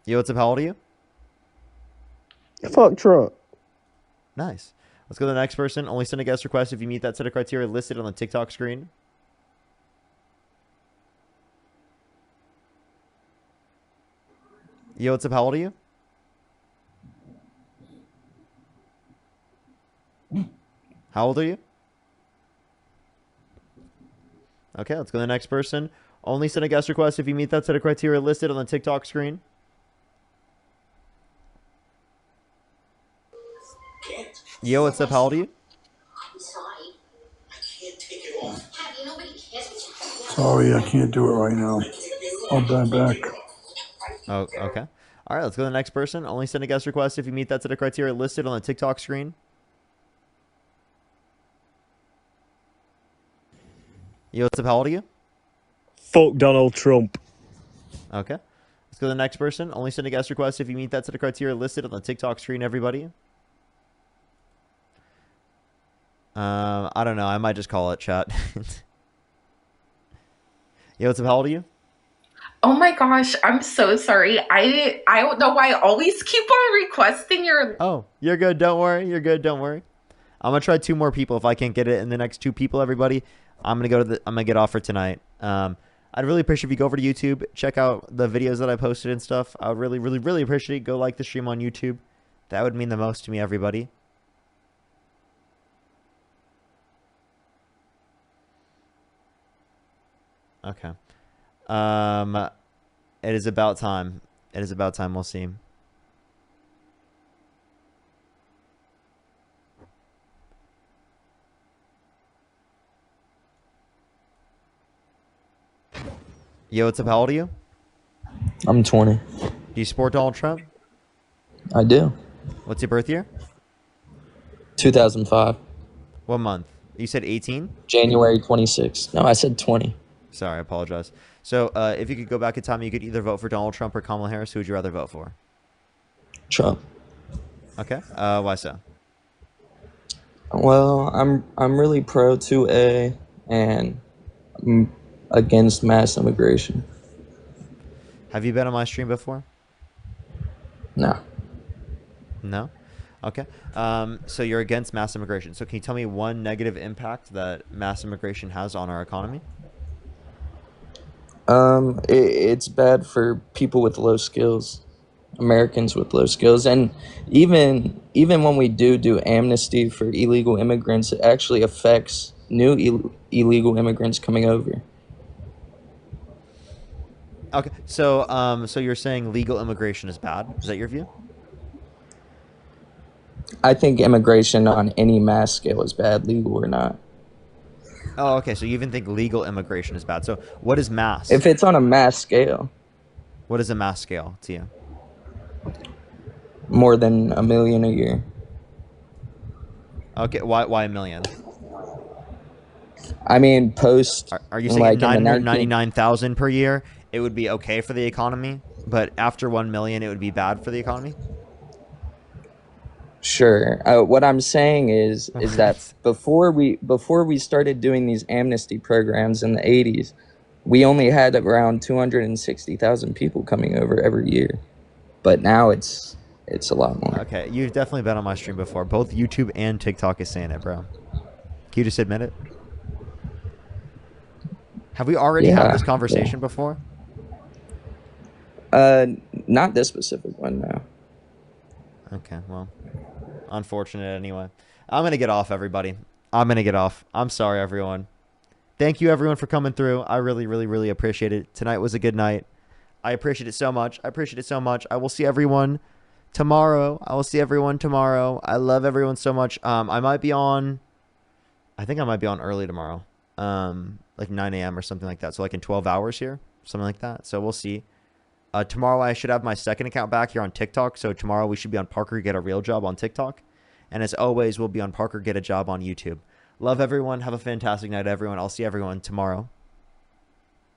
Yo, what's up? How old are you? Fuck Trump. Nice. Let's go to the next person. Only send a guest request if you meet that set of criteria listed on the TikTok screen. Yo, what's up? How old are you? How old are you? Okay, let's go to the next person. Only send a guest request if you meet that set of criteria listed on the TikTok screen. Yo, what's up? How old are you? Sorry, I can't do it right now. I'll be back. Oh, okay. All right, let's go to the next person. Only send a guest request if you meet that set of criteria listed on the TikTok screen. Yo, what's up? How old are you? Fuck Donald Trump. Okay. Let's go to the next person. Only send a guest request if you meet that set of criteria listed on the TikTok screen, everybody. I don't know. I might just call it, chat. Yo, what's up? How old are you? Oh my gosh, I'm so sorry. I don't know why I always keep on requesting your. Oh, you're good. Don't worry. You're good. Don't worry. I'm gonna try 2 more people. If I can't get it in the next 2 people, everybody, I'm gonna get off for tonight. I'd really appreciate if you go over to YouTube, check out the videos that I posted and stuff. I would really, really, really appreciate it. Go like the stream on YouTube. That would mean the most to me, everybody. Okay. It is about time. It is about time. We'll see. Yo, what's up? How old are you? I'm 20. Do you support Donald Trump? I do. What's your birth year? 2005. What month? You said 18? January 26th. No, I said 20. Sorry, I apologize. So, if you could go back in time, you could either vote for Donald Trump or Kamala Harris. Who would you rather vote for? Trump. Okay. Why so? Well, I'm really pro 2A and I'm against mass immigration. Have you been on my stream before? No. No? Okay. So you're against mass immigration. So can you tell me one negative impact that mass immigration has on our economy? It's bad for people with low skills, Americans with low skills, and even when we do amnesty for illegal immigrants, it actually affects new illegal immigrants coming over. Okay. So so you're saying legal immigration is bad? Is that your view? I think immigration on any mass scale is bad, legal or not. Oh, okay. So you even think legal immigration is bad. So what is mass? If it's on a mass scale. What is a mass scale to you? More than 1 million a year. Okay. Why 1 million? I mean, post. Are you saying like 999,000 per year? It would be okay for the economy, but after 1 million, it would be bad for the economy. Sure. What I'm saying is that before we started doing these amnesty programs in the 80s, we only had around 260,000 people coming over every year, but now it's a lot more. Okay, you've definitely been on my stream before. Both YouTube and TikTok is saying it, bro. Can you just admit it? Have we already had this conversation before? Not this specific one, no. Okay, well, unfortunate anyway. I'm going to get off, everybody. I'm going to get off. I'm sorry, everyone. Thank you, everyone, for coming through. I really, really, really appreciate it. Tonight was a good night. I appreciate it so much. I appreciate it so much. I will see everyone tomorrow. I will see everyone tomorrow. I love everyone so much. I might be on, I think I might be on early tomorrow. Like 9 a.m. or something like that. So like in 12 hours here, something like that. So we'll see. Tomorrow I should have my second account back here on TikTok. So tomorrow we should be on Parker Get a Real Job on TikTok. And as always, we'll be on Parker Get a Job on YouTube. Love everyone. Have a fantastic night, everyone. I'll see everyone tomorrow.